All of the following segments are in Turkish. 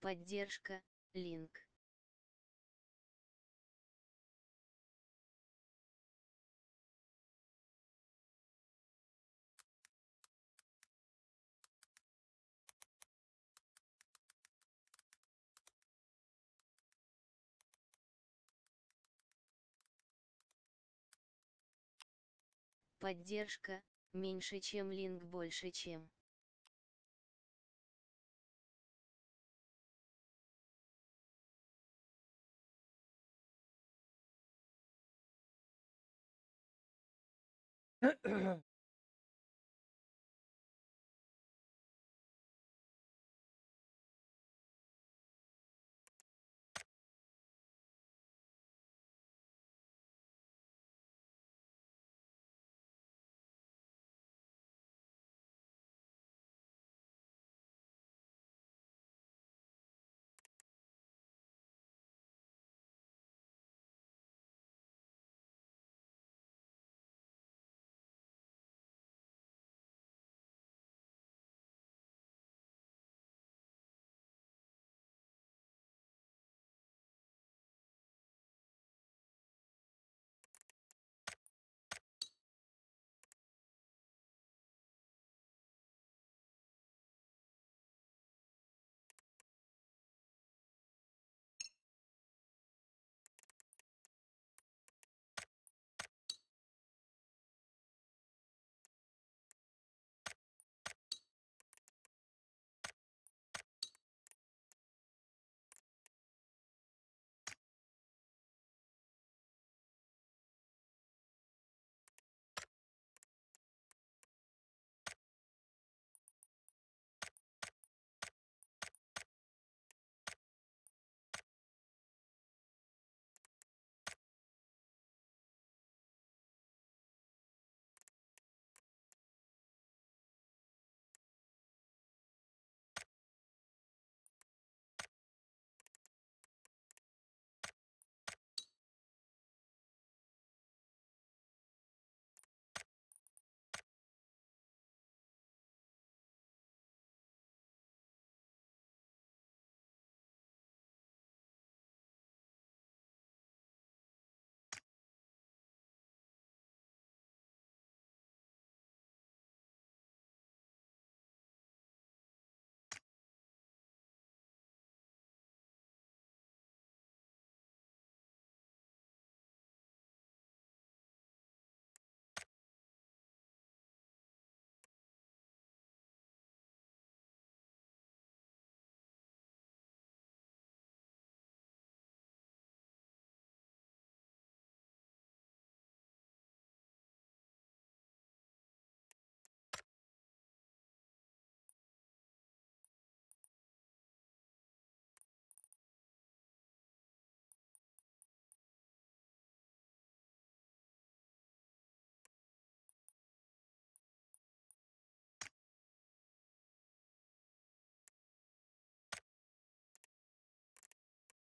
Поддержка, линк. Поддержка, меньше чем линк больше чем.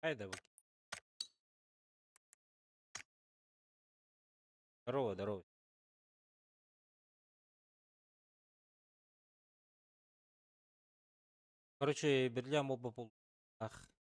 Haydi bakayım. Здорово, здорово. Короче, бирля моба болду. Ах.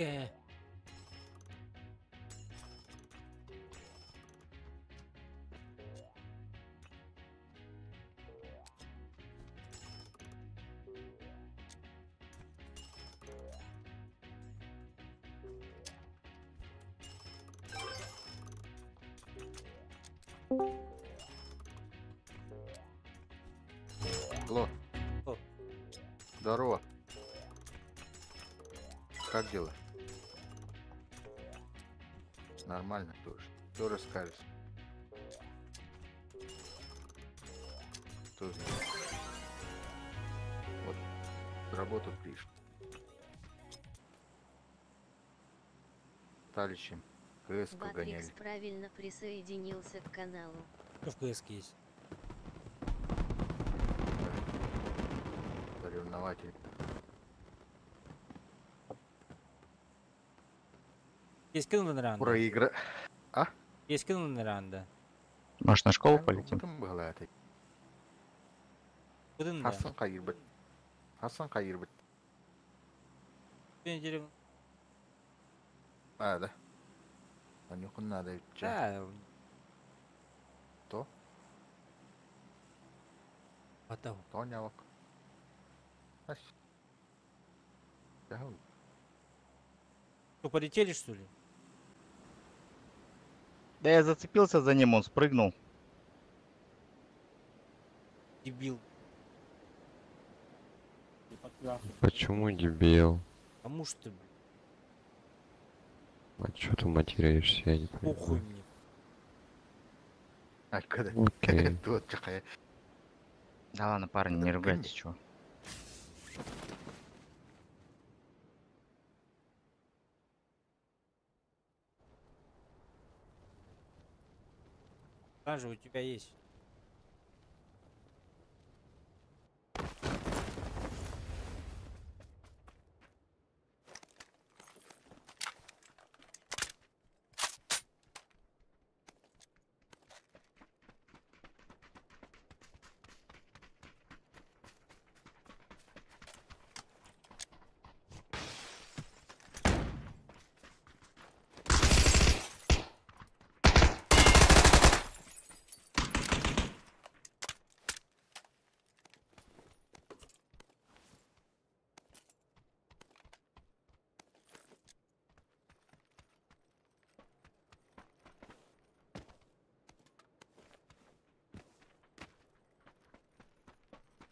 Э. Алло, О, здорово. Как дела? Нормально тоже. Что расскажешь? Что знает? Вот, с работы пришел. Талищем. КС гоняли. Батрикс правильно присоединился к каналу. что в КС есть? Соревнователь. Есть кинули на ранда? Проигра... Есть кинули на ранда? Может, на школу полетим? Бутым было это. Будем да. Хасан Каирбет. Хасан Каирбет. 2 недели. Да. А нюху надо ведь. Да. То? Потом. Тонявок. Ась. Да, Что, полетели что ли? Да я зацепился за ним, он спрыгнул. Дебил. Почему дебил? Кому что, блин? А чё ты матеряешься, я не Похуй понимаю. мне. А когда? Окей. Тут какая. Да ладно, парни, Да не блин. ругайтесь, чего. Там же у тебя есть.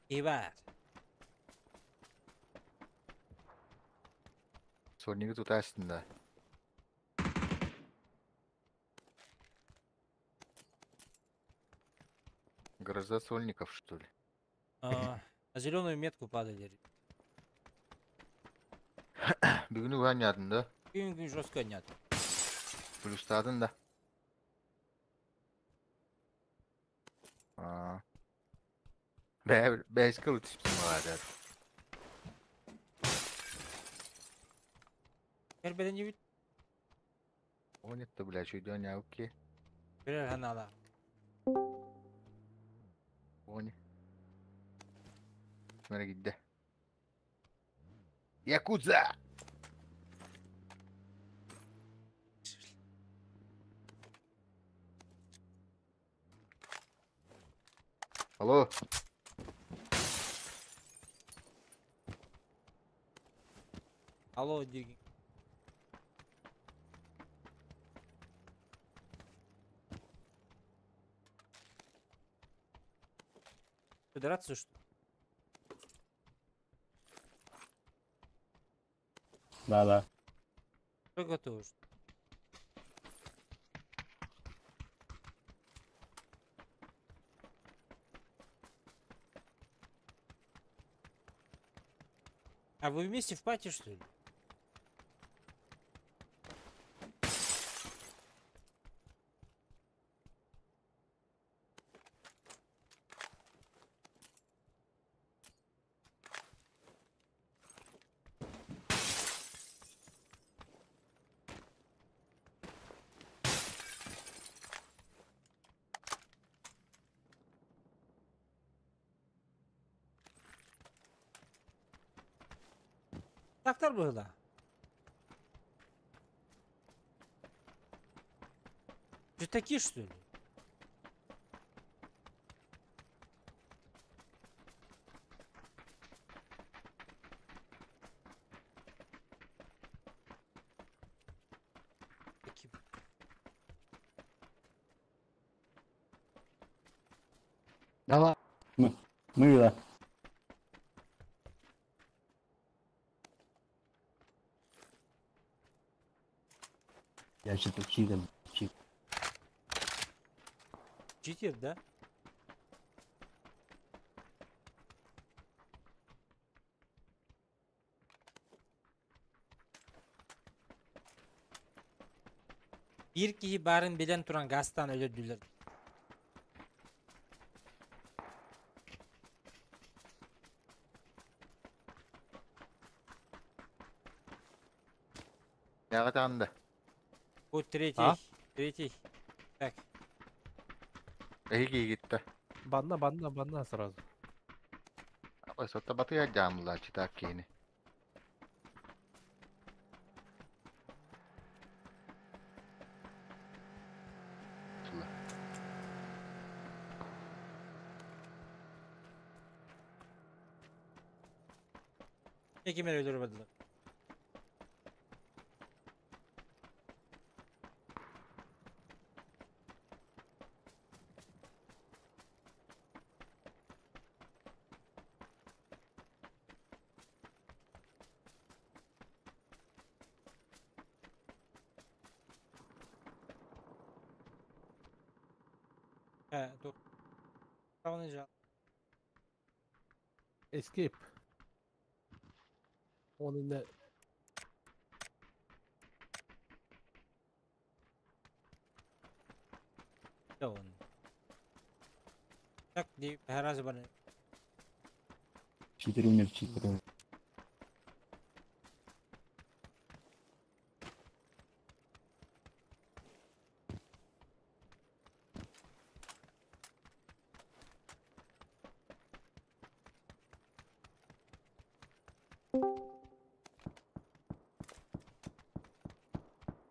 Ебать. Сонниги тутайсың да. Гроза сольников, что ли? На зеленую метку падали. Бүгін ойнадың да? Күн жестко нет. Плюстадың да? Бәйскі өтіспін ғадар. Her не вид. Он это, бля, чуть не ауки. Birer kanala. Он. Смотри, где. Якудза! Алло. Алло, Диги. Федерацию что ли? Да. Что готовишь? А вы вместе в пати что ли? Taktар было. Что такие, что ли? Такие. Да ладно. Мы да. Я что-то читал. Читер, да? Bir kişi barın bilen turan gazdan öldürdüler. Ne kadar. Bu tretий. Ha? Tretий. Так. İyi gitti. Банда сразу. Ой, сота батыя жамла читак кийини. Ekimen öldürmediler. He, dur. Savunacağım. Escape. Onun ne? Savun. Так, her az bana. Читер умер, читер умер.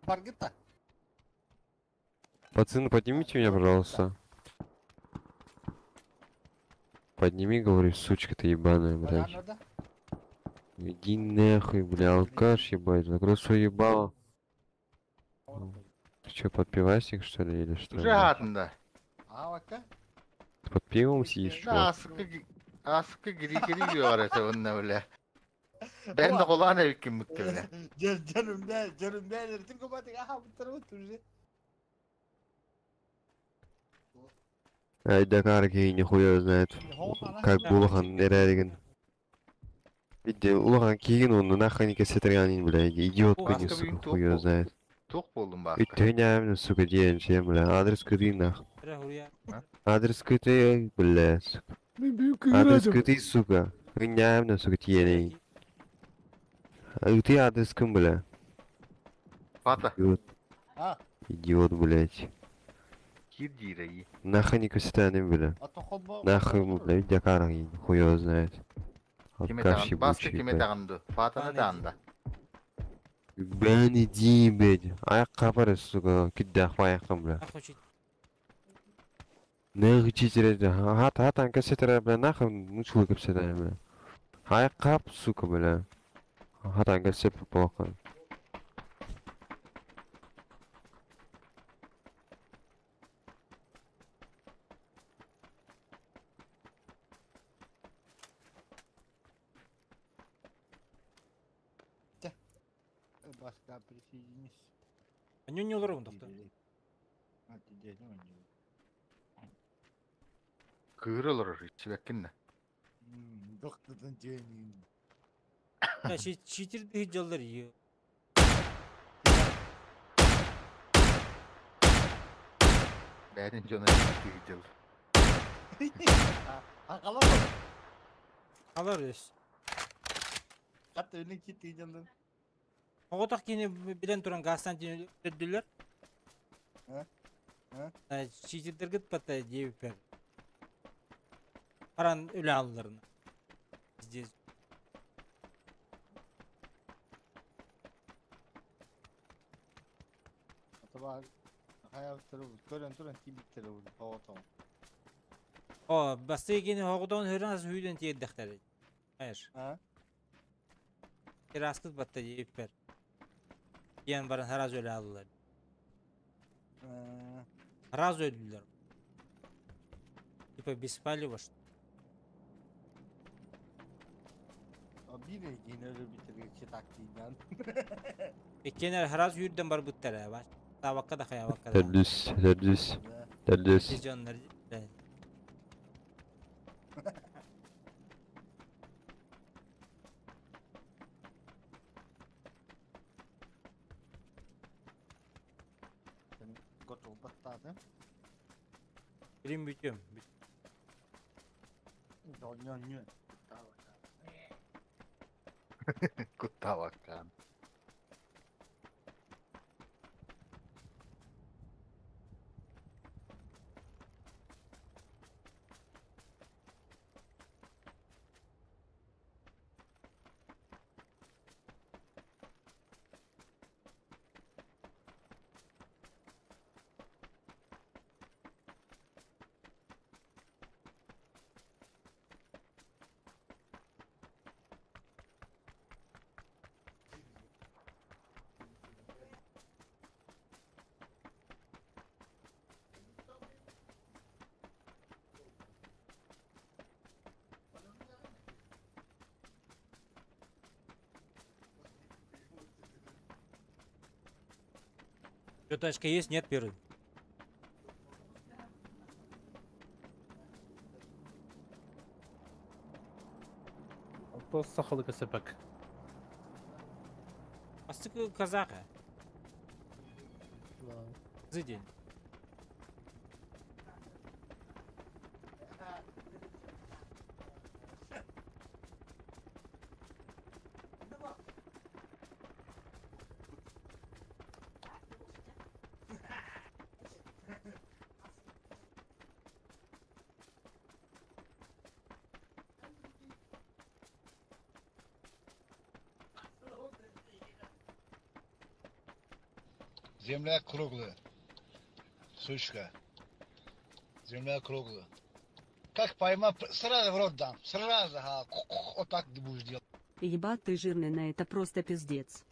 Маргита. Пацаны, поднимите меня, пожалуйста. Подними, говорю, сучка ты ебаная, блядь. Иди нахуй, бля, алкаш, ебать, закрой свое ебало. Ты чё, под пивасик, что ли, или что? Уже блядь? hatında. Aa bak ya. Ты под пивом сидишь, чувак? Askı giri diyor arası bununla öyle. Ben de kulağına ilkin muhtemelen. Canım ne edersin kapatık. Aha bu tarafa oturacak. Ай, Дакар, не хуя знает. Как Булахан, Эререген. Видите, Улахан Кигин, он нахуй не кассетерянин, блядь, идиотка не, Маска сука, büyük хуя top знает. Çok buldum bak. Üttönyämne, сука, диэн, чем, бля, адрес кыты, нах. Hurya. Адрес кыты, бля, сука. Адрес кыты, сука. Гынямне, сука, тиеней. Ты адрес кым, бля. Fata. Идиот. Ha. Идиот, блядь. Kir gireyi. Нахуй не кассетерянин, бля. Атоходба. Нахуй ему, бля, Дакар, хуя знает. Kime Алкаш takındı? Baskı ебучий, kime блядь. takındı? Fata'na Bana takındı. Ben edeyim, блядь. Аяққа апарасыз, сука, киддақ аяққа, бля. Нахуй чит. Нахуй читереді. Хатан кассетері, бля, нахуй мучылы кассетері, бля. Аяққа, сука, бля. Хатан кассет попалқан. Başka prisiydiniz. Anyu ne olur onda? Hadi dedim önce. Kıvrılır içibekkinle. Doktordan cenin. Ya çitir de hiç yollar yiyor. Bärin jona gidil. Akala. Alır öz. Hatta önüne gitti canım. Oğutak yine bilen turan gazdan öldürdüler. He? Çitirdir gitmedi diye bir Paran öyle alırlarını. Здесь. Acaba Hayatları bu. Tören tibitleri bu. Hava tamam. O bastı yine hoğdan hıraz hüyden diye dekleri. Hayır. Ha? Raskız battı ipper. Yan baran haraz öyle aldılar. Haraz öldüler. Типа беспалево что. Bir de yine öyle bitirgeci taktiğinden. Kenar haraz yürüden bar buttara var. Ta vakka da kaya vakka da. Terdüs. Terdüs. Canlar. Senin gotu battadı. Birim bütüm. Dönüyor. Kutta bakan. Что-то есть, нет первый. То сахалы кесепек. Астык казаха. Зыдень. Земля круглая. Сучка. Земля круглая. Как поймал, сразу в рот дам. Сразу, вот так ты будешь делать. Ебать ты жирный, на это просто пиздец.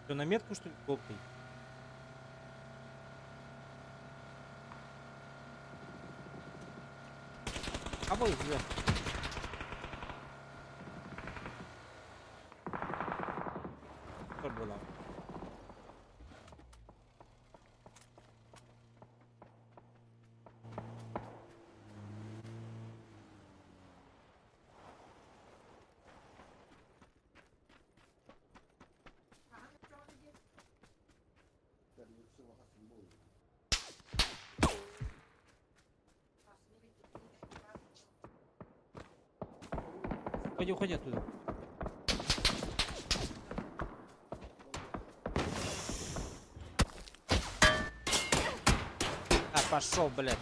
Что, на метку, что ли, копай? А вот, да. Что было? Уходи оттуда. А, пошел, блядь.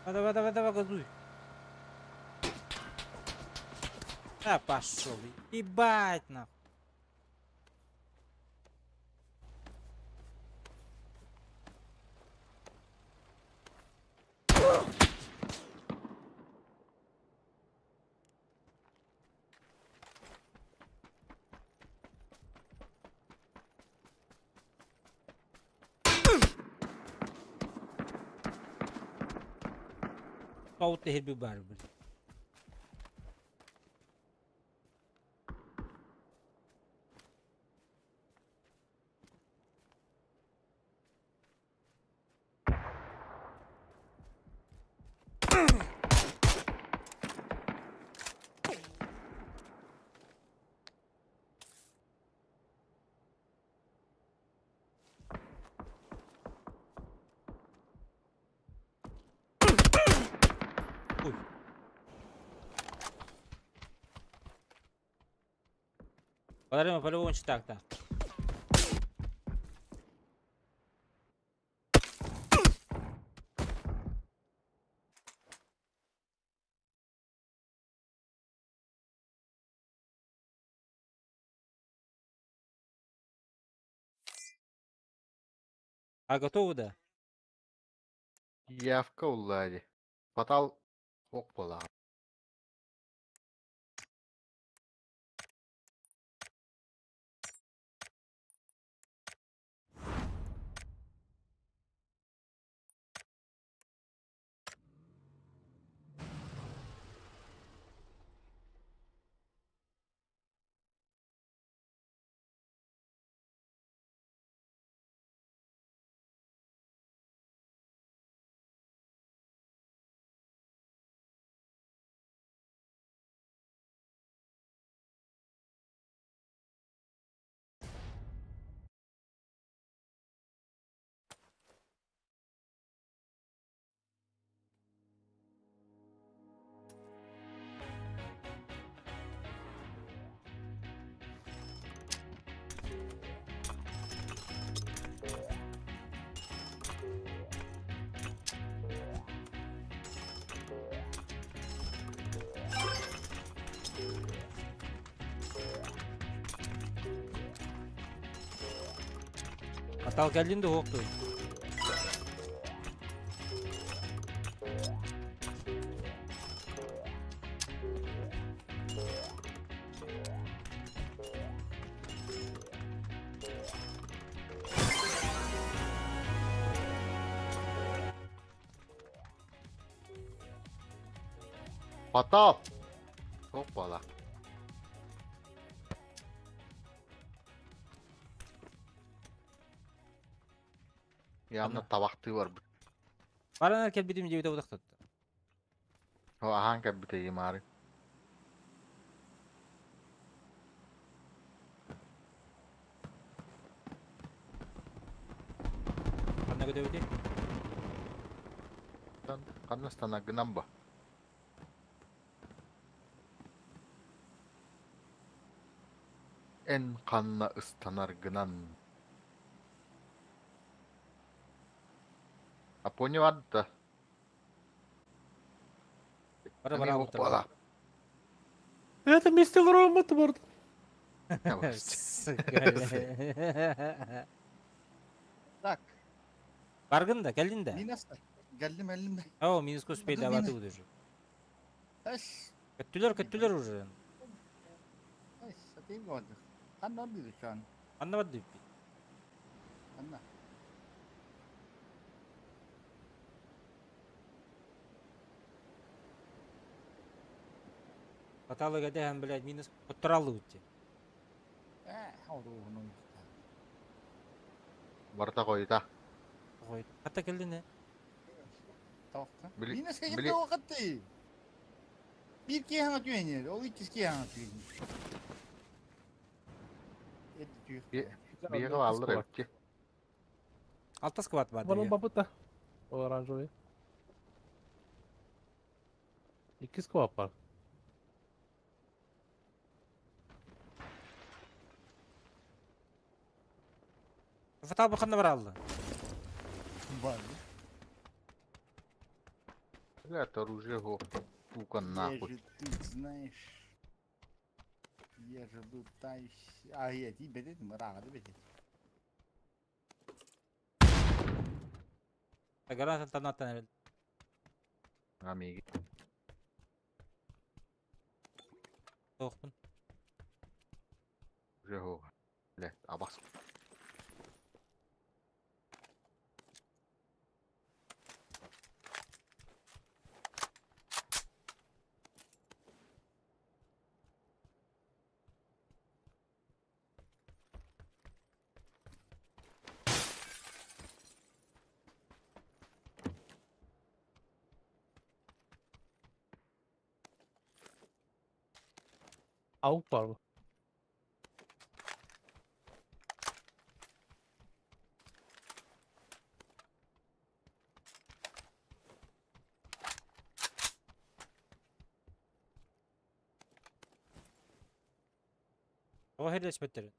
Давай, газуй. А, пошел. Ебать, нахуй. Паут tehir bir barber. Olarım böyle oyuncu takta. А готовы, да? Явка уллади. Потал ок бола. Atal geldiğinde hoktu. Потал ок бола. Yanında tabaktığı var. Bana erken bir dimce bir de udak tuttu. O hangi bir de yemari. Bana göre öyle. Kanastan agınam bu. En kanla ıstanar gınan. Aponi vardı da. Bana Hani bana ok bola. Это мистер Робот burada. Tak. Bargın da geldin de. Minas. Geldim elimde. O miniskos bey Bakın davatı yine. budur. Taş. Kötüler vurur. Taş. Satayım mı oldu? Kan ne oldu şu an? Anlamadı bir. Anla. Hatalı gede hem böyle minus otturalı uçtu. Oldu bunun. Varta koyda. Koydu. Hatta geldin ne? Tavukta. Bili- Minas bili- kayıp tavuk attı. Bir kere anlatıyor yani. O ikisi kere anlatıyor. Et diyor. Bir yere alır evki. Altas kıvat vardı Bunun ya. babı da. O oranjoyu. İkiz kuvap var. Fatah bakın da var aldı. Var. Это оружие го. Сука Я нахуй. же тут, знаешь. Я же тут тащ. А я тебе dedim rahat dedim.Agaran tanattan evvel. Amigo. Soğukun. Оружие го. Блядь, абас. Avuk var mı? O her resmetlerin.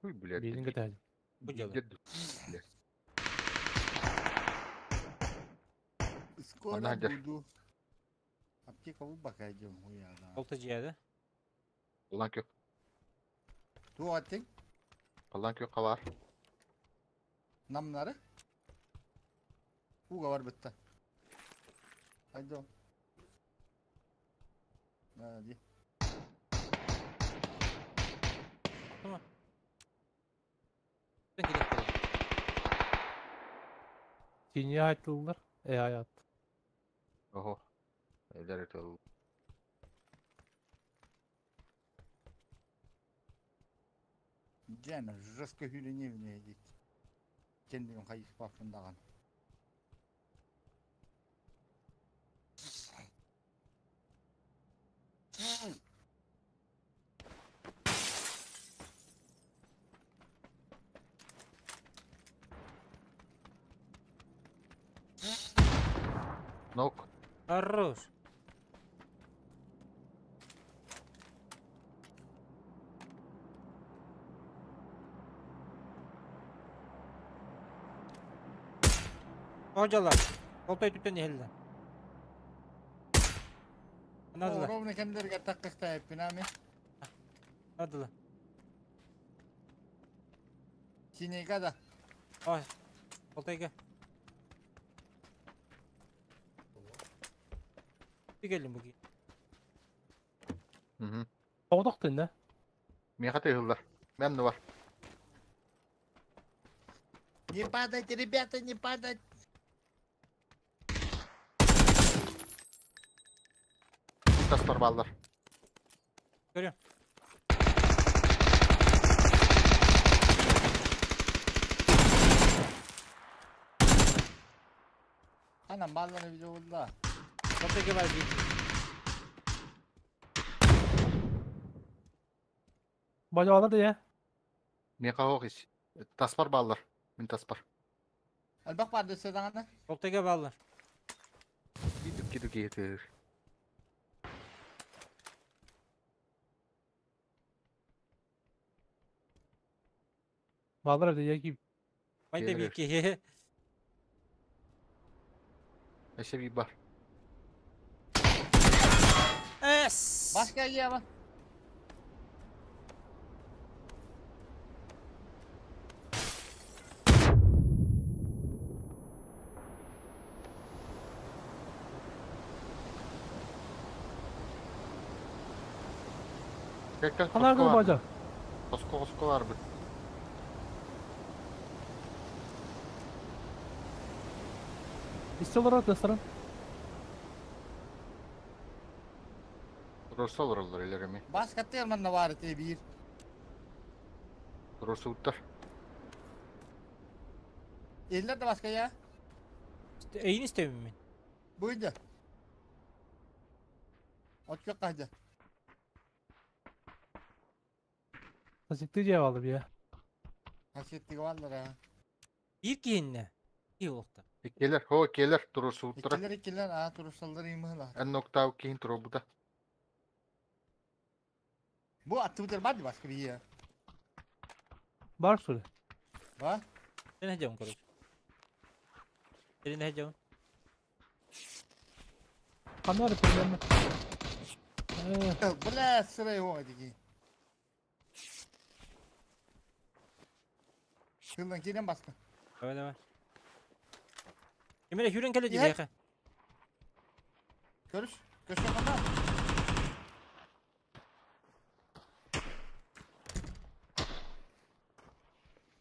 Huy bilet. Birini götürdüm. Bu yalan. Skora Anahtar. budu. Apke kavu bakacağım o ya da. Oltacı yerde. Kullank yok. Tu attık. Kullank yok var. Namları. Uga var bitti. Haydi o. Hadi. Ben gidelim. Çin'ye atıldılar. Hayat. Oho. Evler et oldu. Gene rızkı hülünü evliydik. Kendinin kayıp bakımdan. Nok. Arroz. Hocalar. Oltayı tütten ehilden. Nadılar. Rovne kendileri takkıkta hep binami. Nadılar. Çin'e kadar. Ay. Oltayı gel. Bir gelin bugün. Hı hı. Kovduk ne? Miyakat ehiller. Ben de var. Не падайте, ребята, не падайте. Taslar ballar. Görüyorum. Anam balları bir oldu da. Oltayı gel bari bir. Bacağı da ya. Miyaka yok hiç. Taspar ballar. Min taspar. Albak vardı sedana. Oltayı gel bağlar. Gidip getir. Bağlar evde ya ki. Vay da bir Gelir. iki. Eşe bir bar. Es. Başka yer var. Gel Kanar kız bacağı. Kosko var bir. İstiyorlar atlasların. Durursa vururlar ilerimi. Başka termanla var ete bir. Durursa utar. Eller de başka ya. Eyin istemiyorum ben. Buydu. Ot yok hadi. Tasikli cevap aldı bir ya. Hasettik varlar ha. Bir giyin İyi oldu. Gelir. Ho gelir. Durursa utar. İkiler ha turuşsallar imhlar. En nokta kihin turu bu da. Bu attı bu var başka bir yer. Var şöyle. Var. Sen hecam konuş. Senin hecam. Kanar yapıyorum ben. Bula sırayı o hadi ki. Şuradan giden başka. Evet. Emre yürün kaleci Ye. ya. Görüş. Göster bana.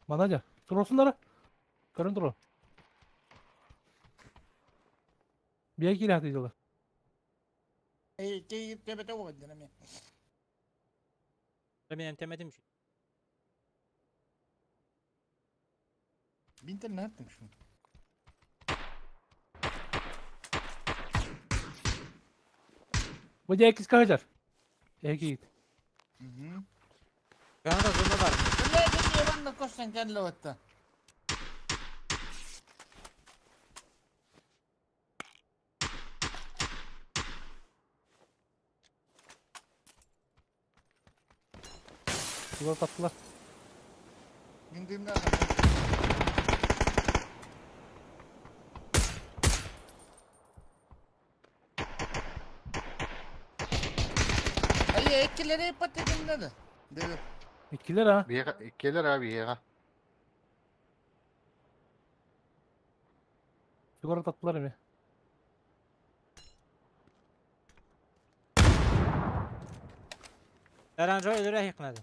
Manaca. Dur olsunlar. Görün dur. Bir iki rahat ediyorlar. Keyif tebete o hadi mi? Ben entemedim şu. Binten ne yaptın şunu? Bu da ikiz kaçar. İki git. Hı hı. Kanada zırna var. Ne gidiyor ben de koşsan kendine otta. Sular tatlılar. İndiğimde adam. Ay ekkileri patladım dedi. Dedi. İkiler ha. Gelir abi ya. Sular tatlılar mı? Erenco ölürək yıknadı.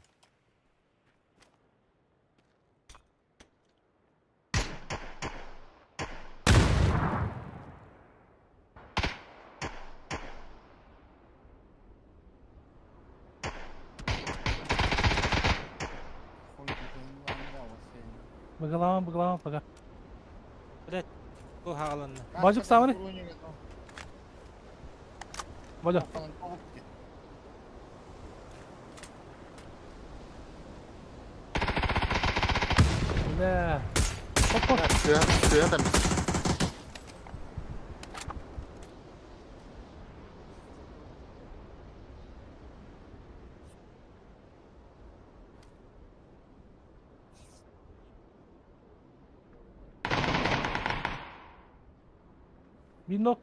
Koy dedim, lan ne olsun. Bıgılama bıga. Bu hağılındı. Bacık sağ mı? Bacak. Kafanın tavuk git. Ne? Hop. Suya da Bir nok.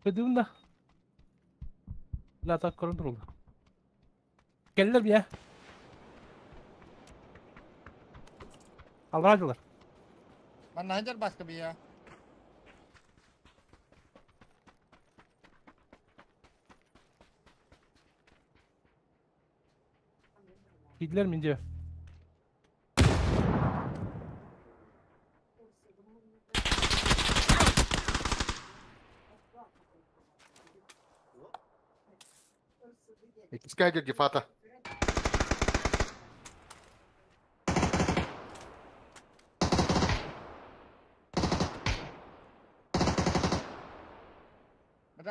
Dedim de. La tak korundur oldu. Geldiler bir ya. Allah acılar. Ben ne eder başka bir ya? Gidiler mi ince? İkisi gelecek Fatih.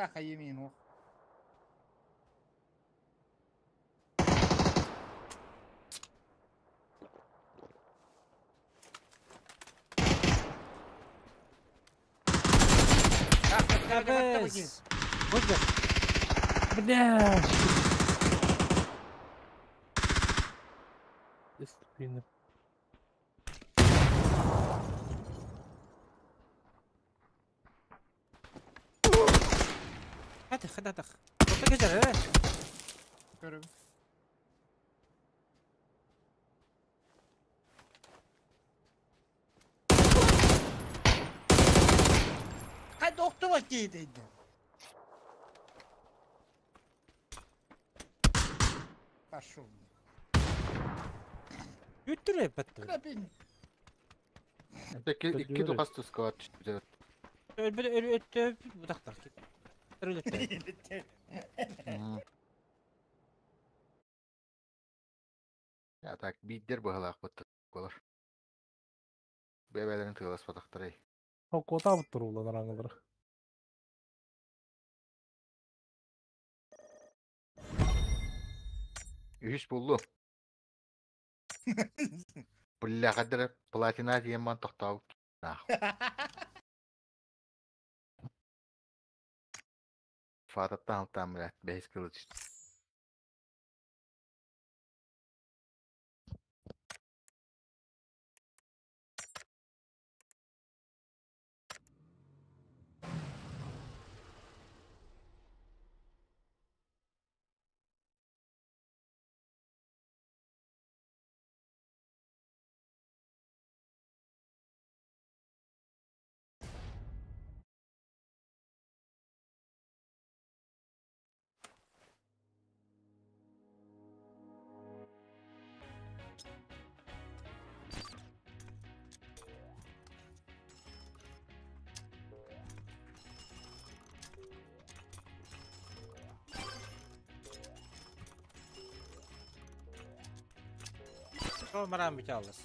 راح يمين هو. Nefes. Buzdur. Bля. Estupendo. Hadi. Orta geçer evet. Görüyorum. Hadi doktor vakiydi. Пошел. Yüttürüyor battı. Крапин. İki dokastus var. Güzel. Öl budaklar. Öl. Ya tak bidir bu halak battı. Olur. Bebelerin tığlas patakları. Hakota butturu ulan arangıları. Üç buldu. Bulla kadar platina diyen man tohtav. Fatih'tan altan bilet. Beş kılıç. Olmadan bir çalız.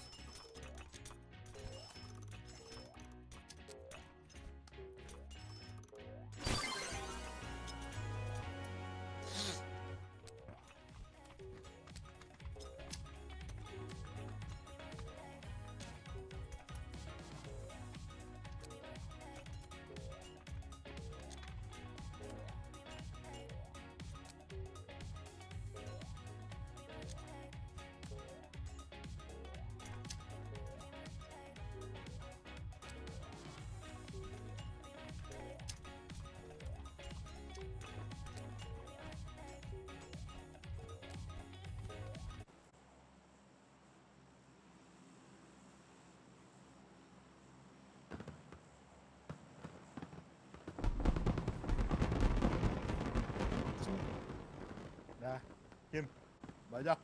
Bacak.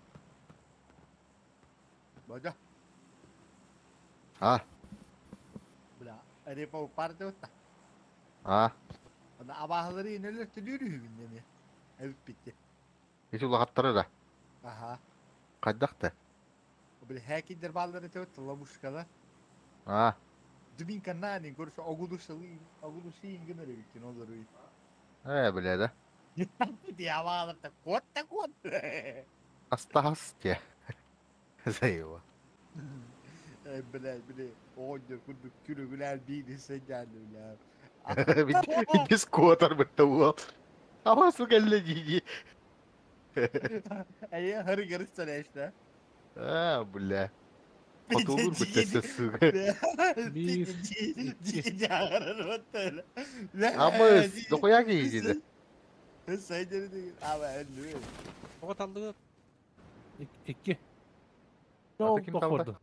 Bacak. Ha. Bula. Ada pau parte otta. Ha. Ada abahları ineler tülürü günde mi? Evet bitti. Hiç ulaqattırı da. Aha. Kaydaq da. Böyle hakinder balları tevt lamuşkalar. Ha. Dubin kanani korsa oguduşalı ingin öyle bitti olur uy. Bile de. Diye bağlar da kot. Hasta hasta. Zeyva. Bile onca kurduk kürü güler bir sen geldin ya. Biz kuatar betul. Awas lu kelle gigi. Ay harı garıstana işte. Ha bile. Patulur bu tesesi. Ama dokuya giydi. Sen de değil. Ama öldü. O taldı. İki. Hatta Çok kim kaldı? dokurdu.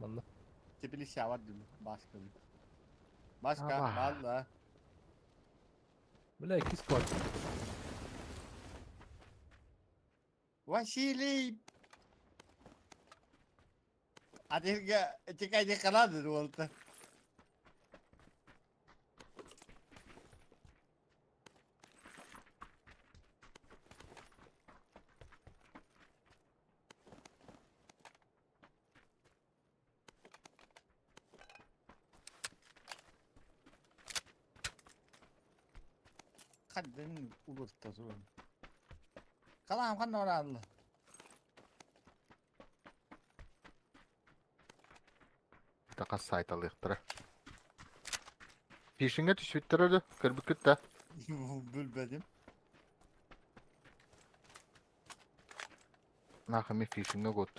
Valla. Tepeli şavar değil mi? Başka bir. Başka Allah. valla. Böyle iki skor. Vasili. Adırga çıkaydı kanadı oldu. Kadın ulurta sorun. Kalam kan oranlı. Takas saytalıqtırı. Fishing'e düşüttürürdü. Kırbıkıt da. Bülbedim. Nakami fishing'e got.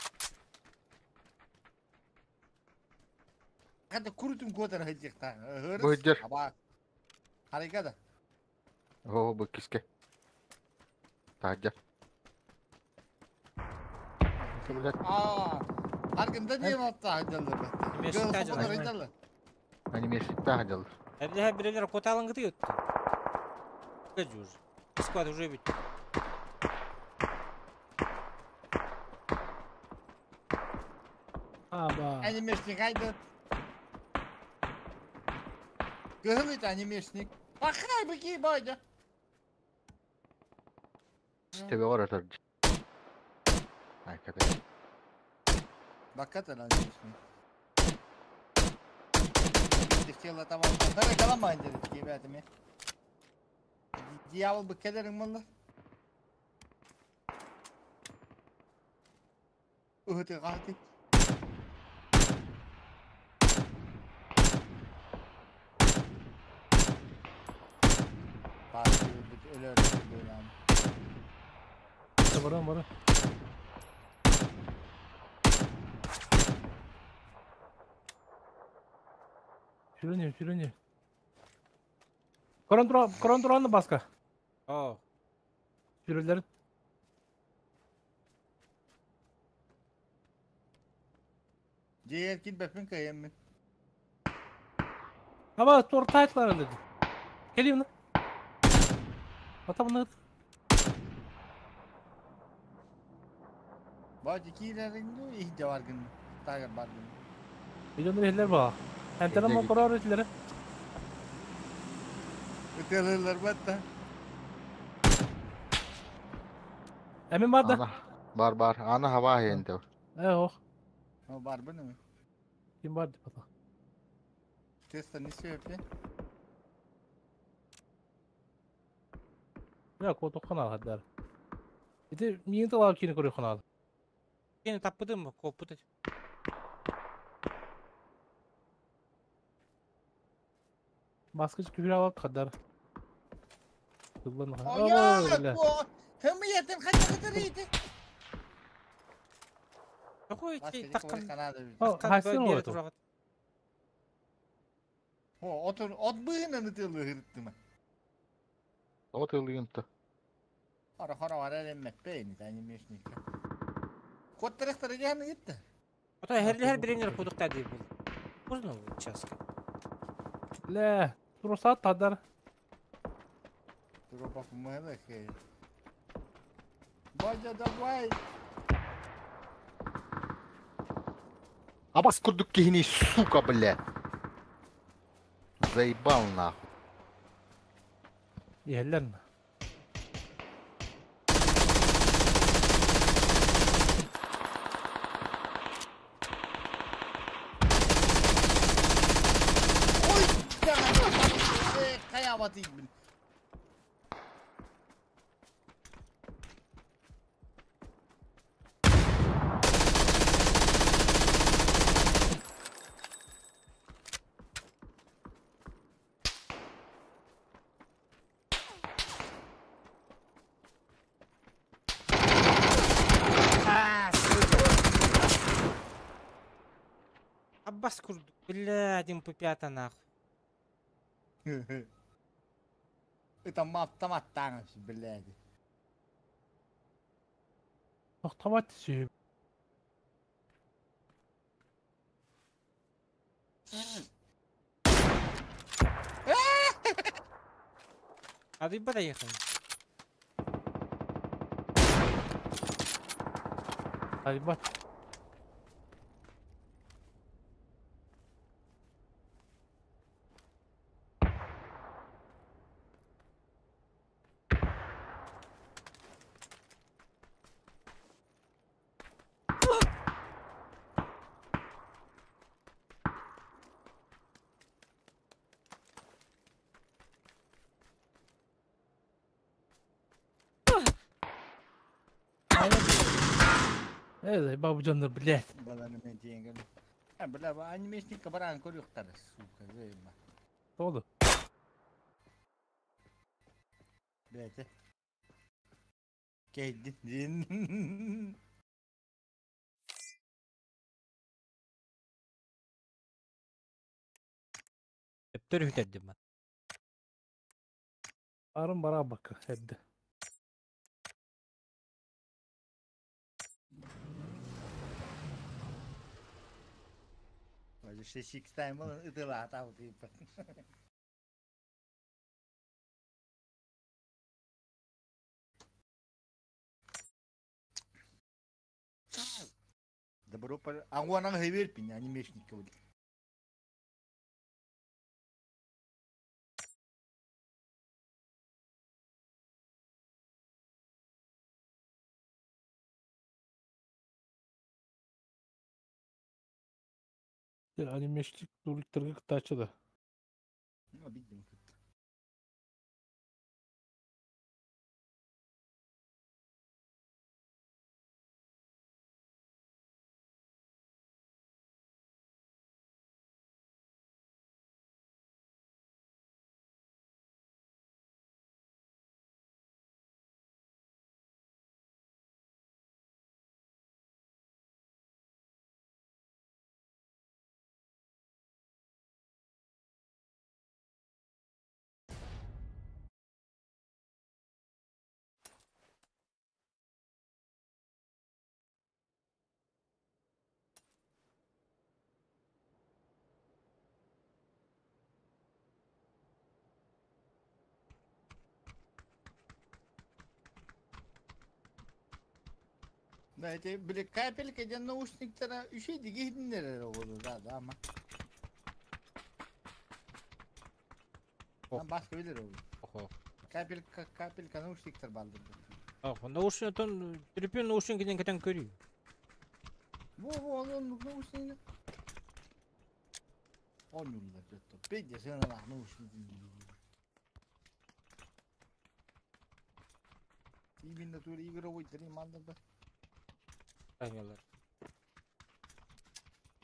Hadi kurutum kodar hacıkta. Bu hıcır. Ama harika da. Oh bu kiske. Taca. Aa, harikında diyeyim hatta hacalır. Meşik tacılar. Hacalır. Hani meşikte hacalır. Her birileri kotalın gidiyor. Gacur. Squad уже bitti. Aba. Animешник haydi. Gıhımit animешник. Bakay bakayım böyle. İşte bir orada. Arkadaş. Hakikaten animешник. Dikiyala tamam. Para kalamayın dedik gibi adamı. Diyavul bu kederin mallı. Uhti kaldı. Parti öyle böyle yani. Varın. Sürünüyor. Koran duranlı baska. Oh. Sürülerin. Ciğer git bakın kayayım mı? Ama tor taytlar dedi. Geliyorum lan. Ata bunu. Bazı ikilerin de ihde var gün. Tagar var gün. Milyon liraylar bak. Enterim Gece o karar ötüleri. Ötelerler batta. Emin var da. Ana. Bar. Ana hava yendi. Oh. O var bu ne mi? Kim vardı pata? Testa ne şey yapıyor? Yok o kanal hadi. Bir de miyin de var kini koruyor kanal. Yine tapıdın mı? Koptu. Baskıcı küfür hava kadar. Kullan ha. O ya Öyle. bu. Hımıyetin kadar iyiydi. Yok o Başka iki bir takım. kanada. Ha, haksın mı orada? O otur ot bığına tılı hırttı. O tılıyıntı. Hara var element beyni tani meşnik. Kod taraftarı canı gitti. O da her birini koduk da değil bu. Uzun bu çaska. Le. Dur saat kadar. Dur bak mı da ki. Вадя, давай. Абас курдук кихини, сука, бля. Заебал нахуй. Yerler mi? Oy! Ya, kıyamet ilmin. Abbas kurduk. Блядь, пупята нахуй. Это автоматтан, блядь. Otomat şey. Hadi поехали. Hadi bak. Evet, babucanlar bilet. Bana ne diyeyim? Ha, bla, animeşnik kabaran koruyorlar. Suka, zeyma. Ne oldu? Bete. Geldin. Öptür hüteddim ben. Arın bana bakın. Hadi. Mas eu sei que está em mão de lá, tá o tipo. Добро пожаловать. А он на гайверпине, анимешник кого-то. Animeşlik durukları kıtaçı da. Ну, видим тут. Да, эти, блин, капелька, где наушник-то еще дигиднер да, ama. Lan başka bilir oğlum. Oho. Kapelka naушниктер baldırdı. Ох, наушниктан, трипен наушникten keten körüyor. Во, он наушник. Он юлда что-то. Пейте, все на наушники. Именно тур игровой триманда да. Aynalar.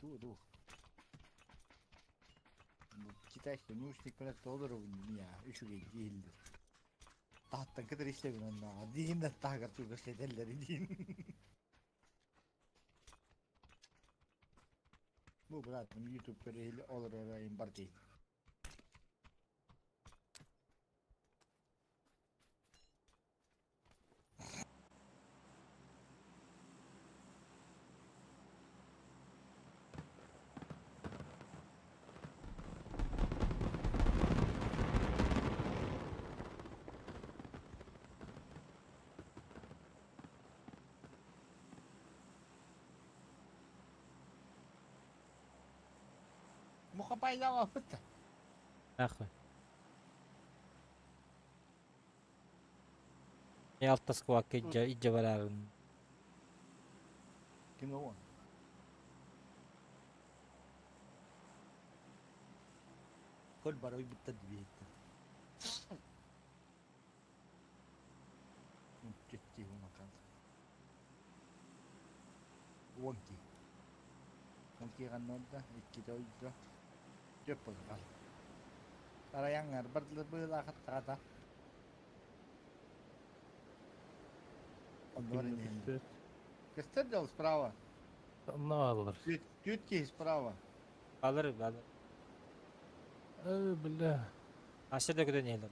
Ду. Китайский наушник bilen толырывын ya. Üçüge değildir. Tahttan kadar işlevin onunla. Deyin de tahkar çok ederleri deyin. Bu bırakın YouTube kariyeli olur oraya parti. Bu kapayla var fıttı. Nahı. Ne alt taskı vakı icca var ağın. Kim o? Kol baroy bitti diye. Ciddi bu makan. Wonki. Wonki kan orada iki de uydu. Cepet kal. Sarayang berbela kata-kata. Он говорит, Костер справа. Ne alır? Тютки справа. Alır. Billah. Aşağıda kötü neyler.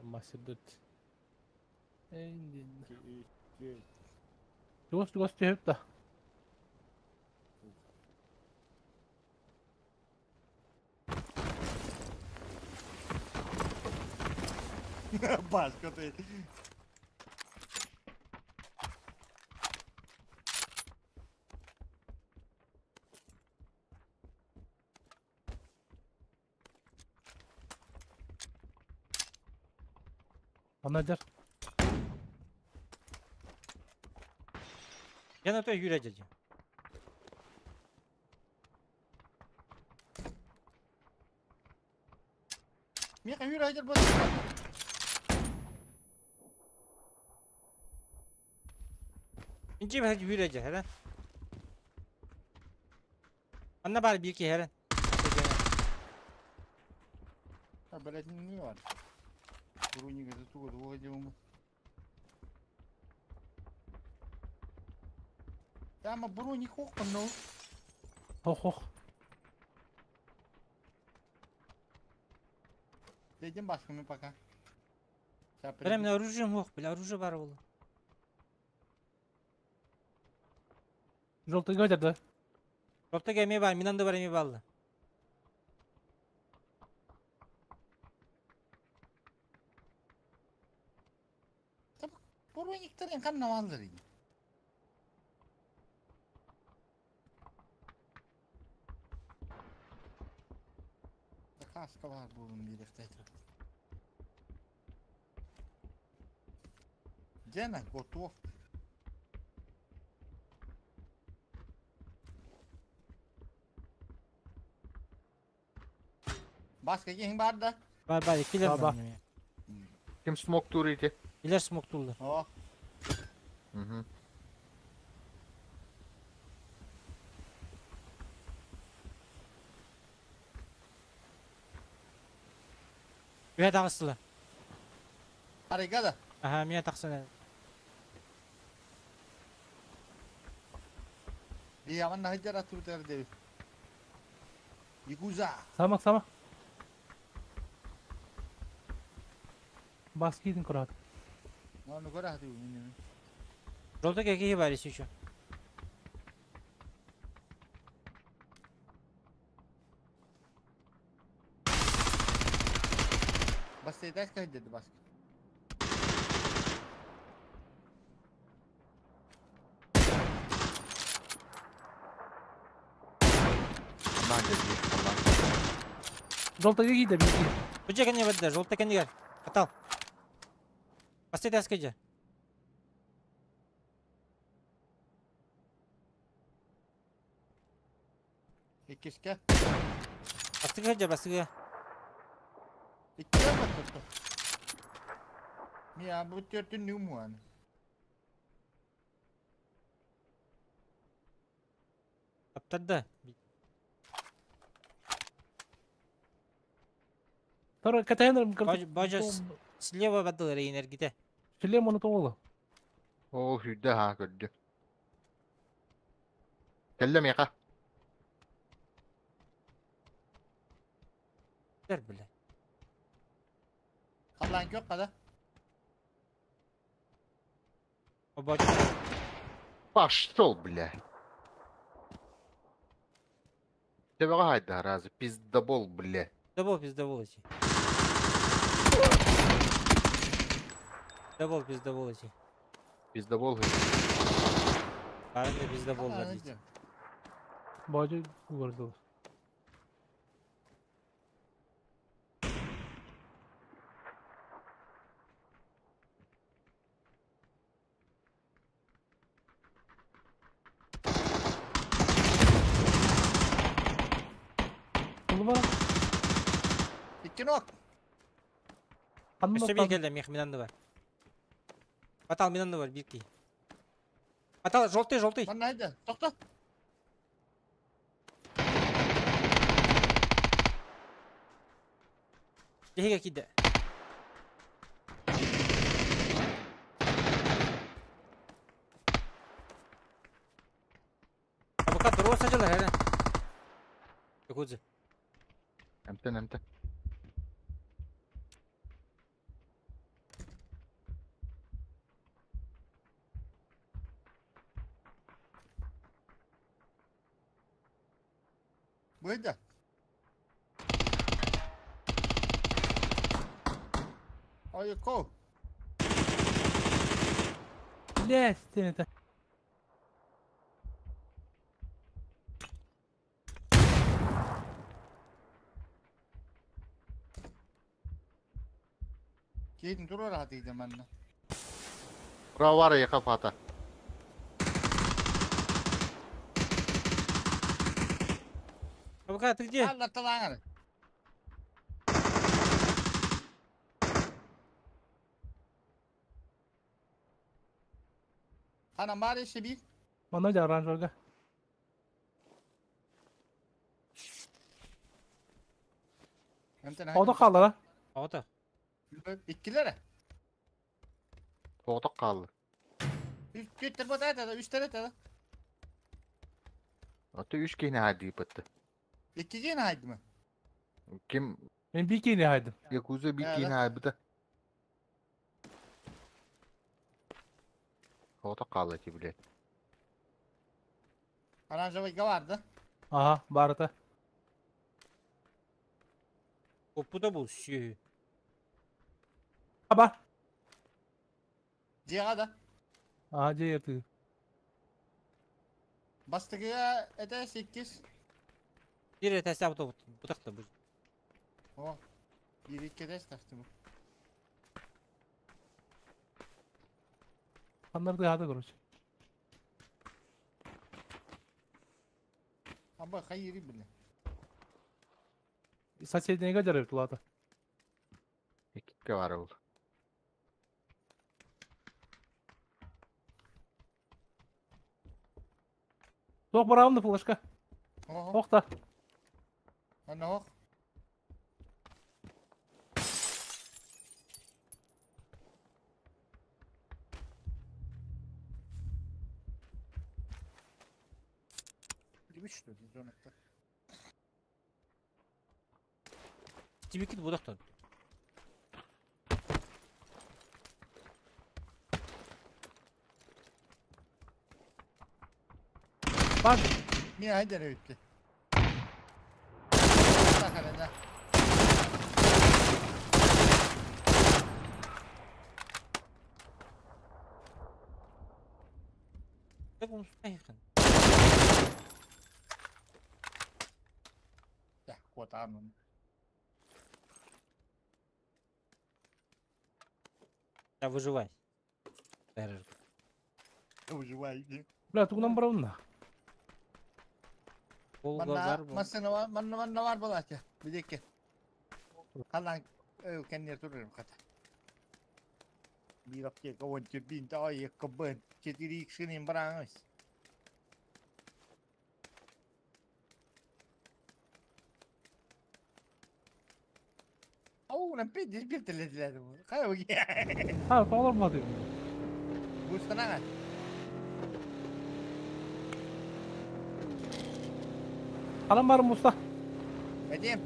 Masjid. Just till hytta. Başka değil. Anacar. Yana da yüreceğim. Mika yürü ajar bas. İnce bir yüreceğim herhalde. Anne bari bir iki herhalde. Ha блядь, не var. Бруник это туго доводил mu? Ya ama Brunik hoch mu no? Hoch. Dedim başka mı baka? Benim ne rujum yok bile ruju var oğlum. Желтый говорят, да? Yolda gelmeye var, Milan'da var emeği bağlı. Brunik'ten kan namalları. Kaska var bunun bir defter. Gene готов. Başka kim var da? Var ikiler Baba. var benim ya. Kim smoke turuydu? İler smoke tuldu. Oh. Hı. Üye dağısılı. Harika. Aha miye taksana. İyi ama nahicar atı derdi. Yakuza. Sama. Bas gidin kurat. Onu göre hadi bunu. Yolda keki var işi şu. Bas teyze kaç dedi bas. Lan dedi. Allah. Желтый гида, беги. Bıcak kendine verdiler. Yolda kendi gel. Atal. Basit askıcı. İkiske. Bastıkıcı bastıkıcı. İkiye bak. Ya bu törtün ne mu an? Aptadı. Тара контейнер. Бажа слева бадылır энергide. Шлем onu toğlu. O hüdde ha gördü. Kellem yaka. Der bile. Kaplan yok kadar. O bacı. Baş sol bile. Тебе haydi razı. Pizda bol bile. Da bu bizde bu olacak. Bizde bol içi. Bizde bol hız. Ben de bizde bol Ana, var ne içi. diyorsun? Bacı vurdu. Bunu var. İki nok. Hanım Еще noktadı. bir geldim, их Минанда var. Атал Минанда var, bir ki. Атал, желтый. Lan haydi. Tokla. Лихига киді. Абука дұру сажалар, әрі. Якудзы. Emte. Buydu. Ой, ков. Ne seni de. Gidin dur oraya diyeceğim ben de. Bura var ya kafata. Абука, ты где? Allah talanı. Ana bari işte bir. Bana da aranjörge. Emten O da kaldı lan. Ағыта. İkilere. Toğdak kaldı. Üç tane bot ayda da 3 tane de. Ata 3 kine hadi bitti. İki yine haydi mi? Kim Ben bir kere haydım. Yakuza bir Evet. kine hadi bitti. Toğdak kaldı ki bile. Aranjavayga vardı. Aha barda. Опу да бұл, сүйі. Aba. Ciğe da. Aha ceyirdi. Bastıgıya ede 8. Bir etəsi abda бұдақ да бұл. O. 1-2 de taktı bu. Kanları da yağda koruç. Ama hayırı bile. Saç edine kadar evde. İki var oldu. Sok bırakalım da flaşka. Oho. Sok da. Anne ok. Bir üçtü biz onakta. Тимеки да бұдақ да. Bak. Niye haydi ne bitti? Bakalım da. Так бұл мұстайықын. Ya kotanın. Я выживай. Бәрір. Уживайdı. Bля tuğlan bırakalım da. Болға Bana бар бұл. masana var, bana var bulat ya. Bir dakika. Kalan kendileri dururum kata. Bir dakika kawan cebin tak ayah keben. Cetiri sini barang guys. Oh, nampak dia bir telah tu. Kau pergi. Ha olur mu diyor. Bu senang. Kalan var mı usta? Macam.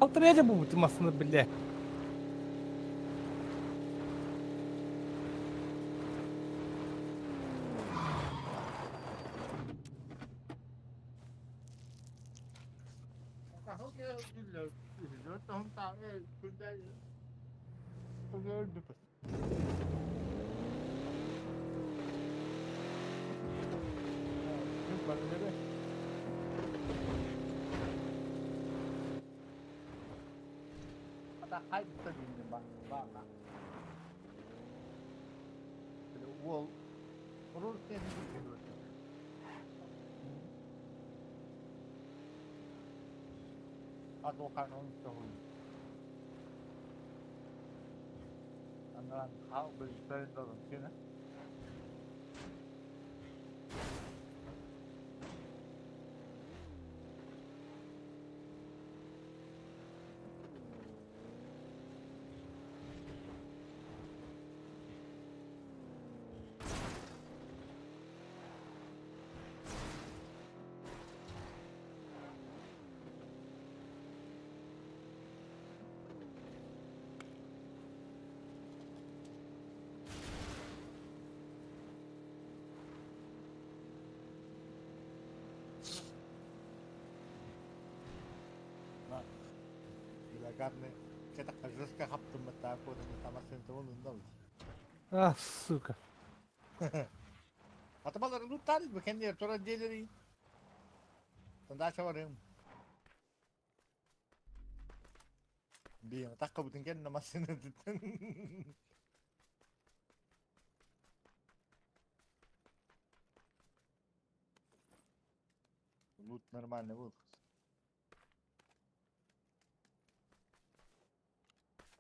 Altına bu bütün aslında bile. Adokan onun tahun. Anlaran hal böyle dalın gene. Carne kita kasus ka kaptun mata ko na tama sa tumo nundal. Ah suka. Atabalar lutar bu kendi tora deleri. Tanda çavarım. Bir takka bütün kendi namasını tutun. Lut normal ne bu?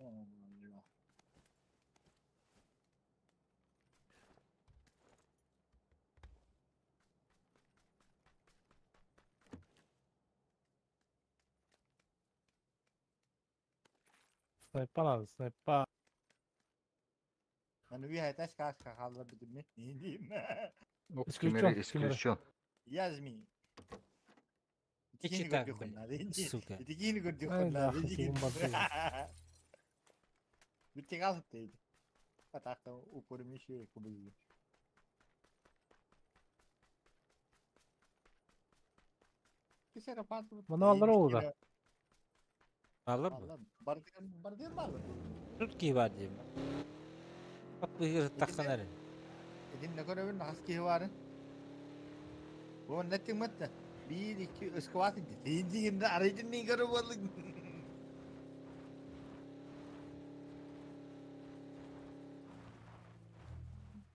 Allah. Sniper abi sniper. Yani bir haytaş karşı kaldı bir mi? Ne diyeyim? Исключен. Yazmi. İki gördük takım. onlar. Сука. İtikini gördük Ay, onlar. lafı kimin batıyor? Bir tek alttaydı. Patakta упорим еще и кубызы. Кисера патру. Bana alır oldu. Alır mı? Allah bardiyan var mı? Türkiye var diyeyim. Bak bu hırtaktan erin. Edin ne kadar bir haski var. Bu ne tümette? Bir iki ıskıvat idi. Hindi günde arayıcı ne kadar varlık.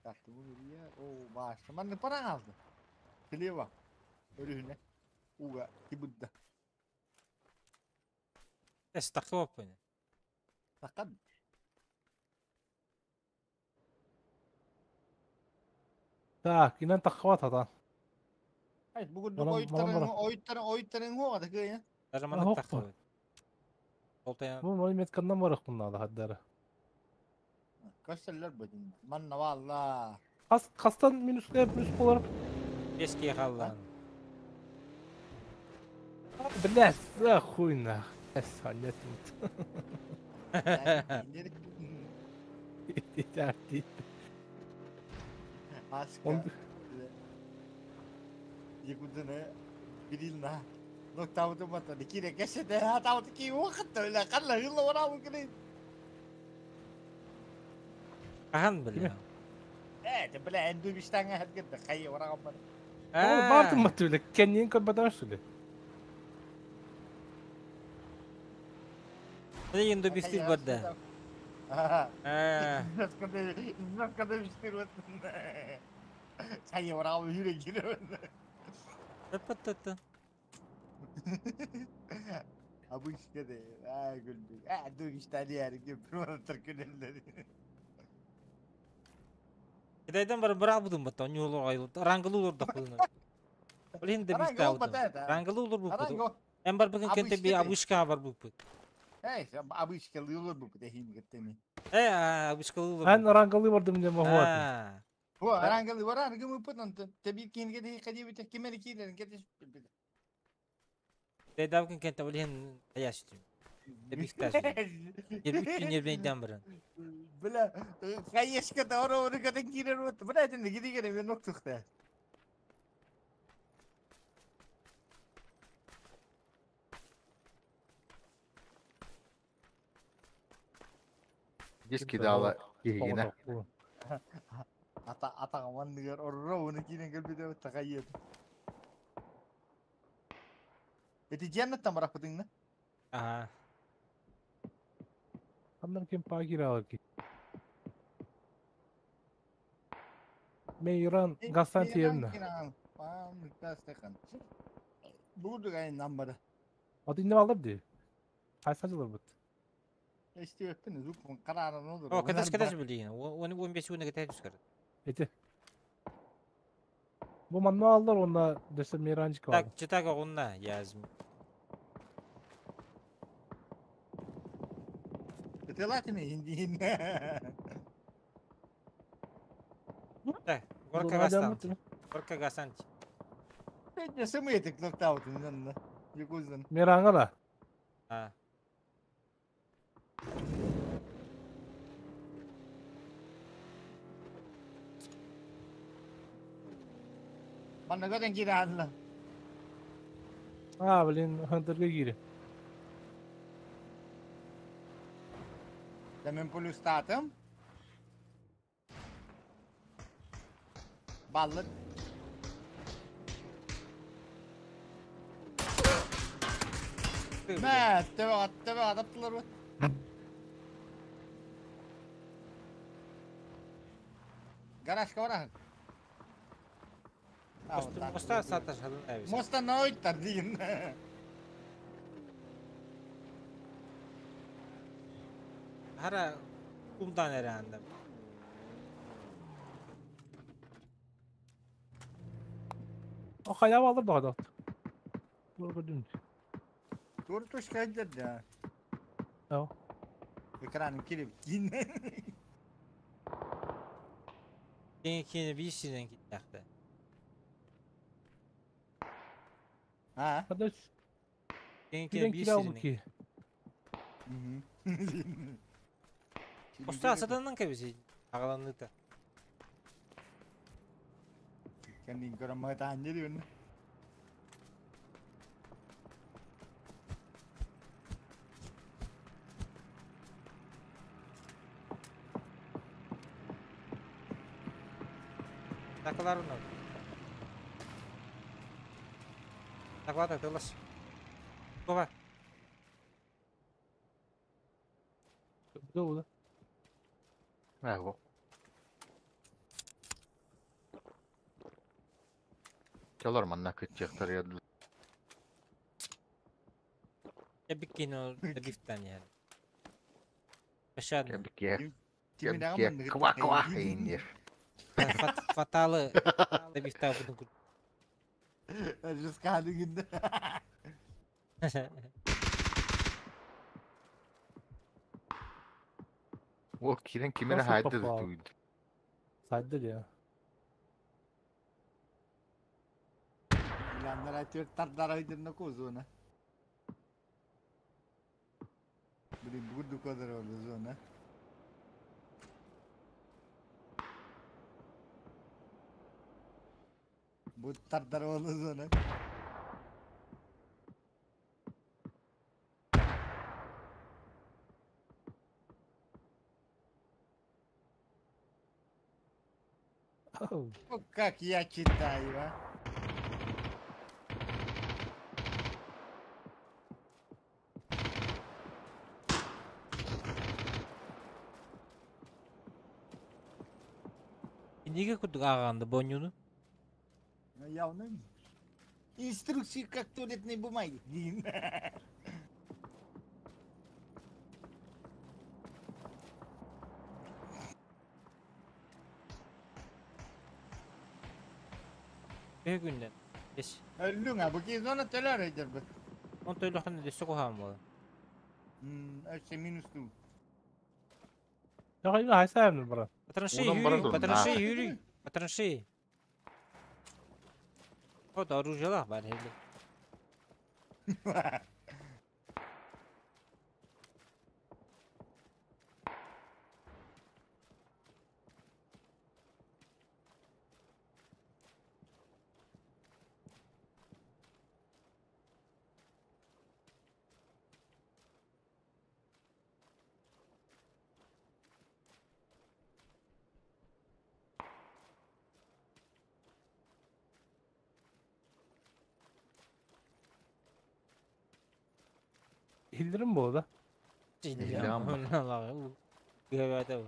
Taktı bu bir ya. Oo başta. Ben ne para aldı? Kiliye bak. Ölühüne. Uga kibudda. Estakı bak beni. Takan. Tak inan takvat hatan. Hayır bugün Bana- oyutların o adı ya. Darmanık hop takı var. bak. Oltayan. Bu malimet kandan var aklımda da haddara. Gösterirler bu din. Manna valla. Kastan minüsler minüs olarak. Eskiye kallan. Bilas khuyna. Es halletim. İterdi. Aşka. Yıkudunu birilna. Nokta bu mata dikire kesede hata bu ki vakit öyle kalla yılla vara bu kire. Kahan bile. Tebele endu bir tane hadi de kayı vara kamar. Oğlum bartın mı tüyle? Kendin kadar söyle. Ne yindi bir stil badda. Ha. Ha. İzmet kadar bir stil var. Kayı vara bu yürü giriyor. Tıpıtıtı. Abu işte de. Ha güldük. Ha dur işte diğer gibi pırmanatır günelleri. Gidaydan bari bırak budum batta. Onu olur ayılır. Rangılı olur da kullanır. Öyle de bir Arang tane. o patata. Rangılı olur bu Arang budu. o. En bar bugün Abu kente işte bir de. abuşka var bu bud. Hey, abu işte olur bu dehin gitti. Abuşka olur. Ben arangalı vardım diye mahvat. Ha. Bu arangalı var argı mı pıtan tabii ki gidi kadi bir kemeri ki derin gidi. Gidaydan bugün kente öyle hen ayaştım. Biftaş. 23 gün yerden birin. Bile kayışka da onu kadar girer oldu. Bile şimdi gidi bir noktukta. Diski dağla yine. Ata aman diyor orada onu kinin kalbide takayyed. Eti cennetten bırak budun ne? Aha. Anlar kim pakir alır ki? Meyran Gassanti yerine. Tamam, miktar tekan. Burada gayet nambara. Adı ne alır diye. Kaysacılar bu. İşte öptünüz, bu kararın olur. O kadar bildiğin. 15 güne kadar çıkar. Eti. Bu mannu aldılar onda desem Meyrancık var. Tak çıtak onunla yazım. Kıtılatını indiğin. Tak. Gorka Buradan gastan. devam Gorka gastan. Ben de sımı yedik nokta avutun yanında. Yıkuzdan. Meyran'a da. Ha. Bana kadar geri aldılar. Ha bilin Hunter'ga giri. Demin polis tatım. Ballık. Ne? Tebe adaptılar mı? Garaj kavrak. Mosta satışalım evi. Mosta ne oytar deyin. Hara kumdan erendim. O kayağı alır da adam. Doğru dün. Doğru tuş kaydır ya. Ya. Ekranın kilip. Yine. Kini bir işin gitmekte. Ha? Kardeş. Kini Bilen bir kira aldı işin. ki. Mosta satanın kebisi. Ağlanlıkta. Kendin göremeye tahan ne diyorsun? Takılar mı? Takılar da dolaş. Kova. Bu da. Ha bu. Çalar manna kıtacaklar ya. Ya bir kino biften yani. Aşağıda. Kebik ye. Kimin Kebik ağamın ye. Kıva kıva indir. Fatalı. Biften bunu kur. Risk hali günde. O kirin kimine Nasıl haydi kafa? duydu. Saydır ya. İlanlar atıyor tartlar aydınla kozuna. Bilin bu kadar oldu zona. Bu tartlar oldu zona. Oh. O как я читаю, а? Nega kurduk ağandı bonyunu? Явно. Инструкции как туалетной бумаги. Bir günden. Geç. Lunga, bu kez ona teler eder bu. On tölüxün de soğuğam var. Şey minus tu. Ya hayır haysa evlenir bana. Patron Ulan bana durun, patron ha. yürü. Patron O da rujalar var hele. İldirim bu da. İyi ama. Allah'ım. Gövede bu.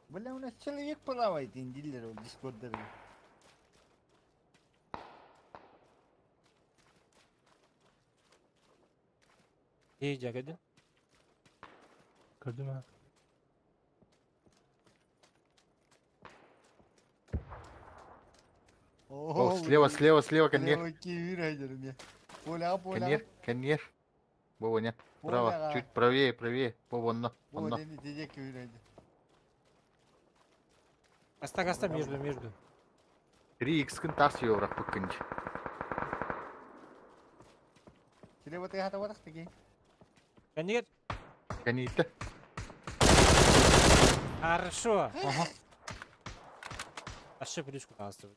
Бля, у нас человек плавает, индилер, в дискордере. İyi ceketi. Gördün mü? О, слева, слева, слева, коньер. Поля, Коньер, коньер. Вова, нет. Право, чуть правее, правее. Вова, он. Каста между. 3x-kin tars yoğurak bakınca. Слева ты гата вот таки. Коньер. Kaniydi. Хорошо. Ага. Aşağı плюшку касту.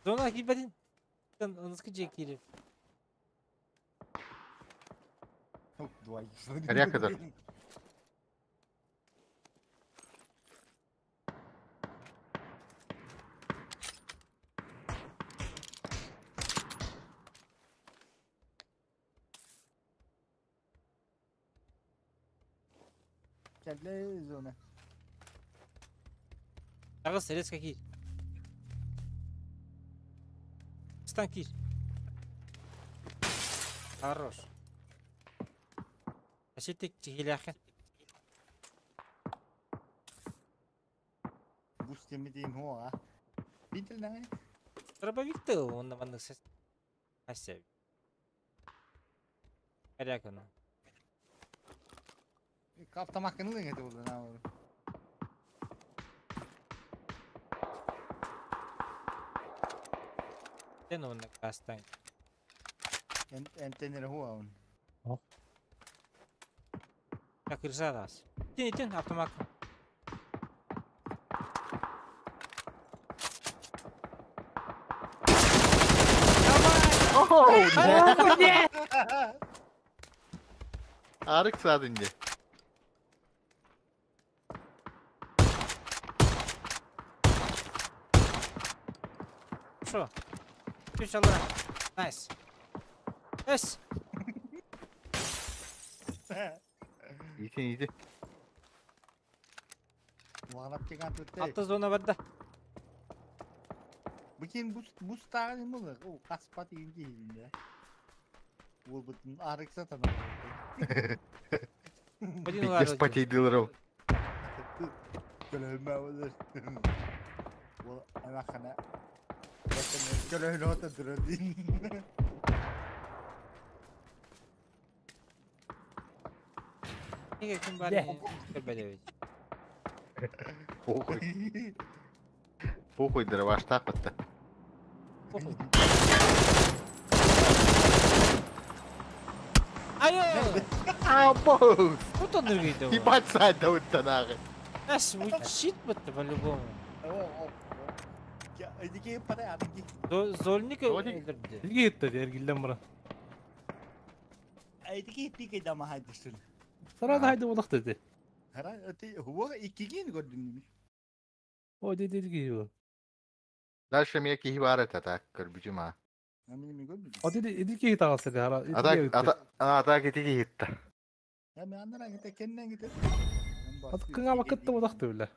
Зона гибадин. Он скачек кири. Nereye kadar? Geldi zona. Ağız резко кир. Стан кир. Хорош. Aşettik çiğlâken. Bu sistemi hoa. Bitir lan. Дробовик ты, он на ванных сес. Асяв. Коряк onu. Kaptam hakkını da getirdi lan oğlum. Sen onu kastan. Entenere hoa on. Yakırsa da az. İtin avtomak. Oh, ne? Ağrık sadınca. Şu. İnşallah. Nice. Yes. İyiydi. Varap çıkan tuttu. Altı zona vardı. Bugün bu star ne olur? O kaspat iyi değil ya. Bu bütün arık satan. Один удар. Без потейдылыров. Gölme olur. Bu anakana. Bakın gölme oldu durdu. İyi kim bari. Körbelevi. Похуй. Похуй, дрова так вот-то. Ayo. Абоус! Вот он увидел. Ебать сайда вот нахуй. Нас учит будто по-любому. Ya ödeki para adaki. Zolnik Zolnik. öldürdü. İlgi gitti ergilden bura. Ödeki peki dama haydısın. Sana da haydi odak dedi. Hara öte huwa iki gün gördün. O dedi ilgi. Дальше меня кихибарет атак көрбүчүм а. Amin gördün. O dedi ilgi hita kalsaydı hala. Атак этиги хитта. Ya ben anlara git kendine git. Atkına vakıttı odak da öyle.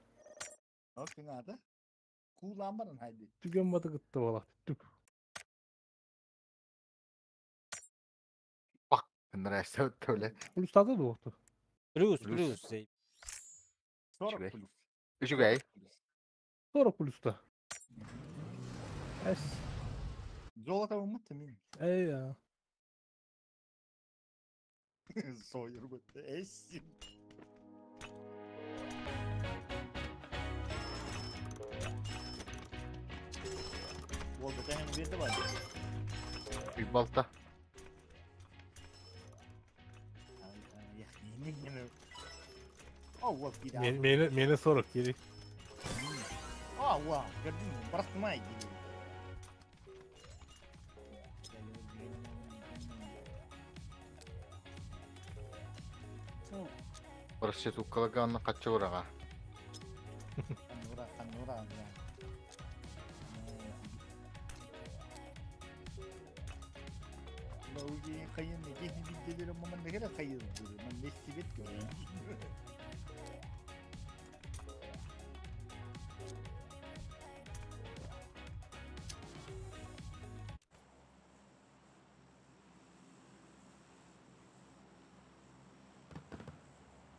Bakın ada. Kullanmadan haydi. Tügen batı gitti odak. Tük. Нравится вот öyle. Uluslarda da yoktu. Плюс. Зей. Sonra Şuraya. polis. Üçü gay. Sonra pulusta. Es. Zolata mı tamam. Ey ya. Soyur bu. Esin. Oldu hemen bir de var. Bir balta. Ya yine. Oh, bir daha. Mene sonra geri. Oh, wow. Gördün mü? Bırakma gibi. Burası tukkalıqanını kaçı vurağa. Kanura ya. Uji'nin kayın ne? Gehni bildilerim ama ne kadar kayın diyor. Ben ne istibet diyor ya.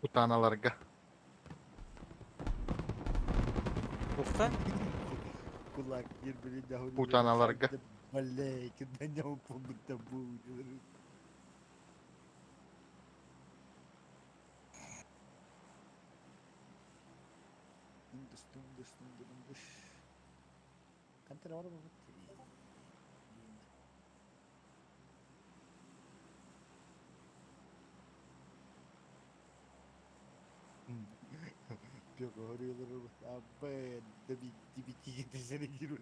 Utanalarga. Ufka. Kulak birbirine dahulu. Utanalarga. Vallahi kinden yapım bu da bu. Dış. Kantar var mı? Yok arıyorlar ama abi bir gidesene giriyor.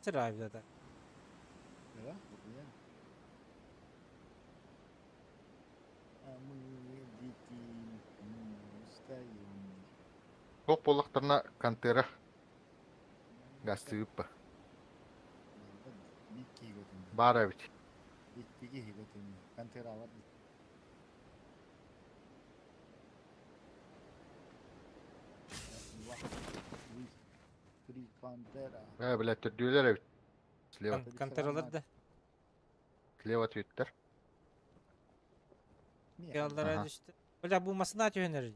Sıra evde de. Ya yani. Kok bolaklarına kantera. Gastıyıp. Бар бит. Bittiği hibetim. Kantera var. Free Kantera. Блядь, türdüler bit. Слева. Kanteralar da. Слева tüyütler. Yallara Aha. düştü. Öyle bulmasını atıyor önerir.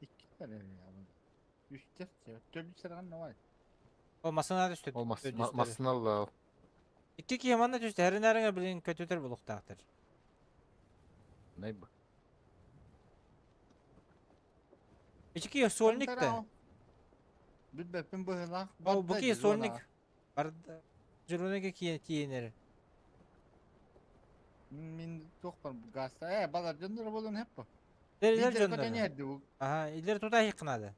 İki tane ya. Üçte dördüncü sıradan ne var? Olmasına düştü. Olmaz. Ödüsleri. Masınal. İki ki yaman da düştü. Her nereye bilin kötüdür buluktaktır. Ne bu? İki ki solnik de. Bir benim bu hela. O bu ki solnik. Arada. Jurunega ki Min çok var bu gazete. Balar canları bulun hep bu. İler Bir de canları. nerede bu? Aha ileri tuta yıkınadı.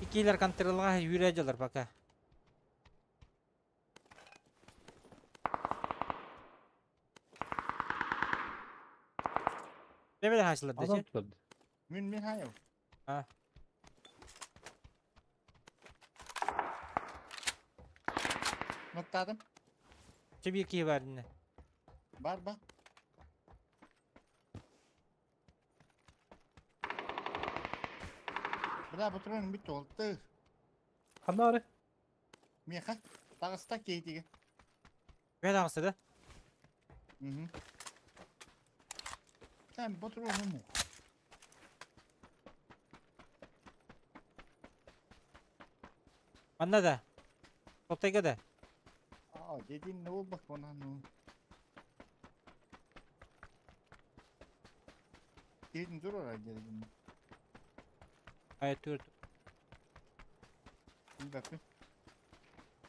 İkiler kantırılğa yüreceler bak ha. Ne böyle haşlar Adam diyecek? tutuldu. Min hayır. Ha. Noktadım. Şu bir iki var yine. Var bak. Bırak bu tren bitti oldu. Kanarı. Miyaka. Dağıstak geydi. Ve dansı da. Hı hı. Sen bu tren mu? Anla da. Toptayga da. Aa dediğin ne oldu bak ona ne oldu? Dedin dur oraya gelin. Hayat dur. Bir bakayım.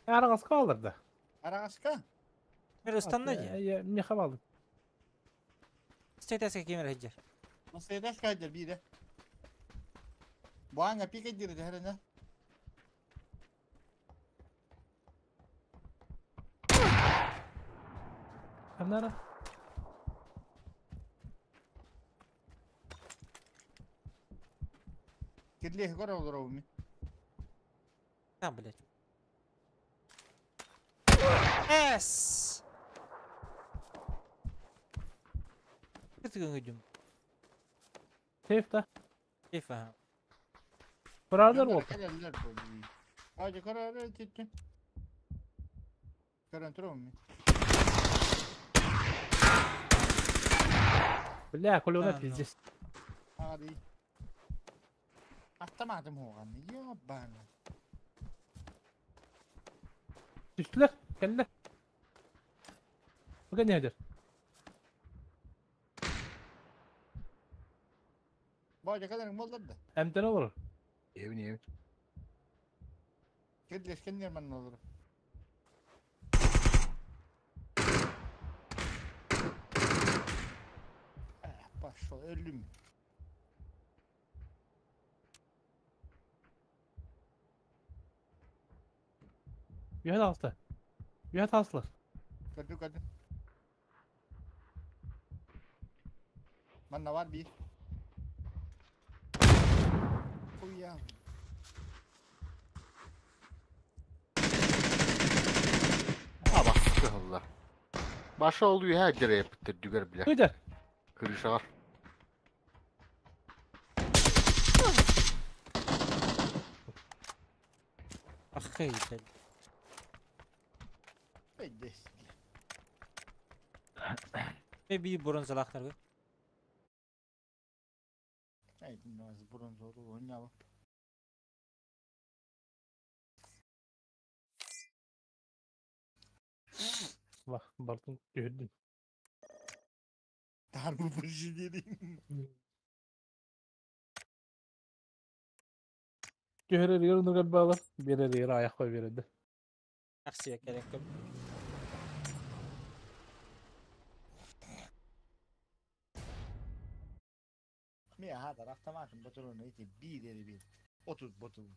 Yarın az kaldırdı. Aragaska. Bir ıstanla ya. Miham aldım. Seytaska kemer heccer. Nasıl eder kaydır bir de. Bu hangi pike girdi herhalde. Kanarı. Kirli hekor olur o mi? Tamam bile. Yes. Kıtıkın gücüm. Teyfte. Keyif ha. Brother oldu. Eller koydu. Hadi kararı tutun. Karantro mu? Bля, كلنا Ah, пиздец. Hadi. Atamadım o an. Ya bana. Düştüler. Geldiler. Bakın nedir? Bağca kadarın bollar da. Emden olur. Evin. Kedleşken yerman olur. Başla ölüm. Yuhat alsa. Yuhat alsılar. Gördüm. Bana var bir. Oy ya. Ha bak Allah. Başa oluyor her yere yapıttır düger bile. Duydu. Kırışa var. Akı sen. Ben de. Ve bir bronzalaklar var. Hey, nasıl bronz oldu oynayalım. Bak Bartın gördün. Darbe başı dedim. Göğrer yarını galiba alır. Birer yere ayak koy verirdi. Aksiye gerek yok. Mia ha tarafta makın botonu neydi? Bir deri bir. 30 botonu.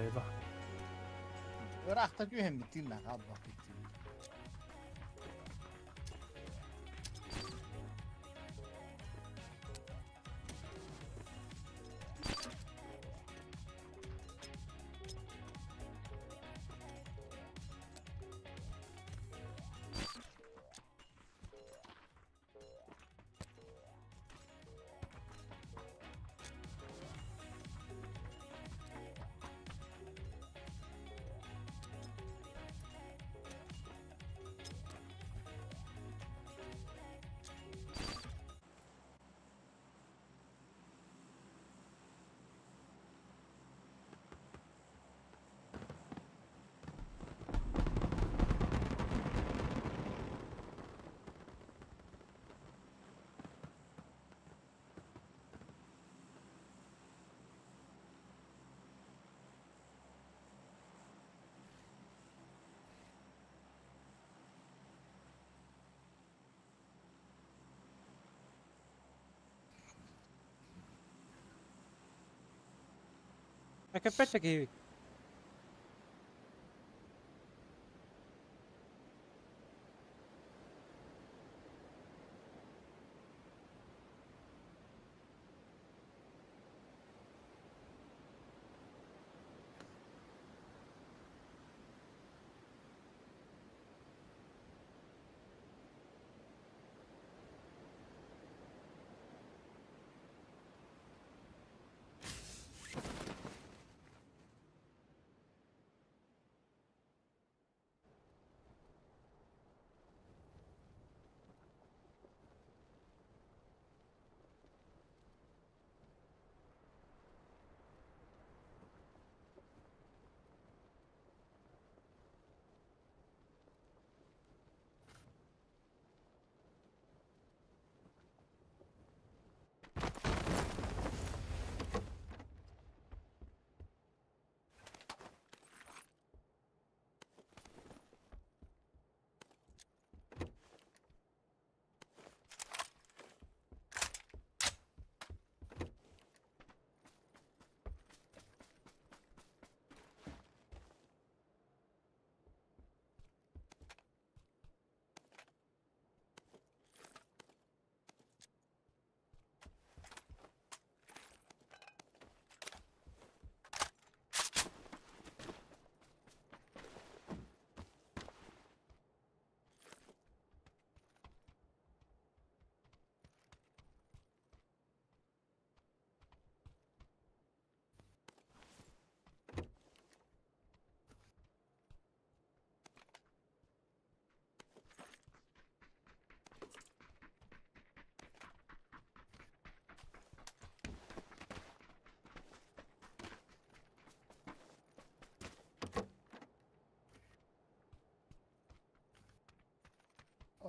Hadi bak. Irak'ta gühem bittin lan abi bak bittin. Köpek gibi.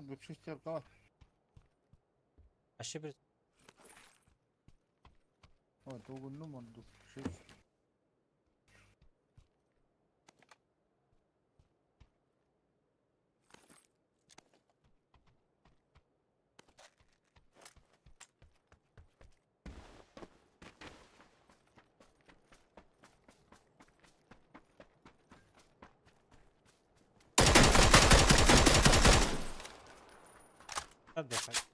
Gökçüster kavat. Aşağı bir Evet, o günü mü oldu? hadi bakalım.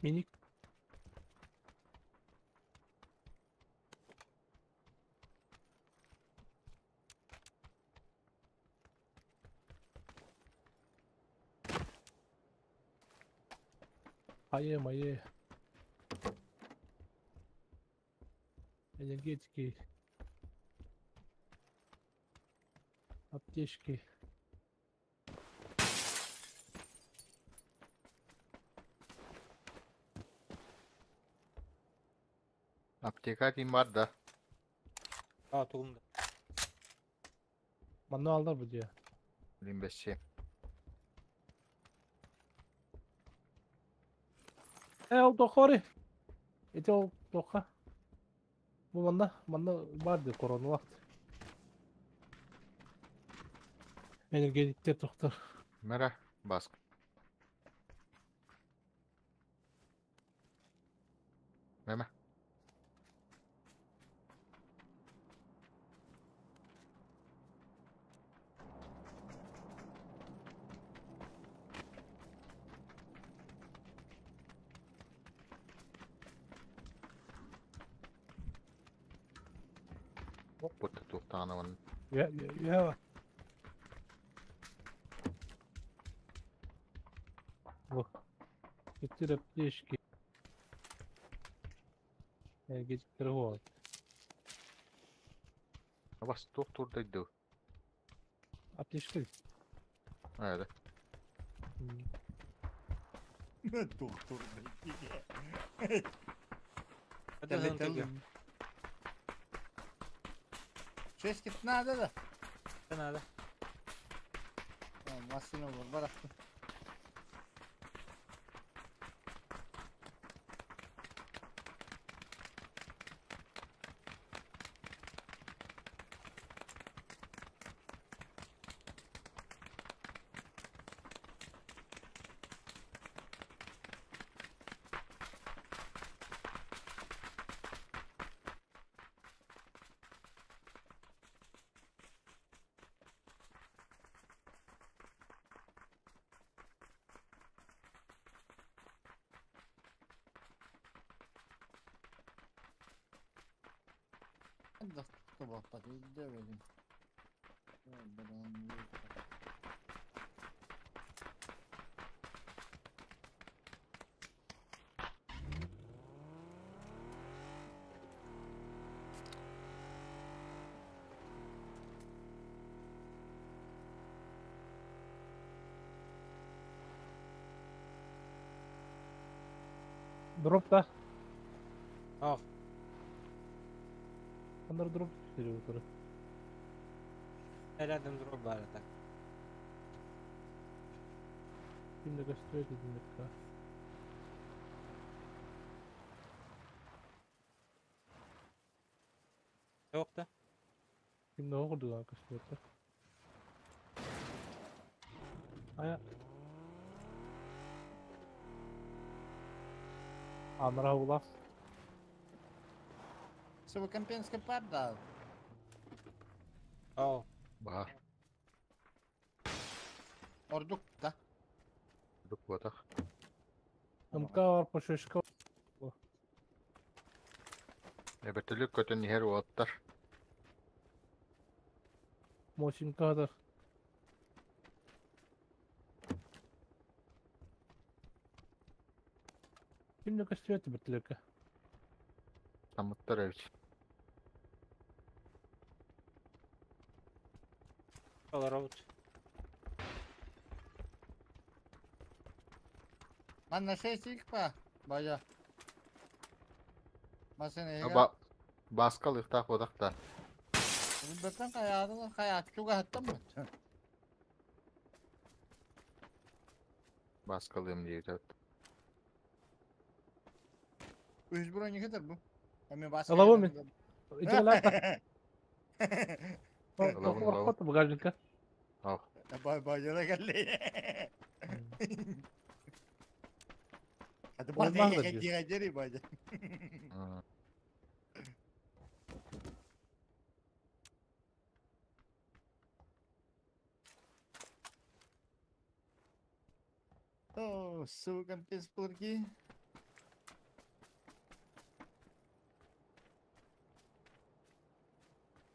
Minik. Ayı. Энергетики. Аптечки. Apteka diyeyim var da. Aa tohumda. Bana alır bu diye. 25 şey. O doktori. Eti o doka. Bu bana vardı korona vakti. Energetikte doktor. Mera baskı. Meme. Hop bu tutuğtan onun. Ya. Bu. Getir aптечки. Energetikleri var. Bas doktordaydı. Aптечка. Evet. Doktor. Hadi Telli hadi telli. Ses git nerede de? Sen hadi. Masino var bıraktım. Da sabahta develim. Drop da. Al. Onları drop geliyor yukarı. Heladen drop var da. Şimdi gösteriyor dedim dakika. Yok da. Şimdi o kurdu lan gösteriyor. Aya. Andra ulas. Så kan penska padda. Oo. Var. Orduk da. Duk batak. Amka var poşeşka. Ebetülük kötün her otlar. Moşin kadar. Şimdi gösteriyor bitleke. Samutlar evci. Olur avut. Man na şey sikpa. Baja. Masene ega. Ba baskal ıhtak odak da. Bilbeten hayatı çok hatta mı? Baskalıyım diye. Üç bura ne kadar bu? Hemen başka Alava yerden mı? de- İçine lan. Alavun, alavun. Bak bagajlıkta. Al. Bacana geldi. Hadi Olmaz bana da diyor. geri baca. Hı. Oh, sukan pes por aqui.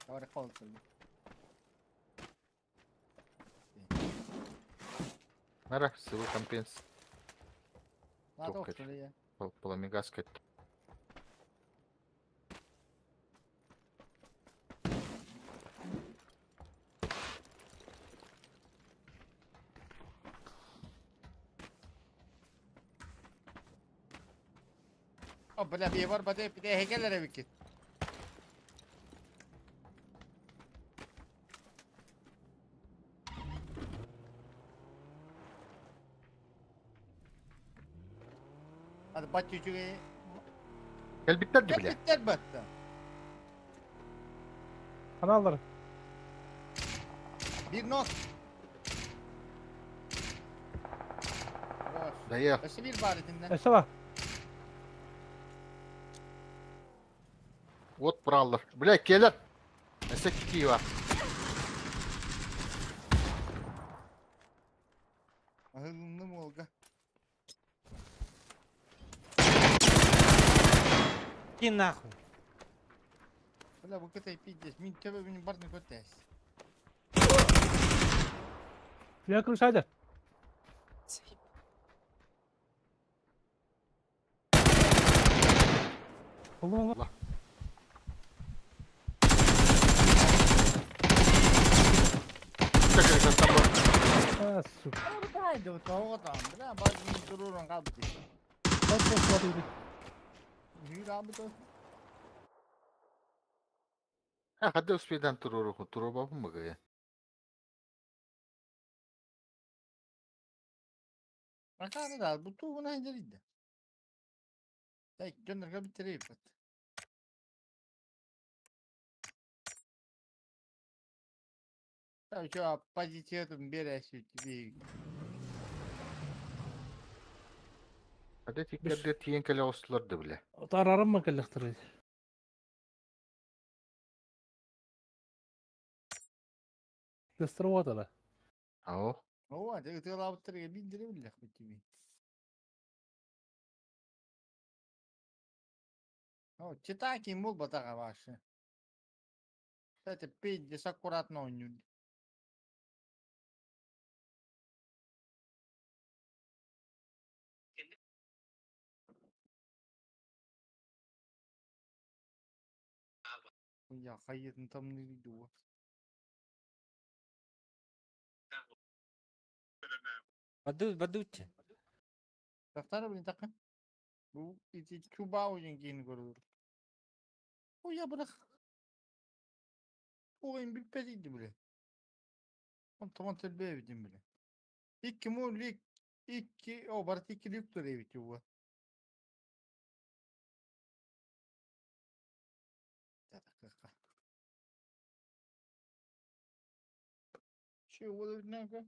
Agora falta. Merhaba, sıvı kampiyens. Nada Çok olsun kötü. ya. Polemi gasket. Oh, bela bir var bade bir de heykellere bir. Hadi bat çocuğu. Gel bitler bile. Bitter battı. Kanalları. Bir nok. Dayı. Başı bir baritinden. Esra. Ot buralar. Bilek gelir. Meslek kikiyi var. Ahıllı mı olga? Gin nahуй. Бля, вот это и пиздец. Min тебе benim barını kötüyüz. Şuraya kırış haydi. Oldu mu? Allah. Tekrar kastan bu. Ha süper. Haydi o tavuğa tamam. Bля, bazı dururun kaldı. Bak bak bak. Yürü abi de. Ha hadi uspeden tururu. Turu babam mı gaya? Bakalım da bu tuğun hanceriydi. Tek gönderge bitireyim. Tabii şu pozisyonum bir eşit bir. Hadi tikkerde tiyen kele oslardı bile. Tararım mı kallektiriyor? Gösteriyor da. Ao. O hadi ıtığa bitireyim bindirebilir bu gibi. O читаки мул батага ваши. Кстати, пить здесь аккуратно oynuyor. Ya hayır tam ne gidiyor? Badut. Taktara beni takın. Bu iti çubuğa oyun giyini görüyor. O ya bırak. O oyun bir pediydi bile. Tamam telbeye edeyim bile. İlk kim o lig İki, o barat iki lüktür evi bu. Şu olur ne kadar?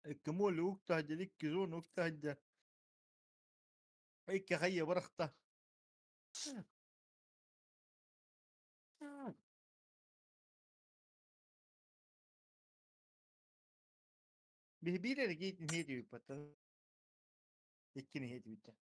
الكمول وقتها جليك كيزون وقتها جا هيك خيي برخته بهبيرة لقيت نهيدي بطل يكني هيدي بيتا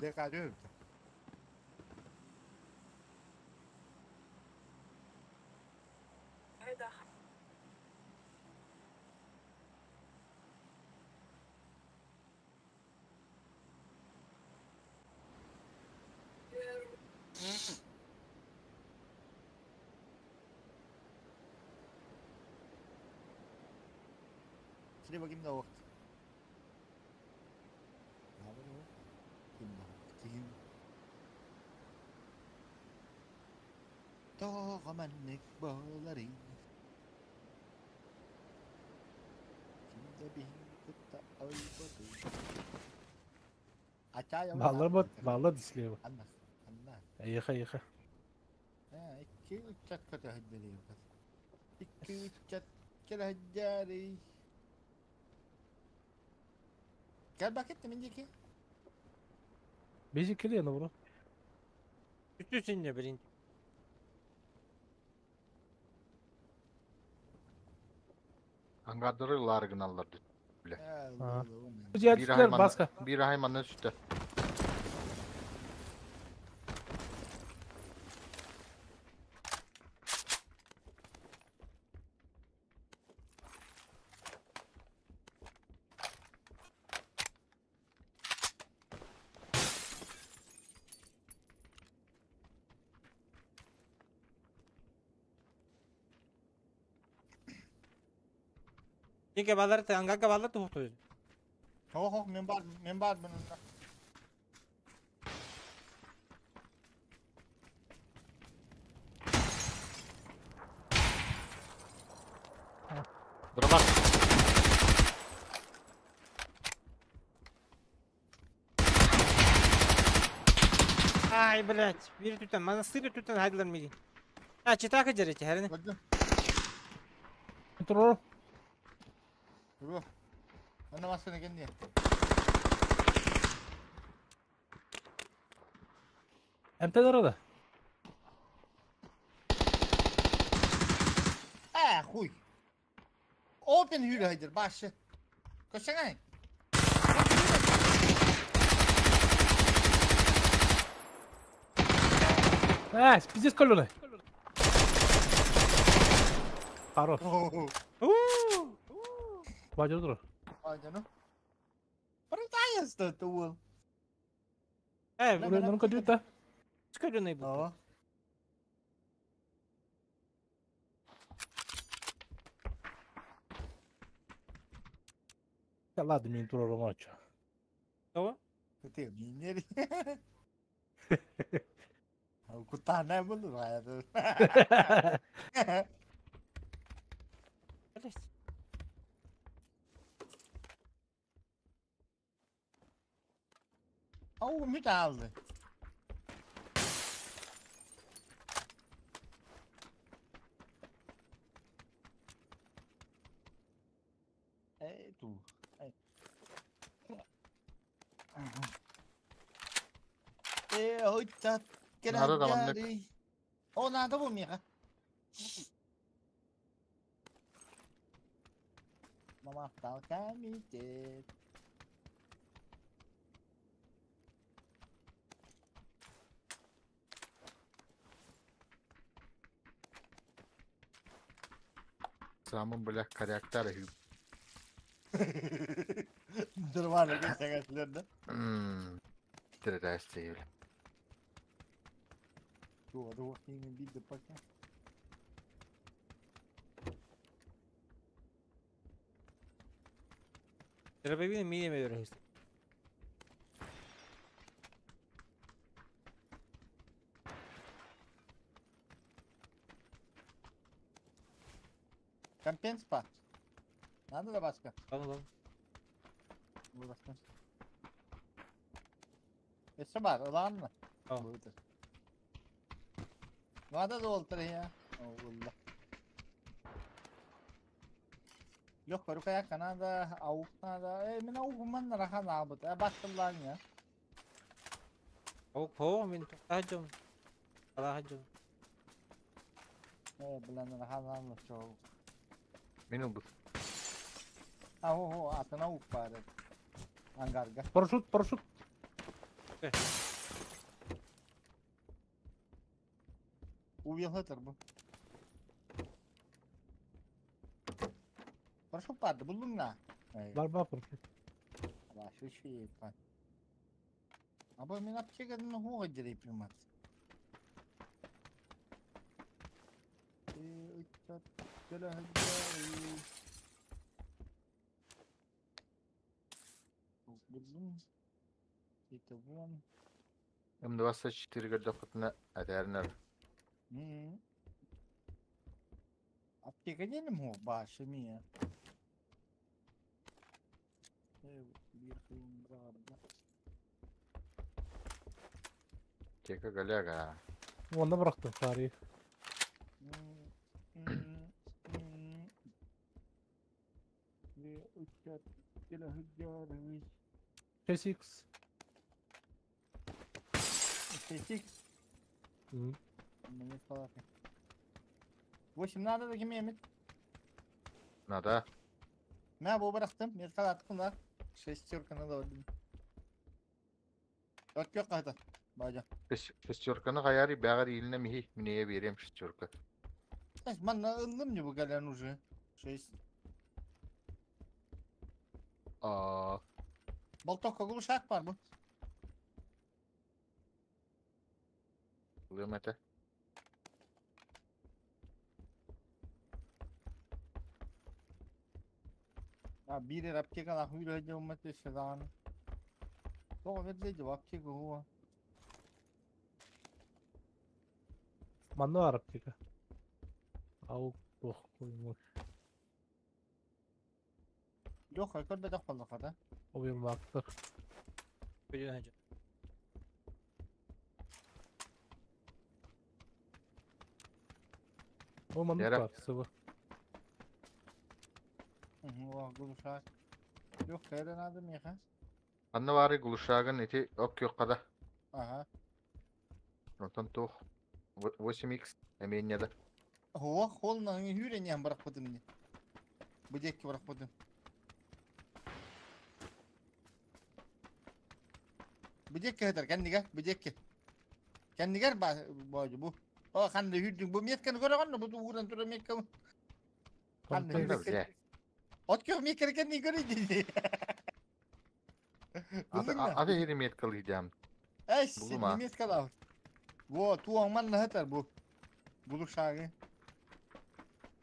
ده قاعد Şuraya bakayım da vakit. Ne yapalım? Bakayım. Doğamanlık bağları. Kimde bir kutta olmadı. Açaya Bağlar disliyor. Anla. Anla. Yıka yıka. Ha, iki üç çat kadar hıddırıyor. İki üç çat kadar hıddırıyor. Gel bak ettim önceki. Basic kill yanı bunu. Üstüsünde birinci. Angardırırlar gınallar. Ha. Bu Bir cihatçiler baska. bir haymanın üstü. İlk balar angga balar tuhtu. Ho membar bunun. Durmak. Ay блядь, bir tutan, manastırı tutan haydiler mıydı? Ha çita kaçırı çehreni. Gördün. Kontrol. Dur. Anlamasını kendi. MT'ler orada. Huy. Open hürü haydır başı. Koşana. Пиздец кольоной. Хорош. Бадер dur. Ay canım. Parayı sta tuğul. Buraya ну-ка düt Скорёный был. Aa. Ya ладно, мне тура ромача. Кого? Ты минери. Кутана bunu ya. Блядь. Au ümit aldı. Tu. Ôi chặt. Cái Nada da này manyak. đi. Ô nada bu mi ka? Mama tao kami chết. Самым, бля, корректор. Durma ne geçen açılırdı. Тридцать, бля. Dur bakayım bir de bakayım. Треба він вміє виграти. Kampen spot. Надо da başka? Tamam. Bu başka. Esse var olan mı? Tamam. Budur. Nada da oldu ya. Allah. Yok baru kayak Kanada, avuk nada. Min avuk man rahat abut. Başkalar ya. Avuk po, min tahajum. Tahajum. Bilen rahat almış çoğu. Minum bu. Ho atın avuk var. Angarga. Парашют. Uyanıktır bu. Paraşüt vardı buldun mu? Var парашют. Başka şey yapar. Ama ben yapacak adını ho acele primat. Uçak gele hadi. Buldum. İşte bu an. М24 годохотна атернер. Apteka değil mi o başı mı ya? Bir film bravo. Тека галяга. Onu bıraktım tarihi. Ve uçak gele hadi. 6x. Seçik. Hı. Ne falan. Bu şimdi nerede da kimi yemek? Надо. Ne bu bıraktım. Bir kadar attım da. Şestirkanı da öldüm. Yok hadi. Baca. Шестерканы каяри бягыр илине михи минее берем шестерка. Ben ıldım ya bu gelen ucu. Aa, Baltok kokulu şark var bu. Lümete. Ya biri rapçe kadar huyla hacı olması şadan. Doğru verdi cevap ki bu. Manda var apteka. Avuk koymuş. Yok yukarıda da fazla kadar. O bir baktık. Biliyorsun hacı. O mandık Yere. var sıvı. O kokulu şark. Yok kayran adım ya ha. Anna var глушаган эти ок yok kada. Aha. Ondan tuh 8x emeğine de. Hova koluna hüren bırakmadım ne. Bıcak bırakmadım. Bıcak kadar kendi gel bıcak. Kendi gel boycu bu. O kan da hüddün bu miyet kanı göre kanı bu uğran tura miyet kanı. Kan da Ben de hüddün. bile. Ot kyo miyet kanı kendi göre dedi. Buldun mu? Adı 20 yetkalıydım. Eş Buldum sen ha. miyet kala. Bu tuğan man lahatar bu. Buluk şağı.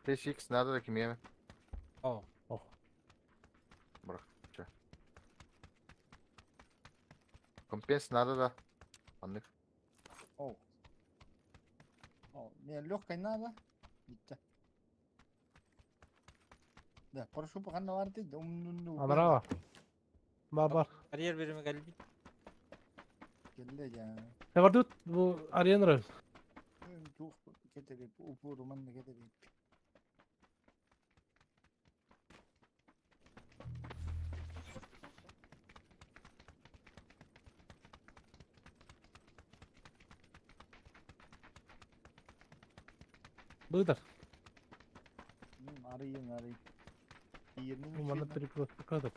5x nerede da kim yeme? Oh. Bırak. Kompens nerede da? Anlık. Oh. Oh, ne lok kaynağı gitti. Da paraşüt bakan da vardı. Adara bak. Kariyer birimi geldi. Geldi ya. Ne var tut bu arayan arıyor. Tuh getirip upu roman getirip. Bıdır. Arayın. 20 Bu bana tripod kadar.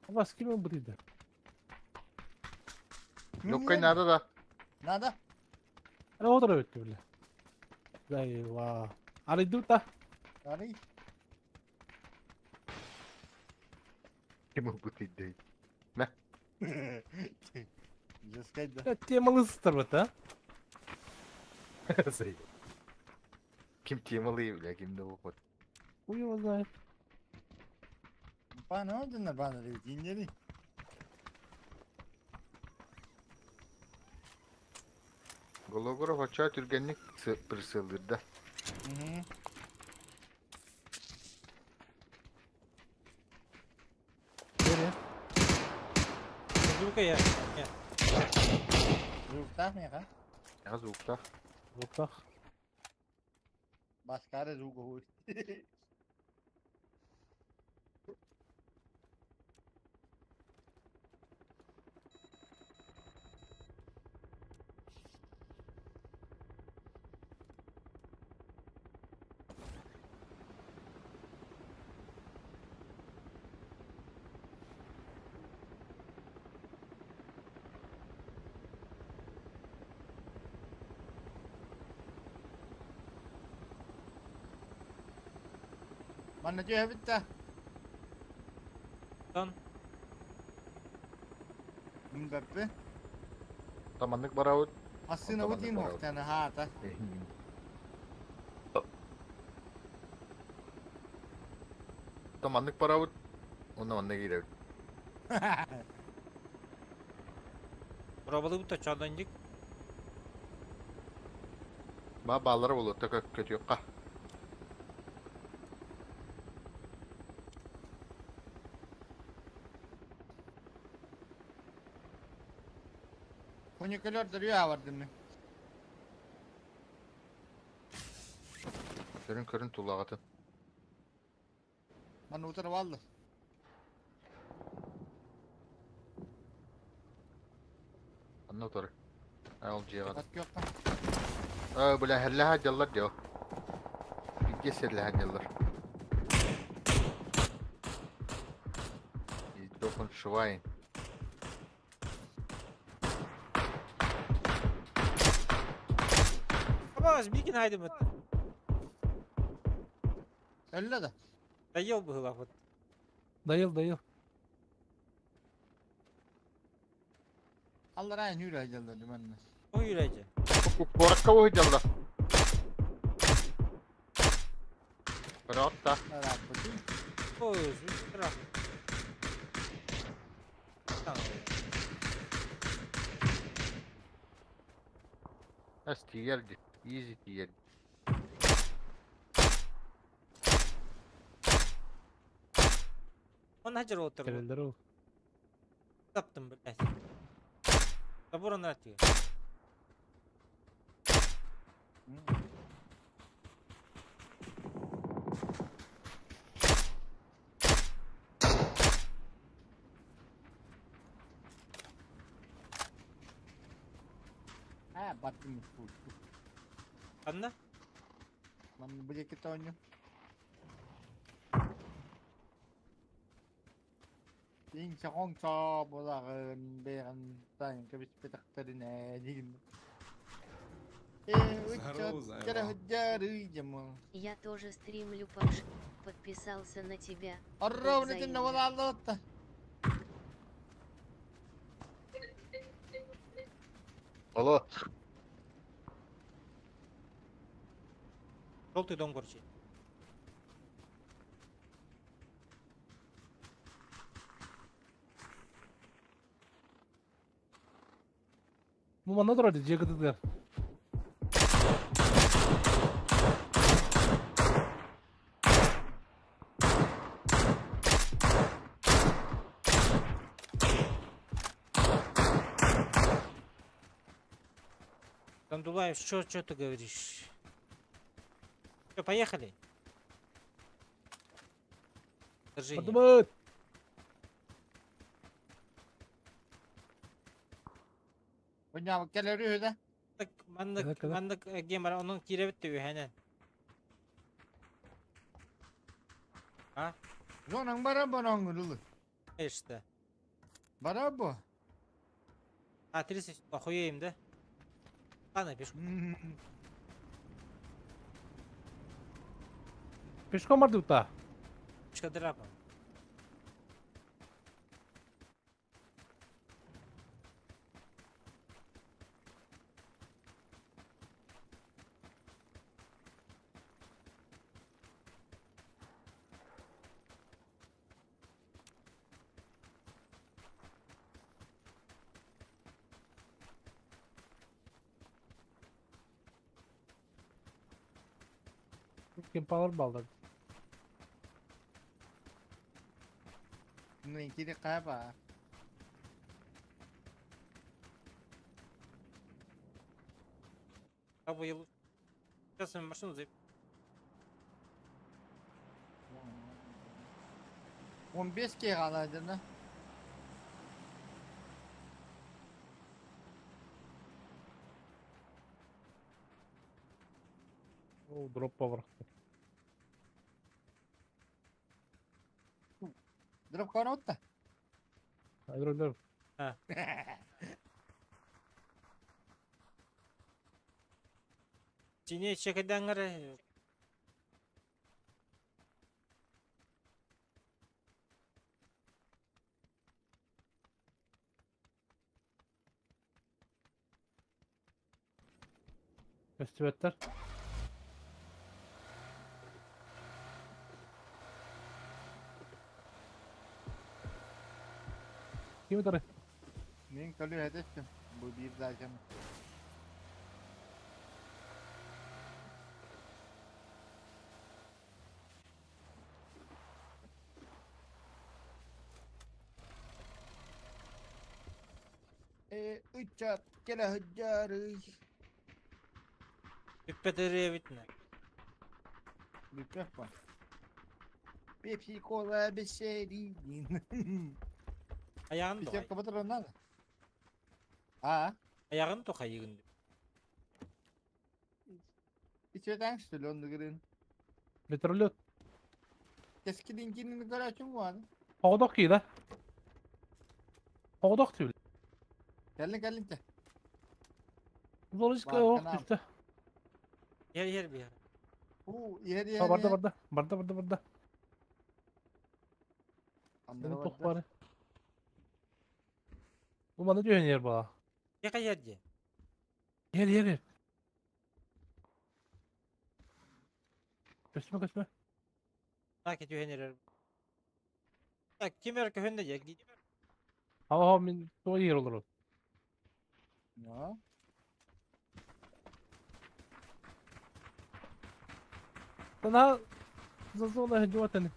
Bas kim bu dedi? Lokkay nerede da? Nada. Ana otra vez bile. Eyvah. Araydı da. Aray. Kim o bu değil? Just kaydı. Ya temalı ısıtır ha. Kim temalıyım bile kim de bu kod. Uyumaz lan. Bana oldun da bana dedi. İngeli. Gologorov açığa türgenlik pırsıldırdı. Hı. Nereye? Zuka ya. Rukta mı ya? Ya zukta. Yoksa. Başka ara rugo huy. Mana je bitta. Lan. Mbappe. Tamanlık baravut. Aslında Tamam, bu din tamam. vaktana ha ta. Tamanlık baravut. Ondan onda girer. Burabalı bu da çağdancık. Bağları bulur. Taka kötü yok. Kah. Punya keluar dari awal demi. Körün tuğlağatın. Mana utar vallı. Anne otur. Al ciğer. Bak yok lan. Böyle hellaha callar diyor. Gideceğiz hellaha callar. Dokun şuvayn. Ama az bir gün haydi mı? Öyle de. Dayıl bu hılafet. Dayıl. Allah ayın yürü ajallar dimanna. O yürece. Korakka bu callar. Korakta. Rahat bakayım. O yüzü. Bırak. Tamam. Nasıl geldi? Easy geldi. Onun hacer oturdu. Kereleri o. Taptım bir es. Taburan atıyor. Ha baktım bu. Anla? Man boleh kita onyo. Sen çakon çap olağın beğen sayın kabis petaktarine değil. Uçak kere hıccarı camı. Я тоже стримлю, Паш. Подписался на тебя. Arra ne ne valla Allah'ta. Alo. Желтый дом корчи. Bu bana durardı. Ceketiler. Гандулаев, что ты говоришь? Все, поехали. Держи. Hadi. Hocam keleri öde. Mandık, Kadar. mandık gemar onun kirevit diyor hemen. Ha? Zonan bara bana ngırılı. İşte. Bara bu. Atrisi koyayım da. Bana bir Пешком ардыпта. шкадрапа. Kim power baldı. Bunun ikili kaba. Або я сейчас я машину за 15 kere kalaydı ne? O drop power. Drop konu otta. Hydroller. Синий чекадангар. Festivaller. Kim tarı? Neyin kalıyor hedeftim. Bu bir zaten. Uçak kere hıccarı. Пипетере витне. Bir pek var. Pepsi kola bir şey değil. Ayağını Bir da şey kapatır onlar da. Ha? Ayağını da kayığın. Bir şey tanıştı Londra'nın. Metrolöt. Eski linkinin kadar açım vardı. Hoğdok iyi da. Hoğdok diyor. Gelin gelin de. Zoolojik Barkın hoğdok abi. işte. Yer bir yer. Yer yer Ha barda yer. barda. Barda. Andere Senin var. tok bari. Bu bana diyor yer bana. Yaka yerdi. Yer. Kaçma. Tak ediyor heneler. Ya kim er köhünde ya gidiyor. Hava min o yer olur o. Ya. Sana Zazola hücum atani.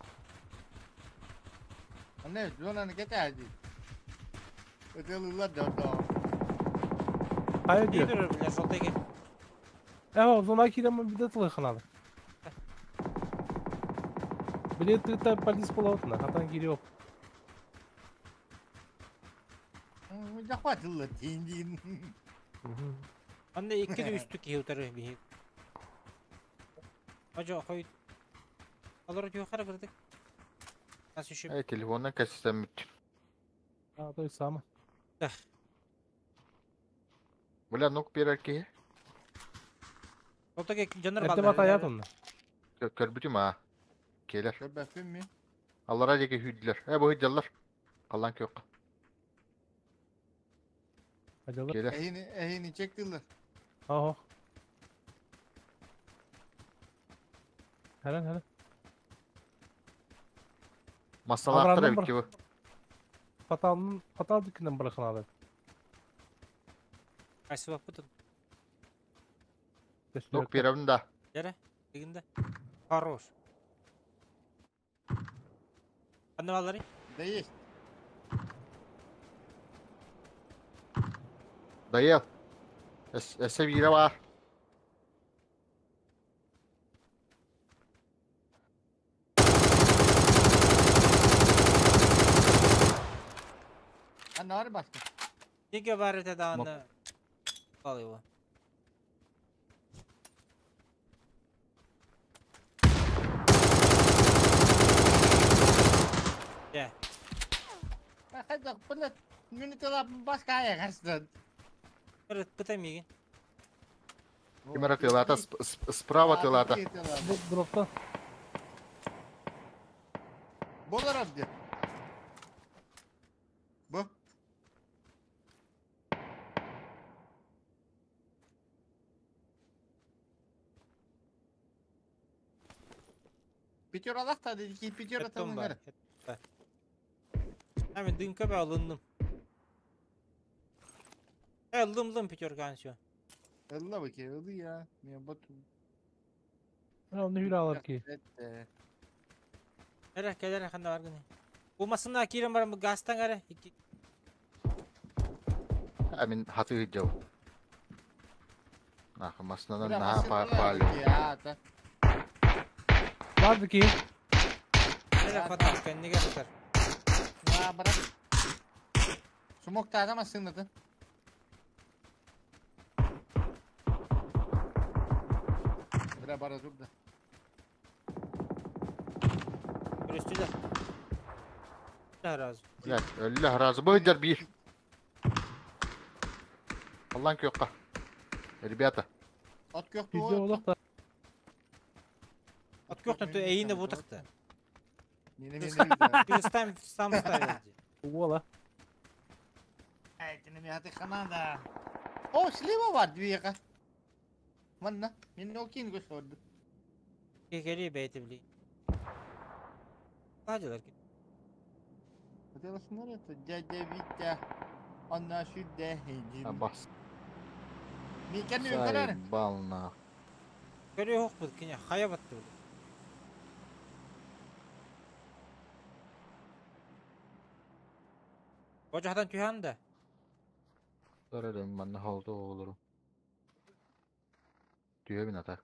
Anne zonanı getirdi. Ötelular da da. Hayır diyor. Gidiyor bile soldaki. Evet zona kirema bir de tılığı kanalı. Bile tıkta polis polatına. Hatan giriyor. Yakvatılır tindin. Anne iki de üstü ki yutarı bir. Acaba koy. Alır diyor kara kırdık. Nasıl şu? Telefondan kaçsam bütün. Aa, da İslam'ı. Bula nok bir erkeğe. Olta ki canlar Ette ballar. bat hayat onunla. Körbütüm ha. Keler. Şöyle bakayım mi? Allah'a ceke hüddiler. Bu hüddiler. Kalan yok. Acaba. Keler. Ehini çektiler. Aha. Helen. Masalar Avrandan tabii bırak. ki bu. Patal dükkanından bırakın abi. Kaçsı bak bu. Nok bir evin da. Yere. Diginde. Хорош. Anne balları. Değil. Dayı. Ese bir yere var. Ha ne var başka? Ne gebaret edağında. Kalıyor bu. Gel. Hadi bunu miniteler başka ayak açtın. Kırıt kıtamayın. Kim atıyorlar da sprava atıyorlar da. Bu dropta. Bolar abi. Bu. Bitiyor Allah da dedi ki bitiyor Ettim atalım bari. gari. Hemen dünke be alındım. Aldım piçor kanşo. Allah bakıyor öldü ya. Niye batu? Ben onu hüle alır ki. Erek gelir kanda var gene. Bu masında kirim var mı gastan gare. Emin hatı hüddiyor. Nah masnadan Bırak, nah asıl pahalı. bunlar ya, ta. Vardı ki. Erek fatal kendine gel. Ya bırak. Smoke da adam sığınırdı. Bırak bara dur da. Üstüde. Razı. Lan öyle razı bu hüddiler bir. Allah'ın yok. Ribiyata. At göktü Bizde o. olak da. At yok da eğinde bu tıktı. Yine Bir sam style. Bu ola. Ay canım ya hadi kanada. O silima var diyor ya. Manna. Yine okuyun gösterdi. Geliyor beyti bili. Hacılar ki. Hadi aslında ne yaptı? Dede vita. Anna şu dehecim. Bas. Mi kendi yukarı. Say balna. Görüyor yok bu kinya haya battı. Ocaktan tüyan da. Görelim ben ne oldu olurum. Diyor bin atak.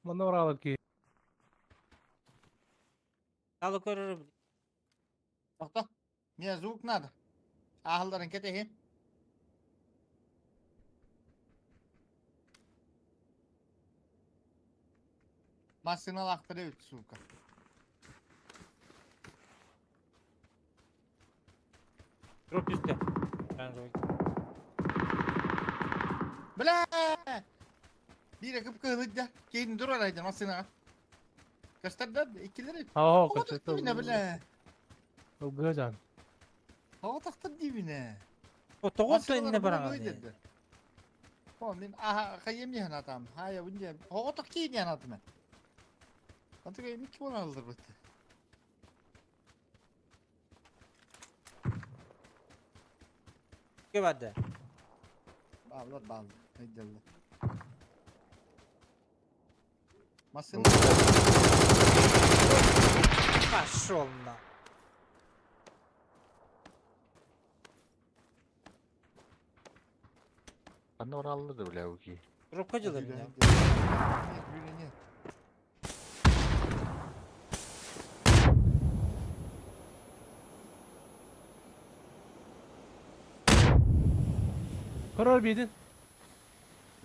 Bana var alır ki. Alık görürüm. Bak da. Niye zuk nada? Ahılların ketehim. Masına laktırı üç suka. Drop üstte. Ben roy. Bile! Bir rakıp kılıcı. Gelin dur araydın masına. Gösterdiler de ikileri. Ha Hava kaçırdı. taktı dibine bile. O güzel. Hava taktı dibine. O toğut da inne bana. Min aha kayım yan adam. Hayır bunca. Hava taktı yan adam. Artık emin kim onu alır bu? Geberde. Bağlar bağlar. Haydi Allah. Masın. Maşallah. Ben de onu alırdı bile o ki. Drop kaçılır ya. Karar bir edin.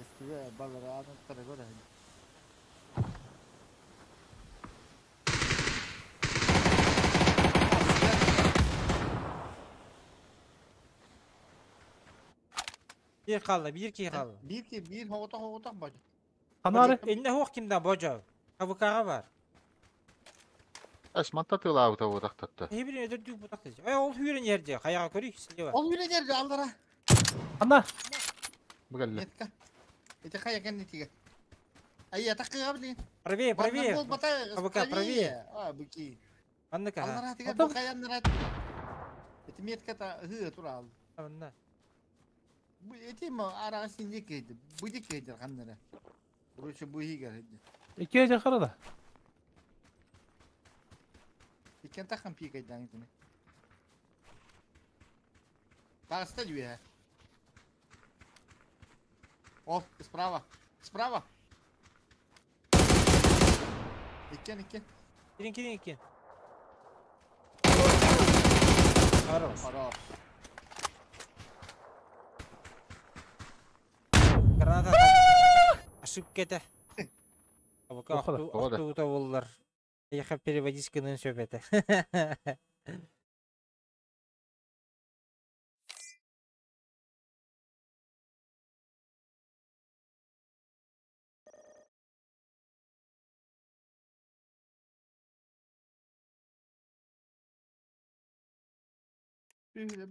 Üstüne bağlar anahtarı göre. Bir kaldı, bir ki kaldı. Bir hoğutak bacı. Kanarı. Eline hoq kimden boca? Kavukağa var. Esman tatıl avta vudak tattı. Hebrin ödürdük bu takdı. Ay ol hüyren yerce. Kayağa körük sili var. Ol yine derdi aldıra. Ana. Bu geldi. Yetka. Это хая kan netiga. Ay tak qabli. Pravie, pravie. Abuka правее. Ah buki. Anlık ha. Aldıra tiga Otom. bu kayan nerat. Itu met kata hı tural. Anlık. Bu eti ma ara sinje kedi. Bu dik kedi kanlara. Burası bu higa hedi. İki gece karada. Ikan takkan pi kedi dan itu. Pasta juga. Oh, справа. Справа. İkken. Kirin. Хорош. Хорош. Granata aşıp kete. Kavuka Doğru. ahtu bollar. Ехать переводить кынын söhbeti.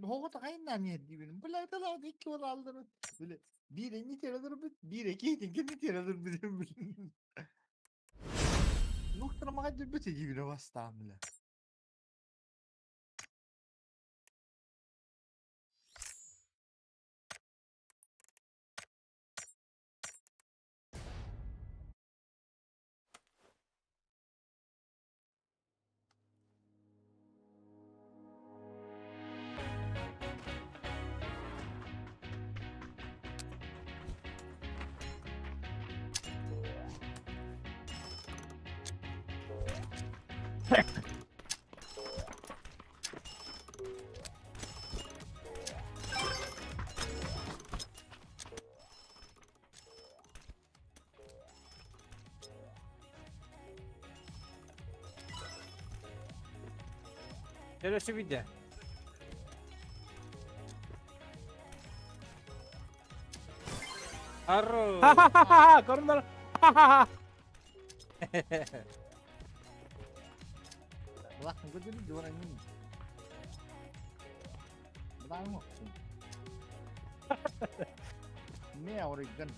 Hoğutak ayından yedi benim. Böyle da iki var aldıra. Böyle bir rengi teradır bir iki itinki teradır bizim. Nokta ama hadi bütün gibi ne vastamla. Şöyle bir de. Arro. Korunlar. Bakın bu dedi doğru emin. Bırak mı? Ne oraya giden?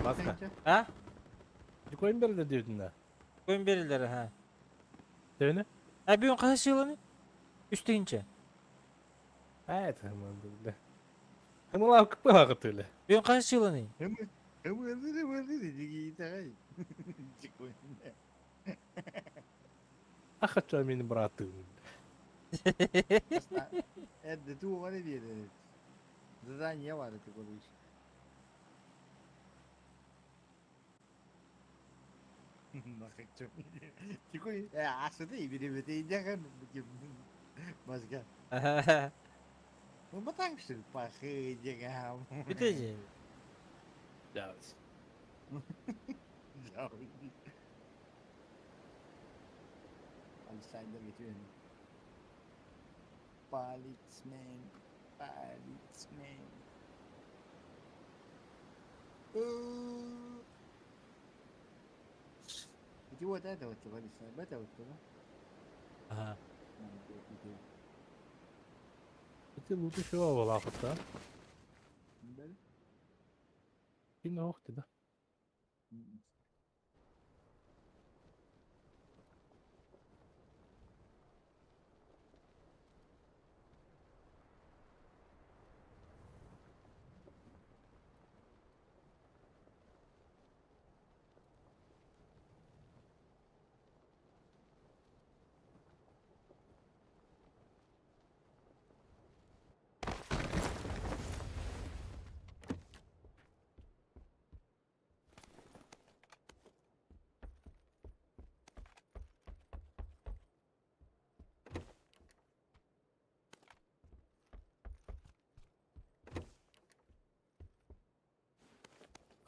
Baska. Ha? Koyun böyle diyordun da. Koyun berileri ha. Söyle. Ha bir on kaç yılını? Üstünce. Evet tamam böyle. Ama la kıpı vakit öyle. Bir on kaç yılını? Hem dedi git. Çıkıyor. Akşam beni bıraktın. Это tu var diye dedi. Zadание var это konuş. Bakın çok iyi. Çıkıyor. Aslında iyi biri bete kan başka. Membatangster pakai jangan. Bitecek. Ya. Jauh. Alexander gitu ya. Policeman. Itu ada coba di sana. Baca betul. Aha. Bitti bu şu hava vakıtta. Böyle. Yine vakti da.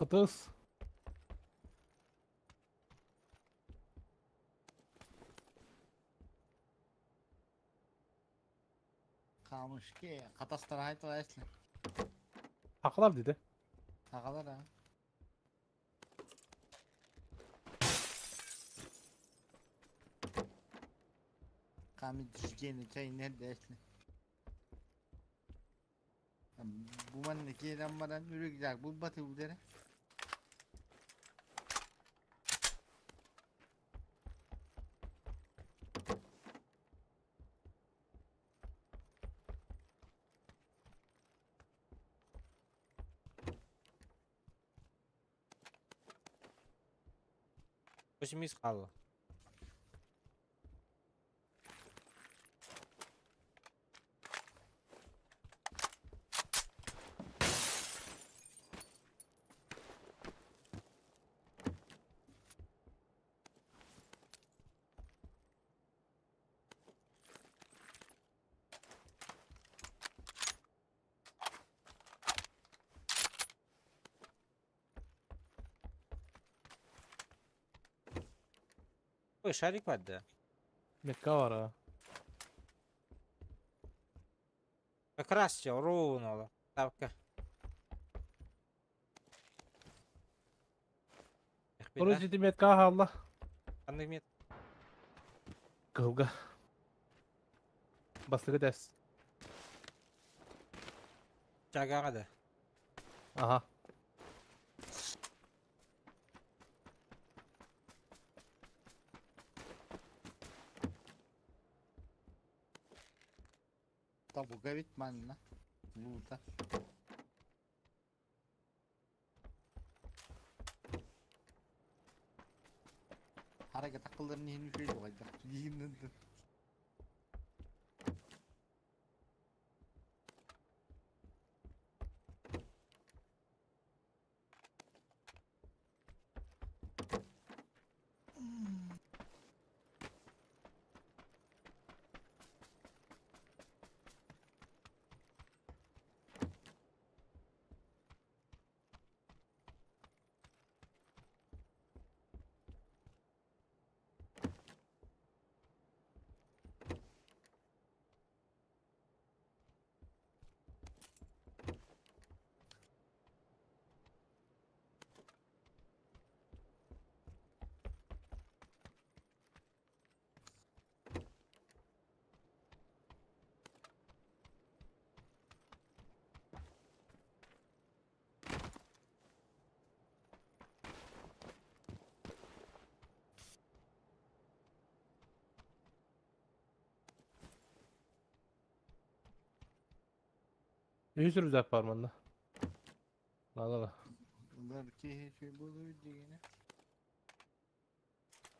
Kıtız. Kalmış ki katastar hayat var esle. Haklar dedi. Takalar ha. Kami düşeceğini çayın nerede esle. Bu mandaki yerden bana yürü güzel. Bu batı bu dere. Başımız kaldı. Bu şarik vardı. Mekka var ha. Красьте, ровно. Ставка. Bunu ciddi Mekka Allah. Anlık mı? Kavga. Bastığı des. Çagağa da. Aha. Tabu gavit manna. Luta. Hareket akıllarını yeni bir şey olacak. Yiyinlendir. Yüzür uzak parmağında. La. Bunlar ki hiç şey buluyor yine.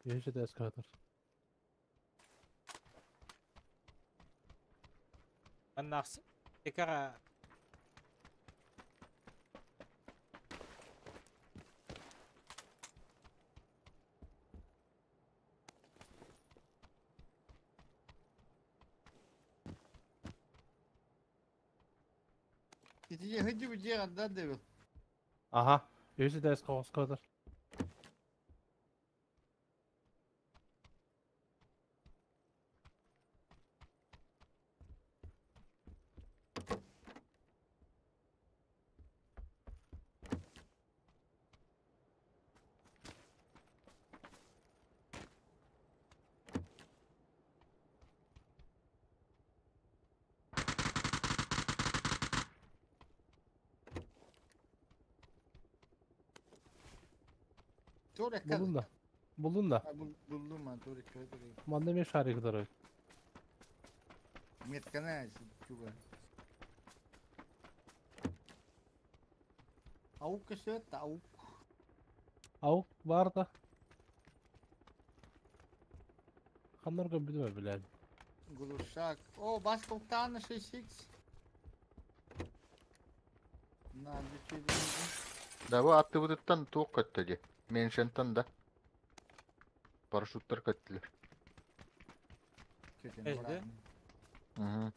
Yüzür des kadar. Ben naks. Tekrar. Gidince hıcı bir şey kadar devil. Aha. Yüzür des kadar. Torek Bulun da. Bulun da. Buldum ben Torek kadar. Manda bir şarkı kadar. Metkana juga. Avuk keset avuk. Avuk var da. Kanlar gömdü mü bile? Gulusak. Oh bas komutanı şey six. Nerede şey Da bu attı buduttan tuğuk kattı. Menşentten da. Paraşütler kattılar. Ejde. Hı hı.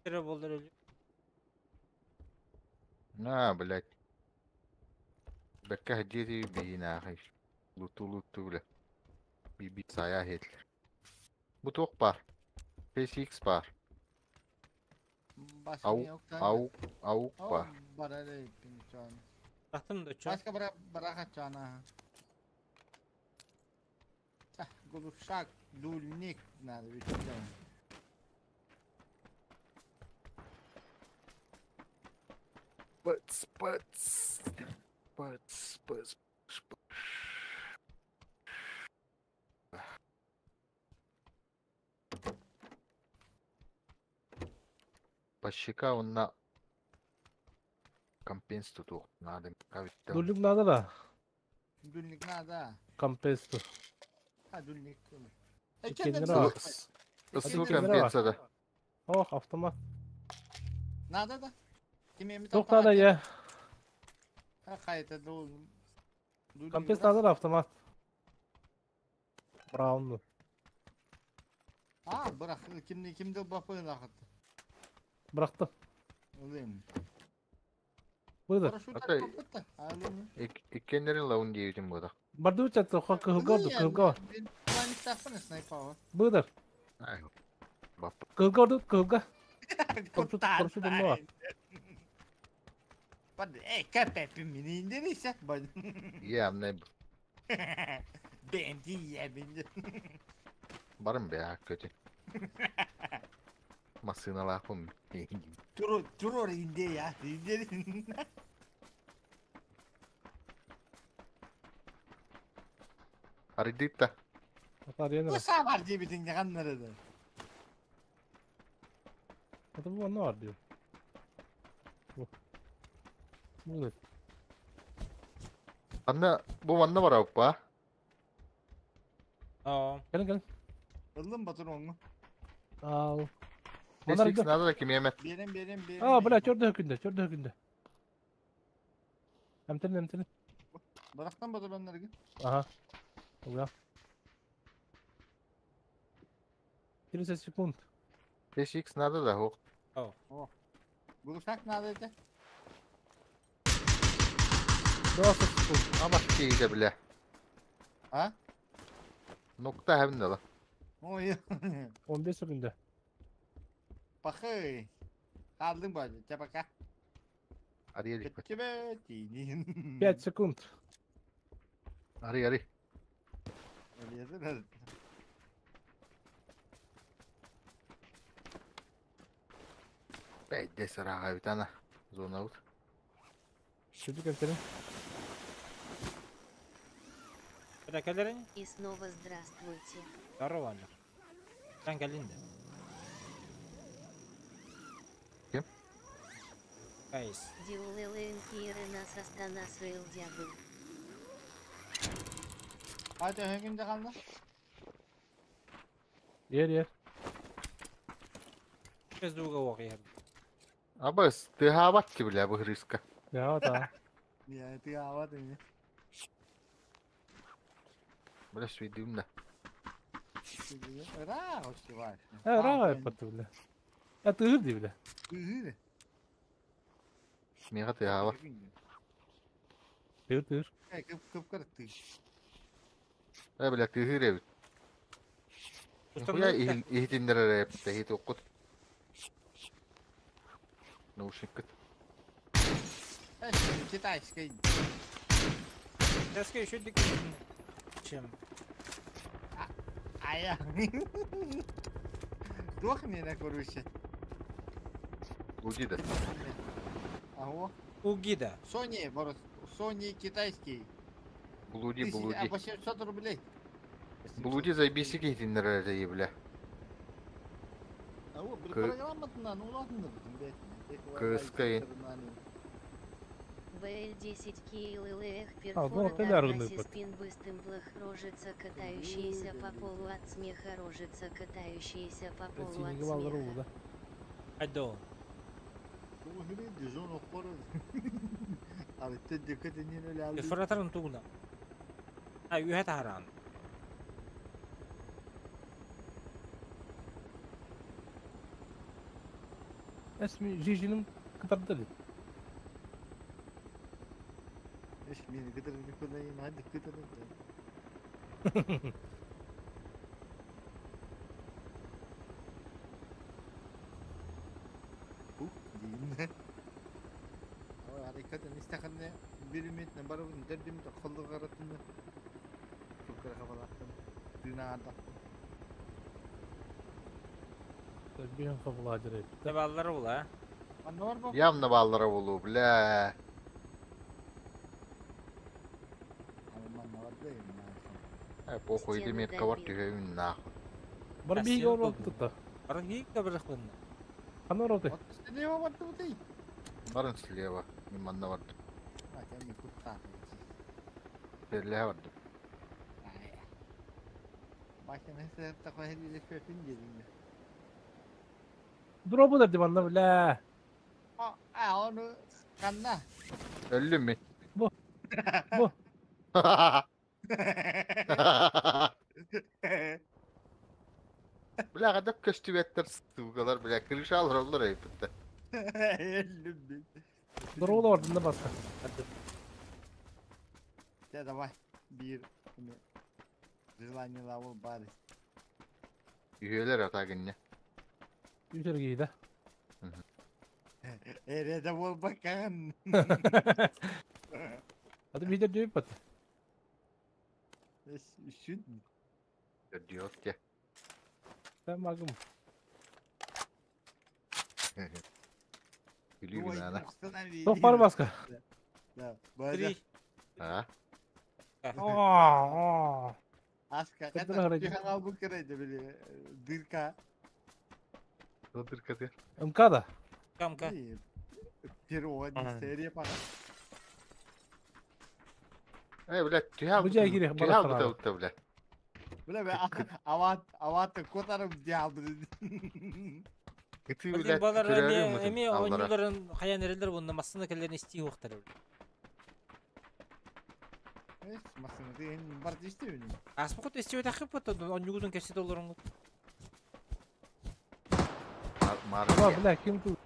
Tere bollar ölü. На, блядь. Бәккә һәдиәти бейін ағай. Луту, бля. Биби сая хетлер. Bu tok var. PSX var. Başka Avuk, yok da. avuk var. Bara hepini şu an. Taktım da çok. Başka bırak cana. Guluşak, dulnik, nerede bir şey. Pıts. Başka onunla компенс tutuq. Надо кавитте. Dullik nada da. Dulnik nerede? Kampesto. Ha dulnik. Kendine Kendine bak. Isı kendine компенсада. Oh avtomat. Nerede da? Kim yemin Yok nada ya. Ha kayıtta da oğlum. Kampes nada da avtomat. Brown'lu. Ha bırak kimde bakıyor nakıttı. Bıraktım. Olayım. Buydu. Paraşüt Hatta- kapattı. Alın. İkkenlerin lavun diyedim bu da. Bardu çatı kılgordu kılgor. Ben istersen sniper var. Buydur. Ay. Bap. Kılgordu kılga. Paraşüt ne var? Hadi kapepimi indirirse. Ya ne Ben diyebilirim. varım be ya kötü. Masına lafım. Dur oraya indi ya. İndirin. Haridip da. Atar yenir. Bu sabah diye bütün yakanları da. Hatta bu ne var diyor. Bu. Buydur. Anne bu vanna var abi ba. Aa. Gelin. Öldün Batur onu. Al. Bunlar PSX gidiyor. nada da kim yemet. Benim. Aa bırak çördü hükünde. Hem tenin. Bıraktan Batur onları git. Aha. Ulan. Birisi sekund. PSX nada da ho. Buluşak neredeydi? Burası sekund. Ama şey de bile. Ha? Nokta hem de la. Oy. 15 sekunda. Bakay. Kaldın böyle. Çabuk ha. Araya dikkat. Kime? 5 sekund. Arı. Öyle yazılır. Bey de sıra bir tane. Zona ut. Çocuk emtenin. Bırakalerin. И снова здравствуйте. Здорово. Sen geldin de. Kim? Guys. Диулелен Киренас Астана Срейлдябы. Hadi hengimde kaldı. Yer. Biz duga vakıya. Ama tıhavat ki bile bu riska. Ya da. Nihayeti hava dönüyor. Böyle söylediğim de. Ra hoş ki var. Ha rahat yaptı bile. Ya tığır diye bile. Hızlı. Mega tıhavat. Tığır. Kıpkırıktı. Ne bile tıhır ev. Ya ihtinlere hep tehit okut. Naушникът. Китайской. Teraz еще dik. Чем? Ая. Дохни на короче. Луди да. Ого. Угида. Sony, Борис. Sony китайский. Блуди. По 700 рублей. Блуди заебись ihtinlere de iyi bile. Ого, Кы- программатынан улатынды. Кыскайын. ВЛ-10 КИЛЛХ А, ну, это перфоратор ляргный на кот. спин быстым блах рожица, катающаяся по полу от смеха рожица, катающаяся по полу от Синегал смеха. ру, да. Hadi o. Дежон опора. Abi te dikkat edin öyle aldı. Fıratırın tuğla. Ha ühet haran. Esmi Jiji'nin kıtardı dedi. Beni gıdırını kullanayım hadi gıdırını. Diyeyim. Ama hakikaten istekanne bir ümitle bana bunu derdim de kollu karatını. Çok kere kapalattım. Dünada. Bir an kapılı acele etti. Devalları ol ha. Lan ne var bu? Yamna ballara bulu bile. Aman ne var değil mi? Hep o koydu met kavar tüheyim nah. Bana bir yol oldu da. Arı hiç de bırak bunu. Kanor oldu. What? Ne var bu değil? Barın siliye bak. Mimanda vardı. Ha kendi kurtar. Derliğe vardı. Makinesi hep de koyabilir köpün gelin. Drop'u dedi bana bile. Onu kanna. Öldü mü? Bu. Bile kadar köstüvetler sıktı bu kadar bile. Kırışı alır olur ayıptı. Öldüm ben. Drop'u da orada başka. Ya da var. Bir. Желание лаву bari. Üyeler atar gününe. Yüzleri giydi. Erede bol bakan. Hadi bir de düğüp bat. Üşün. Diyor ki. Sen bakım. Gülüyor günahına. Çok var başka. Ya, böyle. Ha? Aska Kadın kata aracı. bir hangal bu kereydi böyle. Dırka. Otur kadir. Imka da. Kamka. Bir o seri yapar. Bile tühal Bucağa giriyor, tühal balık bu kanalı. tavukta bile. Böyle be avat kotarım diye dedi. Gıtı Bizim bile balar tükürüyor emi musun? Allara. oyuncuların hayan eriler bunun aslında kellerini istiyor yoktur. Evet, masını değil, var işte benim. Asbukut istiyor takip batı. Oyuncunun kesi dolarını. Mar Ama bile kim tu?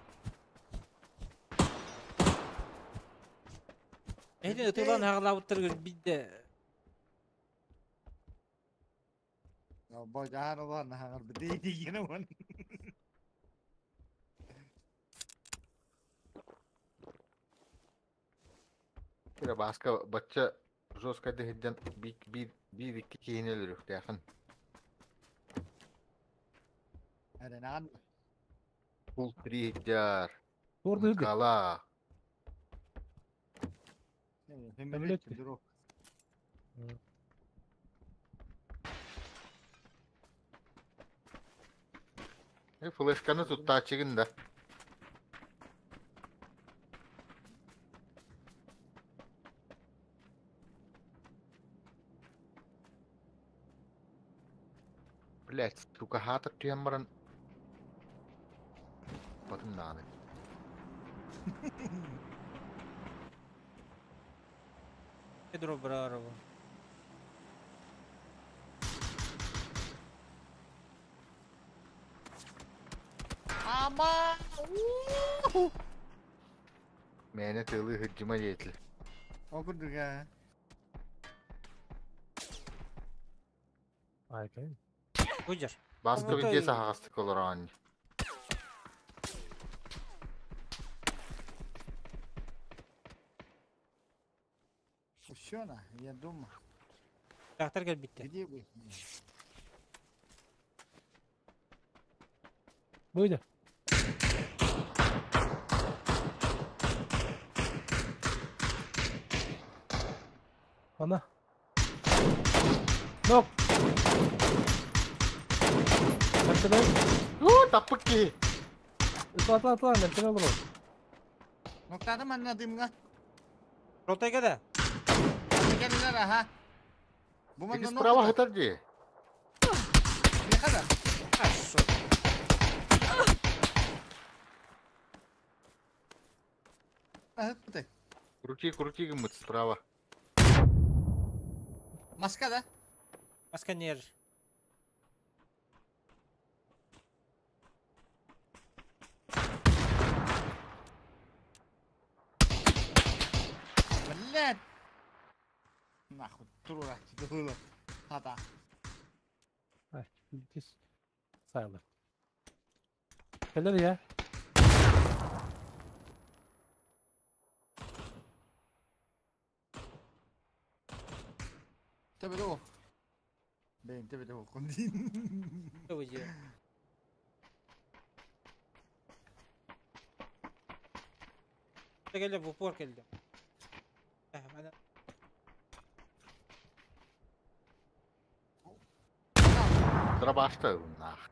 Neydi atılan hağlavutlar bir de. Ya bacağı olan hangar bir değil yine onu. Kira başka bacca Joska dehiden bir iki kiyinler yok yakın. Hadi ne an? Full 3 hiccar. Orada hadi. Kala. Hem Öyle de etti. dur o. Flashkanı tuttu açıkın da. Блять, сука, хатак түйен Bakın nane. Pedro Bravo. Ama! Mene tığlı hıccıma yetli. Okuduk ha. Harika. Buyur. Baskı Ama videosu tabii. hastık olur anne. Uşuyor ya durma. Tahtar gel bitti. Gidiyor bu. Buydu. Ana. Nok. Nerede lan? Tapık ki. Atla. Nerede olur o? Noktada mı anladığım lan? Rotaya kadar. Hadi gelin ha. Bu manda Sekiz nokta. prava hıtarcı. Ne kadar? Ah, tutaj. Крути гымыт справа. Maska da. Maskaner. Millet. Nahut dururak gidiyor. Hata. Ay, biz sayılır. Gelir ya. Tepede o. Benim tepede o konu değil. Tabii ki. Geldi bu pork geldi. Bana Sıra başta bunlar.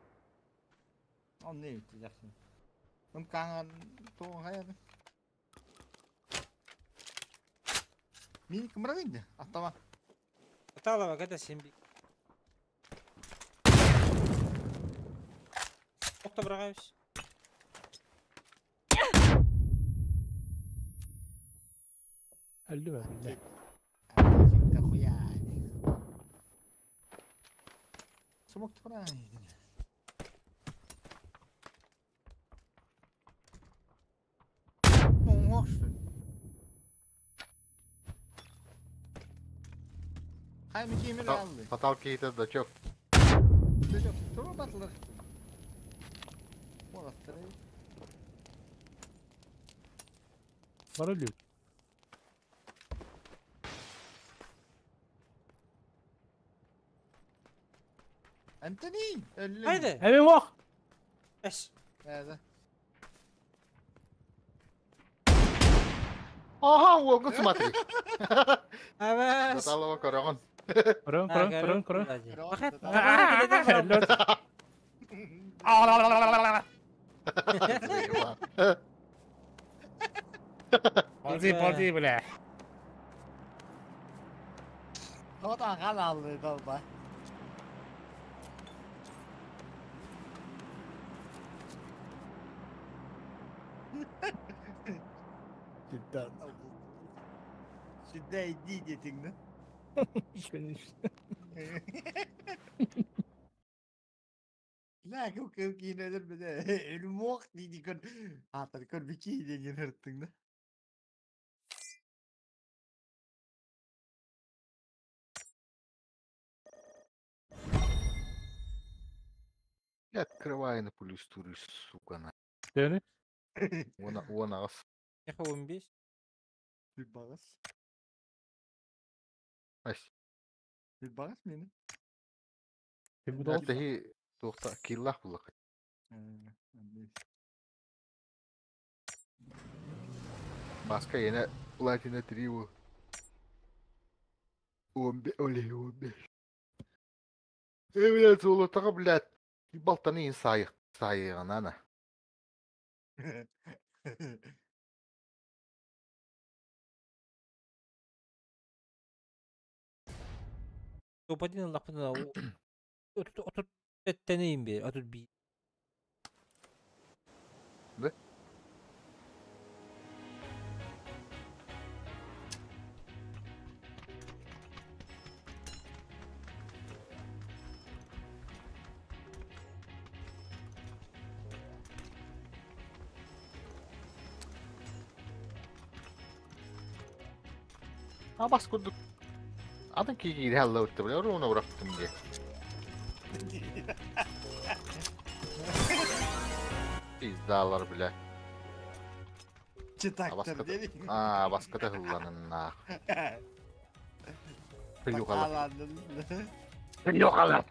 O ne bitecek şimdi? Benim kanka doğum hayatım. Mini kımıra bindi. Atlama. hatalı bak hadi şimdi. Çok da bırakaymış. Öldü mü? Ne? Şimdi koyar. Smoke tıkıra. Hoştu. Hayır bir kimi aldı. Fatal Gate'de de çok. Çocuk çok batılır. Bu da Var ölüyor. Anthony. Öldü. Haydi. Hemen bak. Eş. Nerede? Aha o kız matri. Evet. Fatal bak oragon. Kurun kurun kurun kurun. Bakın. Öldü. Parti bile. O da kan aldı dolba. Cidden. Cidden diyecektin ne? La kau kau kina dan benda. Ilmu ni kon. Ah tadi kon bikin je yang ngerti ne. Я открываю на полистуры, сука, на. Dönü. Вон ас. Ne kovun biz? Bir bagas. Ась. Bir bagas mı ne? Şimdi de Это и тухта киллах булак. Баска yine Platina Trio. 15 öyle 15. Evet золотого, блядь. Болтаны сайық. Сайығын ана. Topadinin lafına o. Otur. Deneyim bir. Otur bir. Ne? Ha bas kurduk. Adam ki gidi hello etti bile. Ona bıraktım diye. Pizzalar bile. Çıtaktır dedik. Aa başka da hıllanın ha. Yok Allah. Alandın. Yok Allah.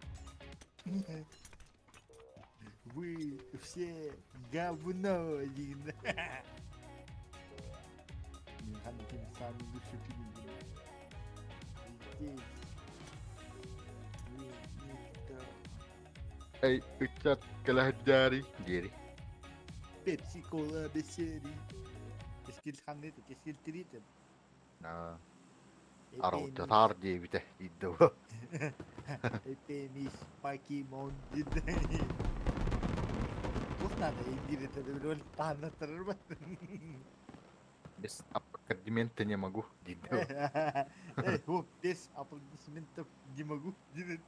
Вы все говно один. Hani kim sami güçlü film. Ey uçak kalah dari. Diri. Pepsi Cola beseri. Keskil hamle de keskil tritim. Na. Arau tatar diye bir de iddia. Hepimiz Pokemon dedi. Bu nada İngilizce de böyle anlatır mı? Без апартамента не могу. Дидо. Вот без аплодисментов не могу делать.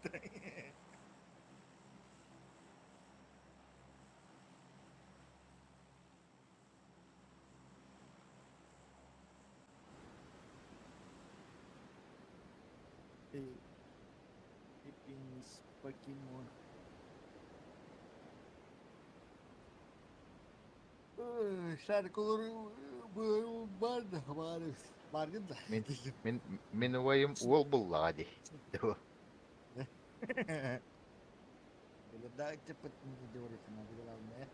Покемон. Şarkıları var da vardı da. Min ovayım ol bulla hadi. Böyle daha cepet mi gidiyor oraya hadi bakalım ne.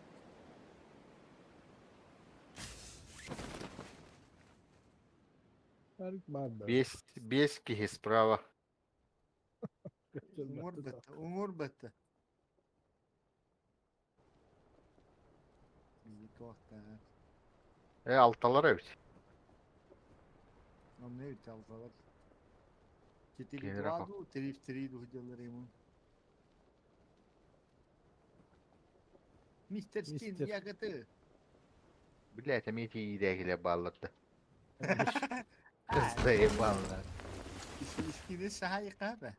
Бески справа. Umur bitti. Bizlik vakti. Altalar evet. Ama ne bitti alfalar. Kitili Gelir duvardı o terif hocaları emin. Mr. Skin Mister. yakıtı. Блять, а мне эти идеи баллады. Заебало. İskini saha yıkabe.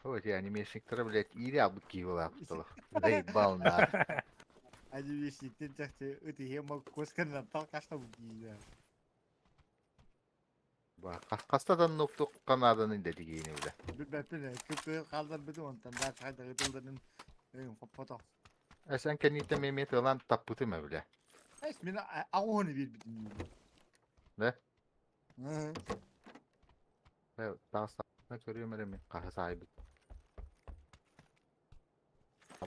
Вот я анимешниктері, блять, ири алып киіп алып тұлы. Заебал нахуй. Animeşlikten çıktı. Öte hem koskandan tal kaçta bu giyiyor. Қастадан ноқтық қанадының да дегені біле. Bilmem köpüğü kaldırmadı ondan. Ben sayda gıdıldanın foto. Sen kendine Mehmet olan tapıtı mı bile? İsmini ağını bir bitim. Ne? Hı. Evet, daha sağına görüyorum ben kahve sahibi.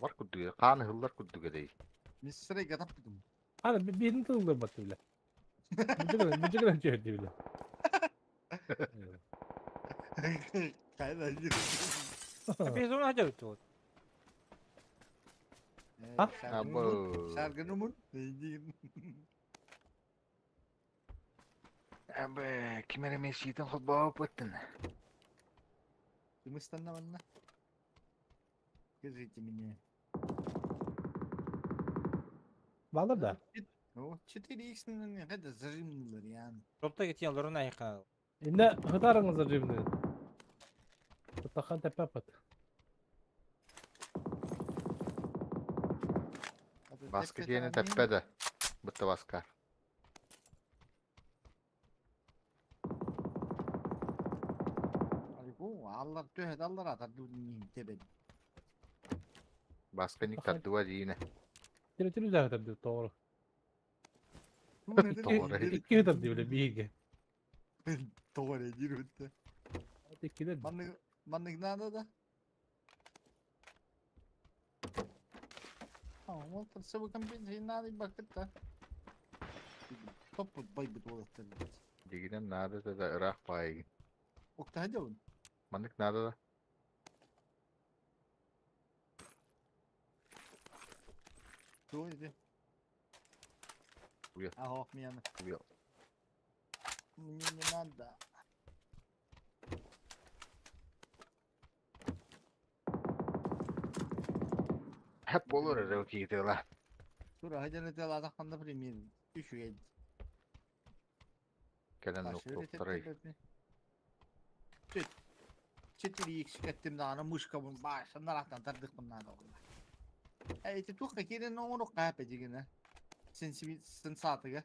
Var kudduğa, kan hıllar kudduğa değil. Biz sırayı kadar bitim. Hani birini kıldırmadı bile. Mücadele çözdü bile. Kayda Biz onu hadi ötü. Ha? Abo. Şarkınımın neydi? Abi, kime mesajdan hubba pıttın. Kımıstan ne bana? Kız ritmini. Bağlar da. O çeteli ikisinden ne kadar zırhımlılar yani. Yolda getiyen yolların ayıkına. Ne hıdarınızı cebine. Takan tepe pat. Baskı diyene tepede. Bıttı baskar. Bu Allah tühet Allah atar dünyayı tebedi. Baskı niktar duvar yine. Tire üzerine tabii doğru. Doğru. İki hıдар diyor bile bir iki. Doğru yürüttü. Hadi iki de. Manlık nerede da? Tamam, oldu. Sıvıkan bir şey nerede baktık da. Topu baybı dolaştırdı. Digiden nerede de Irak bayi. Okta hadi oğlum. Mandık nerede da? Doğru dedi. Buyur. Ah oh mi yanı. Buyur. Mi nerede? Hep olur öyle o ki gidiyorlar. Dur hadi ne diyorlar da kanda premier. Düşüyor. Gelen Başı noktaları. öğretelim. Çetiri eksik ettim de ana muşkabın başından aktan tardık bunlar da onlar. Eti tukka kirin onu kahpe cigine. Sen saatı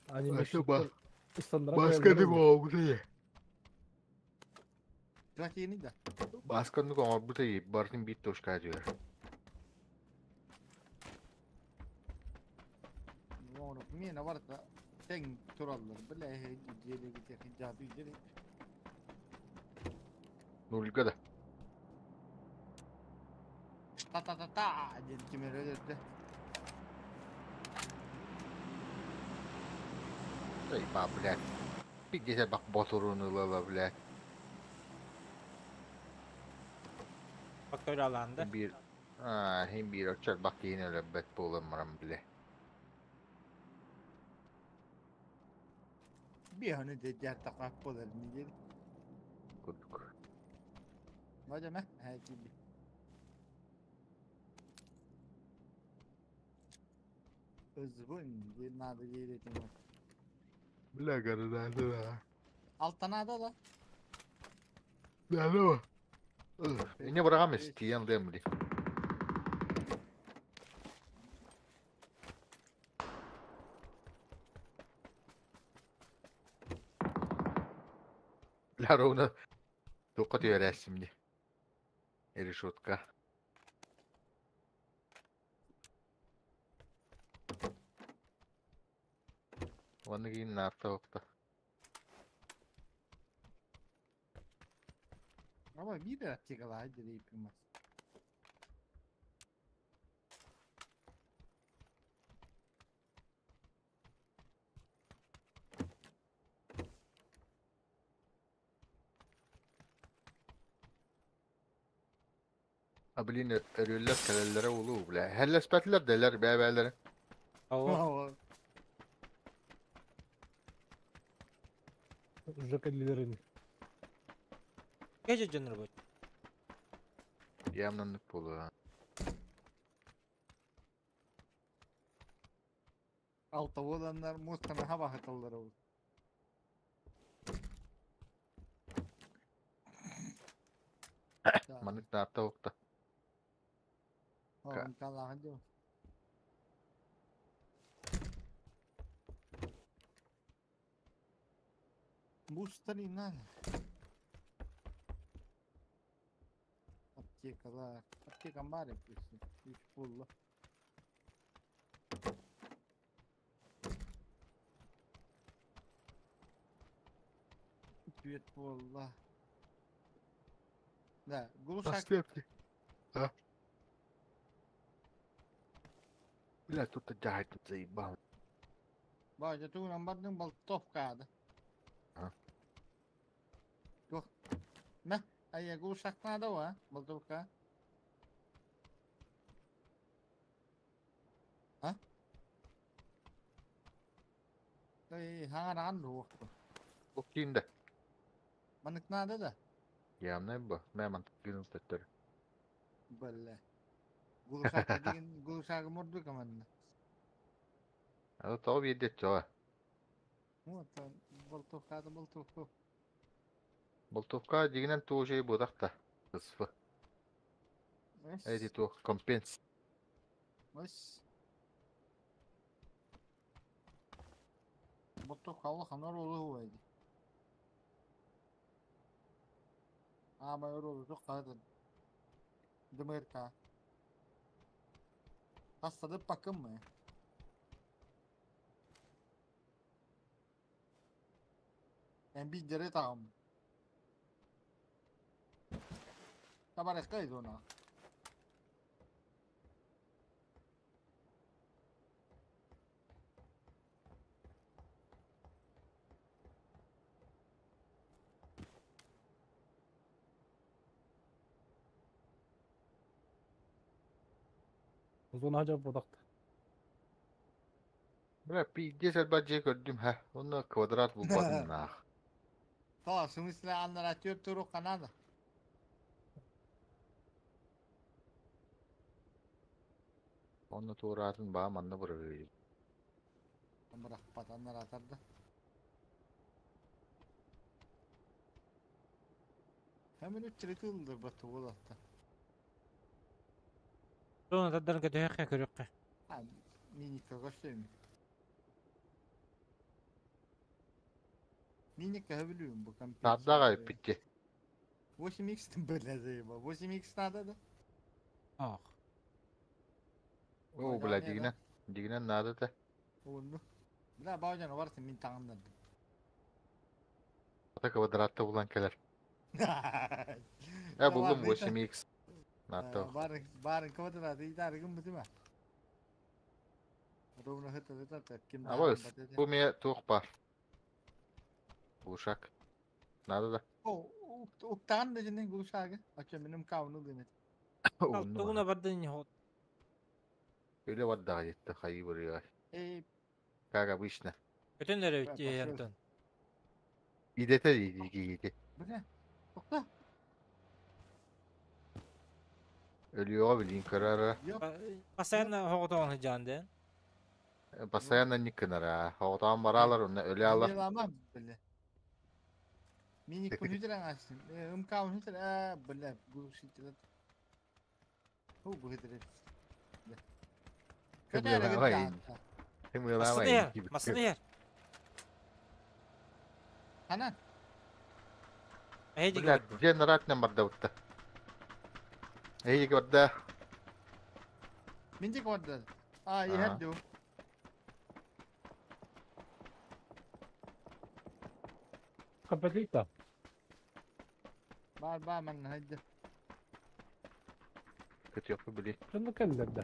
Hani Başka bak. İstanbul'a Baskını bu değil. Bırak yeni de. Baskını bu değil. Barın bir toş kaçıyor. Onu mine var da sen turallar bile gideli gideli hicabi gideli. Nurluka da. Ta dedi kim öyle dedi. Ey bak blek. Bir gece bak motorunu lala blek. Bak öyle alanda. Hem bir açar bak yine öyle bet bulamaram bile. Bir hani de diğer takmak polar mı dedi. Kuduk. Hocam ha gibi. Özbün bir nadı yeretim var. Blek arı nerede la? Altta nada la. Nerede o? Ne bırakamayız. Tiyan değil mi? Lara ona Tuğka diyor şimdi. Решетка. Onu giyin ne yaptı okta. Ama bir de atacak Allah hadi de yapılmaz. Abilin ölüler kalelere ulu bile. Helle spetler derler bebeğlere. Ava. Жакалилерин. Gece canır bu. Yemlenlik bulu ha. Altta olanlar muhtemelen hava hataları olur. Manık ne yaptı okta. Oğlum Allah'ın diyor. Bu starayım lan. Aptekalar. Apteka var yapıyorsun. 3 pulla. Düet pulla. Ne? Guluşak. Nasıl yaptı? Ha? Bile tuttu cahit tuttu ibam. Baca tu nambarın bal top kağıdı. Ha. Yok. Ne? Ay guluşak nada var. Bal top kağıdı. Ha? Ay hangaran ruh. Bu kimde? Manık nada da. Yem ne bu? Meman günün tetleri. Böyle. Guluşak dediğin guluşak murdu kamanına. Ada tabi yedet çoğu. Muhtemelen bal top kağıdı bal top kağıdı. Boltovka diginen tuğu şey budak da. Kısfı. Eydi tuğ kompens. Mas. Bal top kağıdı hanar oğlu huydu. Ama oğlu çok kağıdı. Demirka. Hastalık bakım mı? En bir dere tamam. Kabar eskaydı ona. Uzun acaba budaktı. Bile bir dizel bacayı gördüm ha. Onu kvadrat bu bakın nah. Tamam, şimdi anlar atıyor turu kanada. Onu tuğratın bağım anla bırakıyor. Bırak patanlar atardı. Hemen 3 lira kıldı batı olatta. Sonra tadlarını kötü hekka körükke. Ha, minik kakaş değil mi? Minik kahabiliyorum bu kampanya. Tadda kayıp bitti. 8x böyle zeyba. 8x nada da. Ah. O bile diginen. Diginen nada da. Onu. Bila bazen varsın min tanımdan. Ata kvadratta bulan keler. Ya buldum bu SMX. Nato. Barın kavadırada idare gün bizim ha. Adamına hıtı kim daha Ama bu miye tuğ var. Bu uşak. Nada da. O tan da jinin guşağı. Açım benim kavunu denet. Kalktı buna bardın yahut. Öyle var daha yetti. Hayı vuruyor. Kaga bu iş ne? Bütün nereye Ben bitti bakıyorum. yaptın? İdete yedi. Bu ne? Okla. Ölüyor bilin karara. Yok. Basayana hoğutan hıcandı. Basayan da nikınar ha. Havadan baralar onu ölü alır. Ama böyle. Minik bunu hücren açtım. Kavun hücren. Böyle bu şekilde. Bu hücren. Kötü yere Kıpırdamayın. gitti. Hem Masını yılamayın yer. gibi. Masını yer. Hanan. Heydi Блядь, gördüm. jeneraatne barda utta. İyi gördü. Mindik orada. Aa iyi Aha. hadi o. Kapatayım da. Bağır ben hadi. Kötü yapı bili. Şunu kendilerinde.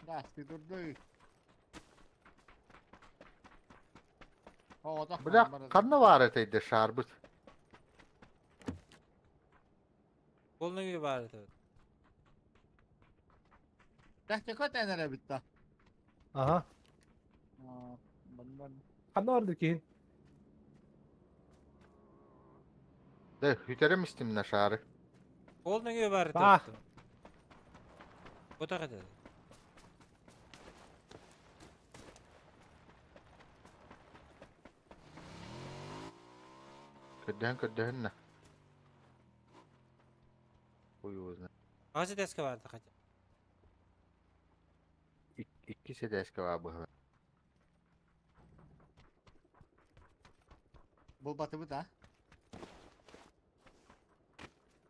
Gazete durdu. O da Bırak kanna var eteydi şarbıt. Kolunu gibi bari tabii. Tahta kota nere bitti? Aha. Aa, ben. Kanı vardı ki. De hüterim istimle şarı. Kolunu gibi bari Ah. tabii. O da kadar. Ködden ne? Uyuyoruz ne? Ağzı deske vardı kaç. İkisi de eski var bu. Bu batı bu da.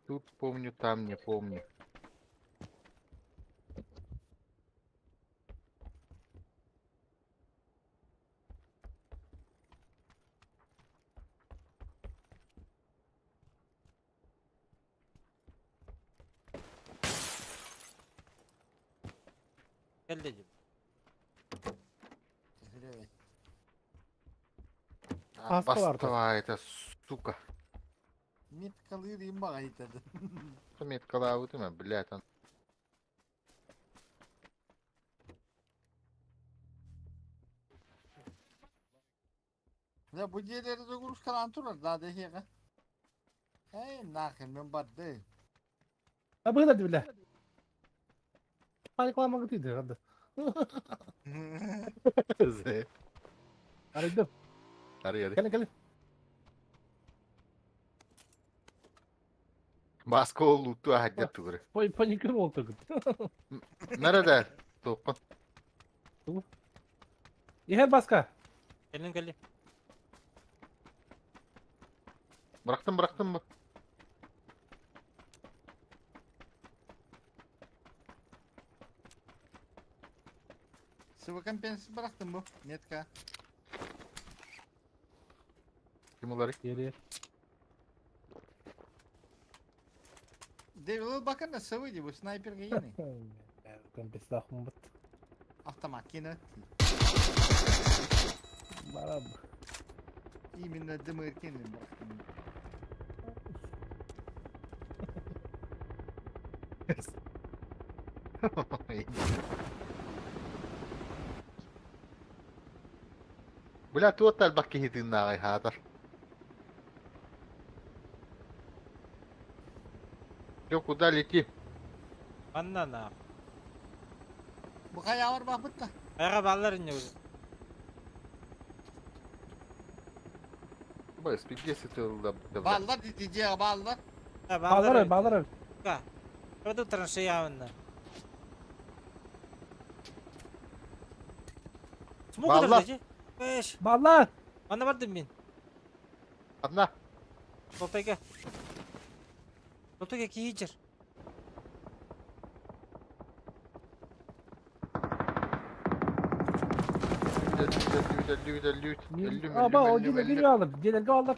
Тут помню, там не помню. Gel dedim. Evet. Hasta var Бастова эта сука. Mit kalıyor diyeyim bak ayıtadı. Меткала вот имя, блядь, он. Ya bu diğerleri de kuruş kalan turlar daha da hiyaka. Hey nakil ben bardı. Ha bu kadar bile. Paniklamak değil hadi. Aradım. Arıyor. Gelin. Baskı oldu tu hadi tur. Panikım oldu. Nerede? Topun. Yeher baska. Gelin. Bıraktım bu. Sıvı kompensi bıraktım bu. Netka. Kim onları? Geri. Devil bakın da sıvıydı bu sniper yine. Ben bir silah mı bıttı? Автомат yine. Bana İminle dımı erkenim bıraktım. Бля, тут البكي هيدنا هذا. Yok kуда лети. Anna. Bu kaya var bak bıtta. Ayağa bağlar inne uzun. Бля, спиди с этого да. Ballar diyeceğe ballar. Ha bağlar. Ka. Orada tutan şey yağınla. Smoke Bağlar. da gidecek. Beş. Bağlar. Anna vardım ben. Одна. Topega. Topega ki yiyecek. Aba o gene alır. Genelde alır.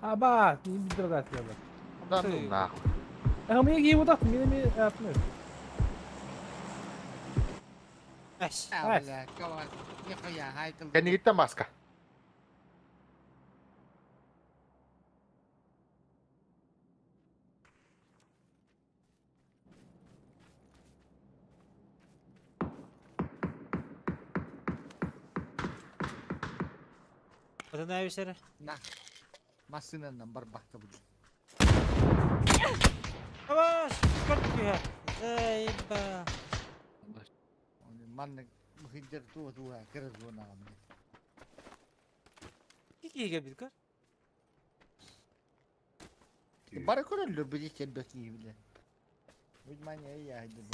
Aba, iyi bir drone atıyorlar. Да ну нахуй. Ama iyi bu da mi yapmıyor. Beş. Evet. Kavar. Yakaya haykıl. Kendi gitti maska. Orada ne bir Nah. Masınından bar baktı bu. Yavaş. Çıkart ya. Eyba. Man bu hidder tu kırız bu namı. Kiki geldi kar. Bara kuruldu bir içe bakayım bile. Vydmanie ya hadi.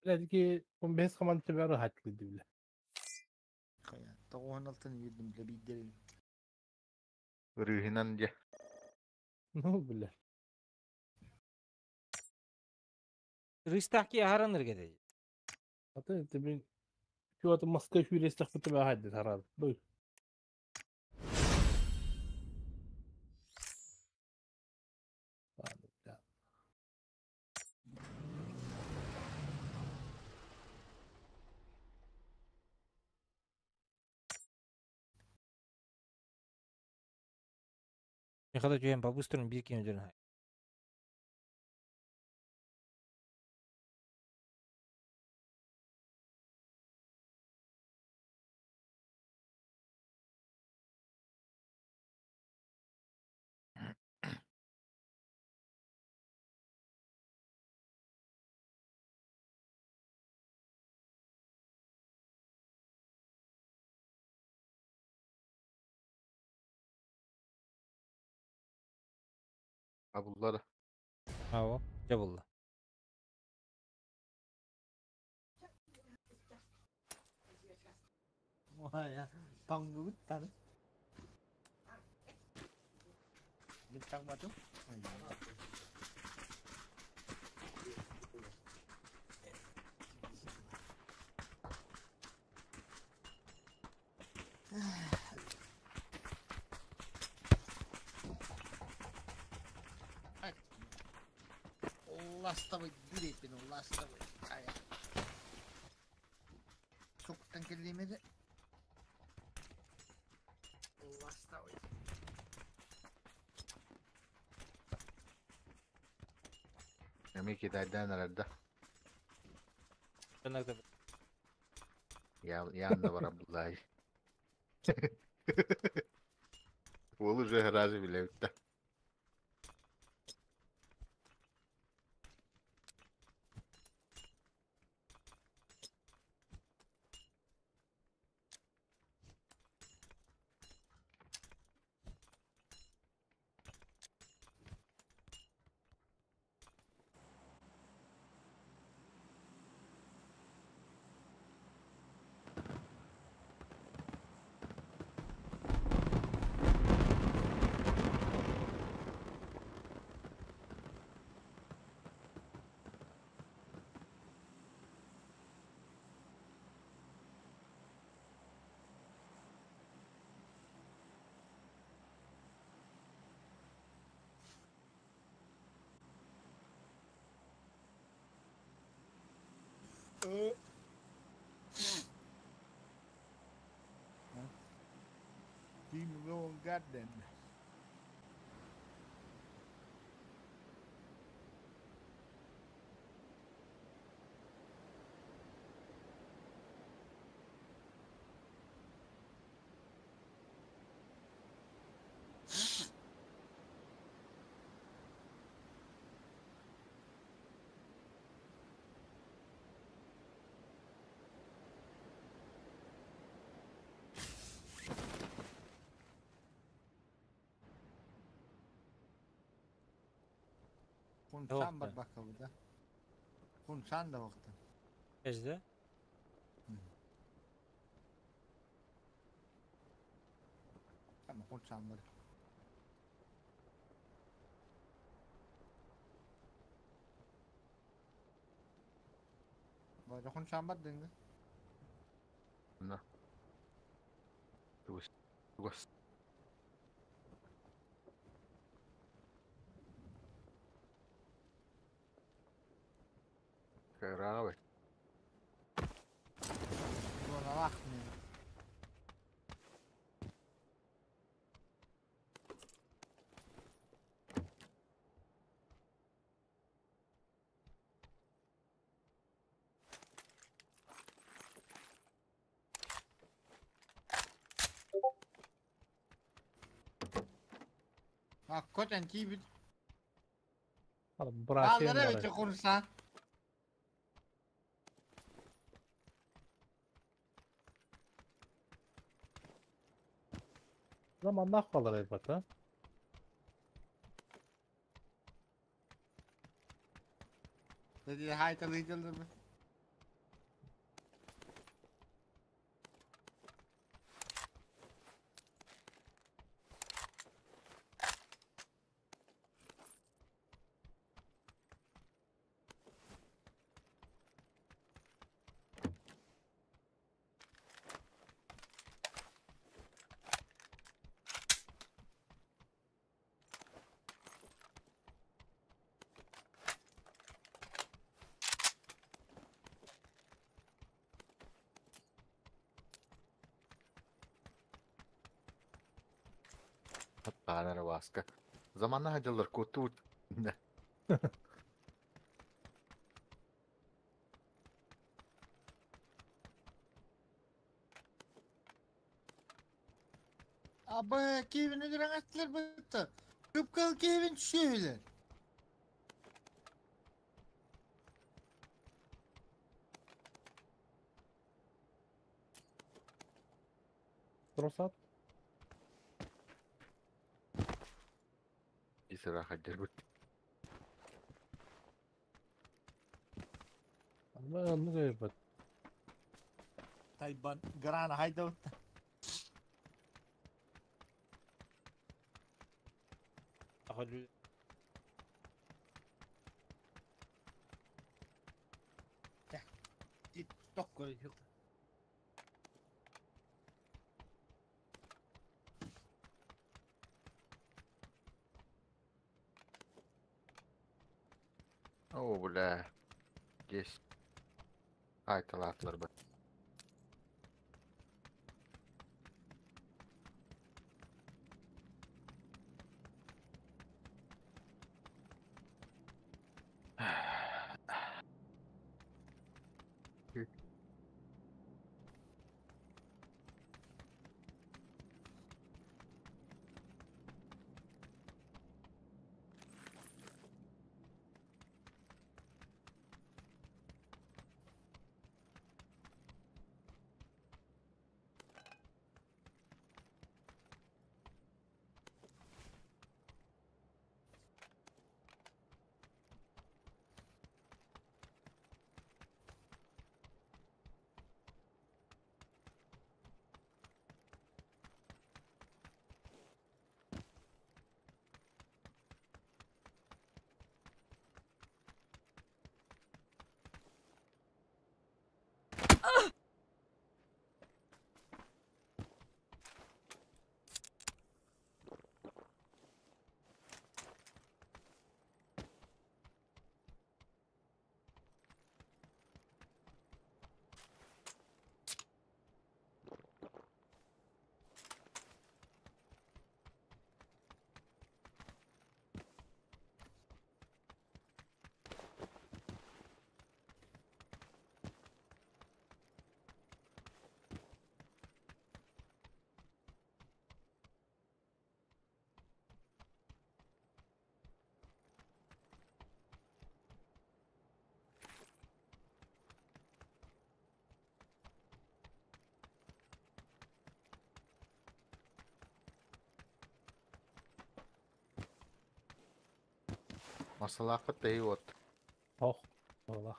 Belki 15 kaman teberi hakkıydı bile. Kaya. Tavuğun altını yedim bile bir derin. Rühinan diye. Ne oldu bile? Ristahki haranır gede. Hatta tabii şu atı maske şu restak teberi hakkıydı herhalde. Buyur. Ne kadar cühen babusturun bir kim ödürün hay. Abulları. Avo. Cabulla. Vay ya. Pangu bitti. Bintang batu. Lasta way direkt beni lasta way. Ay. Sokaktan kelimede. Lasta way. Demek ki derden herhalde. Tırnakta. Ya yanında var Abdullahi. Olur Zehrazi bile bitti. Team Long Garden. Kunsan bir bakalım da. Kunsan da vakti. Ejde. Ama kunsan bir. Böyle kunsan bir dinle. Ne? Gus. Gus. Kırağa bak. Buna bakmıyor. Hakikaten ki bir Bırakayım dağlara orayı. öte konuşsan. Zaman ne kalır elbette. Dedi haytalı yıkıldı mı? Hatta baskı. Zamanla hacılar kutu. Abi Kevin'e göre atlar battı. Kıpkal Kevin şöyle. Prosat. İsra hacılar bu. Ama anlık elbette. Tayban Grana hayda. Ahol Tok koyuyor. Oo bula. Geç. Haytalı atlar bu. Masalahı da iyi oldu. Oh. Allah.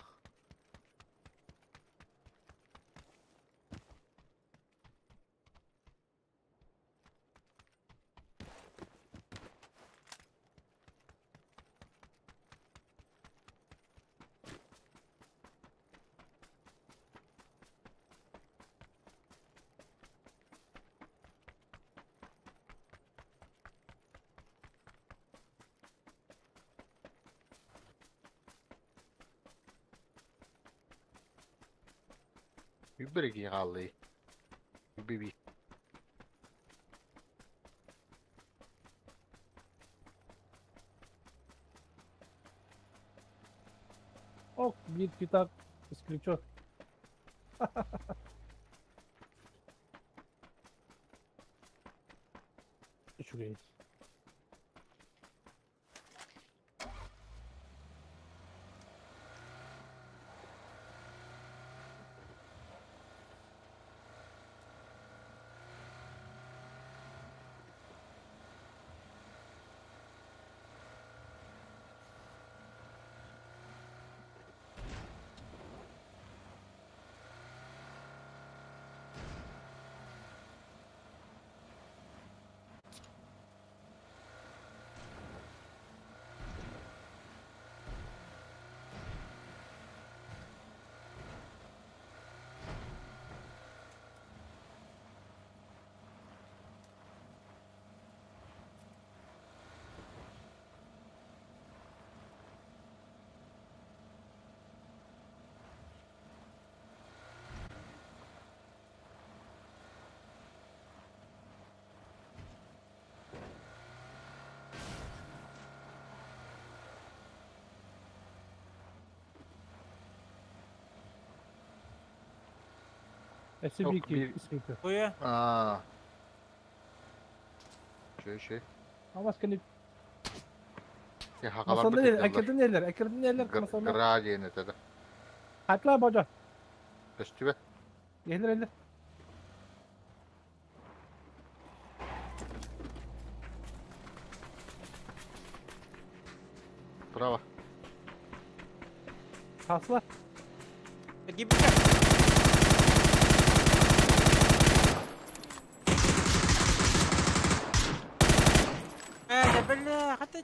Bir kaldı. Bir. Oh. Bir kitap. Исключен. Şuraya. SB2 bir- İsmit'i. Koya. Aa. Şey. Ama seni Hakalar masanın neler? Ekirden neler? Ekirden neler? Masanın. Garaj yeni dedi. Hatla baca. Üstüme. Gelir. Bravo. Kasla. Gibi. ده بل حتى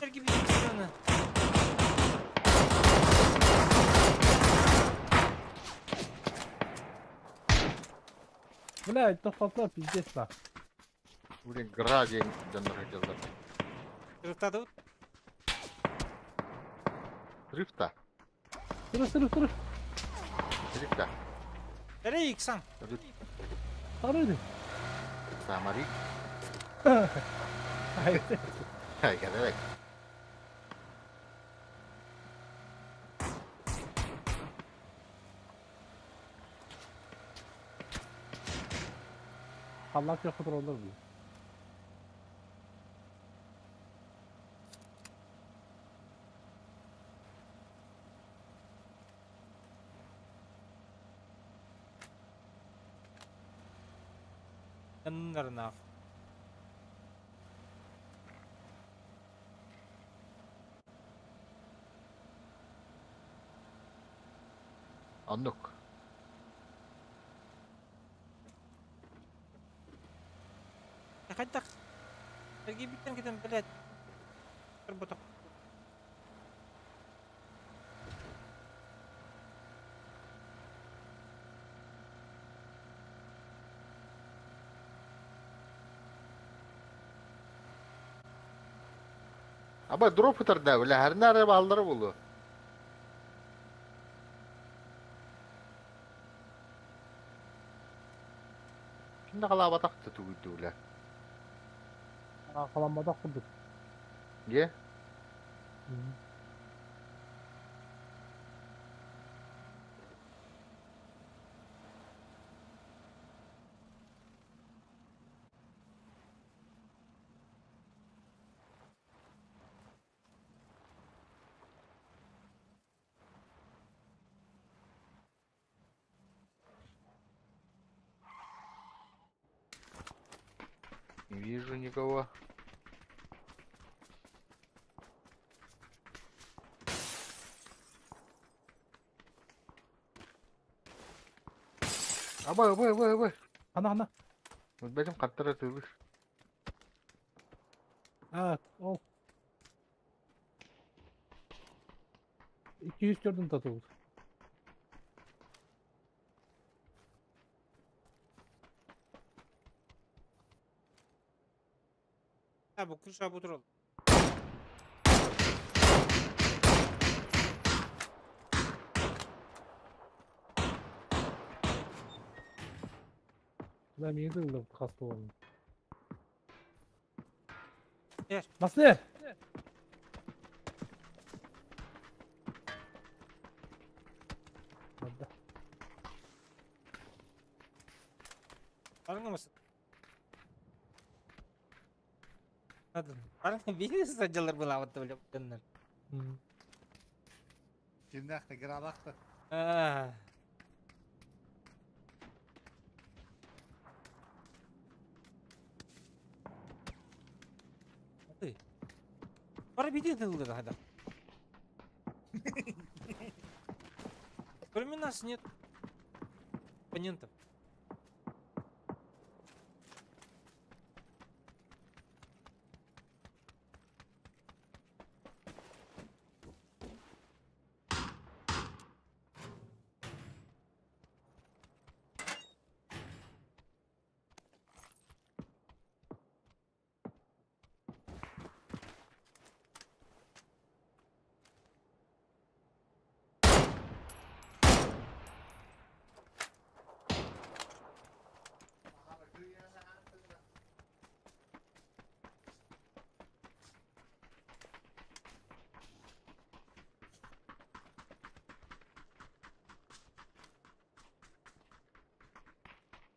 تركي بيجينا Bля, это фотла пиздец нахуй. Блин, гараж yeni döndüreceğiz. Рутаду. Drift'ta. Sırı. Drift'ta. Nereye yıksan? Sarıydı. Samari. Hayır. Hay demek. Allah yok olur mu? Yanlarına. Anlık. حتى تجيب كده بلاد تربطه Ama drop atar da öyle her nerede balları bulu. Şimdi kala batak tutu öyle. Kalanmada kurduk. Ye? Не вижу никого. Абай. Ana. Benim katlara atılmış. Evet. O. 200 gördüm tatlı. Ha bu kurşa budur ol. Ben yedi yıldır hasta oldum. Yer. Nasıl yer? Hadi. Arınga mısın? Hadi. Arınga bir sacalar bulavat böyle bunlar. Şimdi akta giralaktı. Ah. Hadi. Para bir de ıldı hadi. Кроме нас нет оппонентов.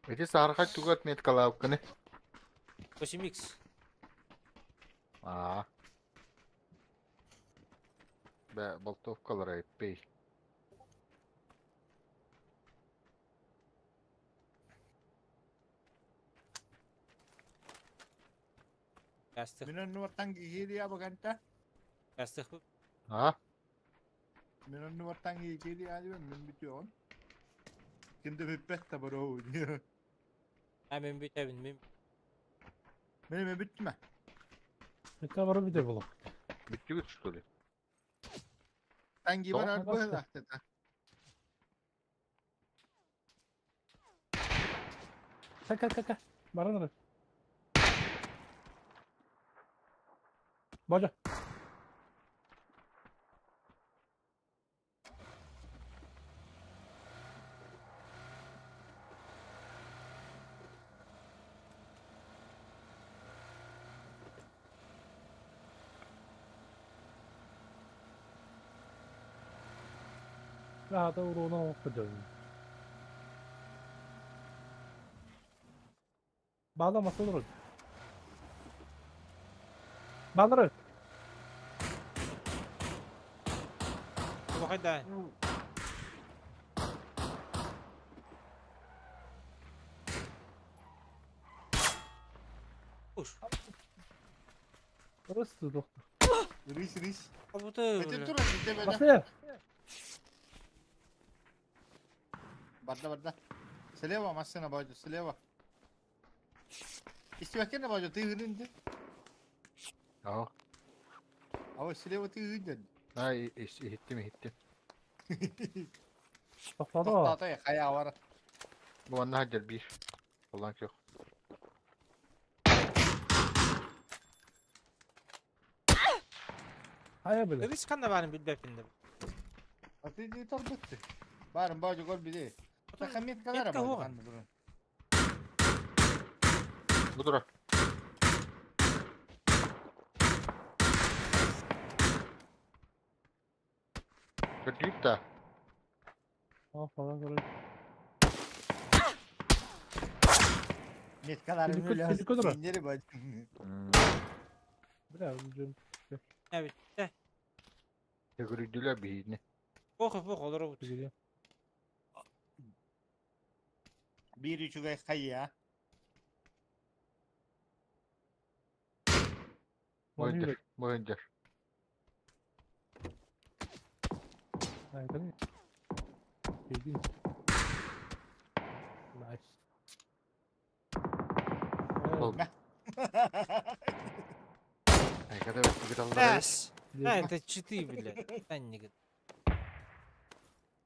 Eti sarıqa tügat metkalavuk kını. Kosimix. Aa. Be boltovkalar ayıppey. Yastık. Minun numartan gigi dia bakanta. Yastık. Ha? Minun numartan gigi dia diyor min bitiyor. Şimdi bippet de bro diyor. Hemen bitebin. Benim bitme. Bir tane var bir de bulalım. Bitti mi tutulu? Sen gibi Tamam, var bastı. böyle hakikaten. Kalk. Bana ne? Baca. Rahat uğruna okuduğum. Bağlaması olur. Bağlarız. Bakay da. Uş. Orası doktor. Riş. Kabutu. Metin dur şimdi böyle. Nasıl? Barda. Sleva masana bacı sleva. İstiyorken ne bacı tığırındı. Ja. Ama sleva tığırındı. Ha, hittim. Topladı o. Tohtata ya kaya var. Bu anda hacer bir. Ulan yok. Hayır böyle. Kız kan da benim bilbepinde. Atıcı tarbitti. Barın bacı gol bir de. Takamiyet kadar Yetka ama hoğan. kandı burun. Budur o. Kötüyüp da. Ha falan böyle. Met kadar Silikon- böyle silikon ora. İnleri bacı. Biraz ucum. Evet. De. Tegürüdüler bir. Bok olur o. Geliyor. Bir üçü gay kayya. Boyundur. Boyundur. Hayır tabii. Geliyor. Nice. Oldu. Ay kadar bir Allah. Bes. Evet, ciddi bile. Ben ne git.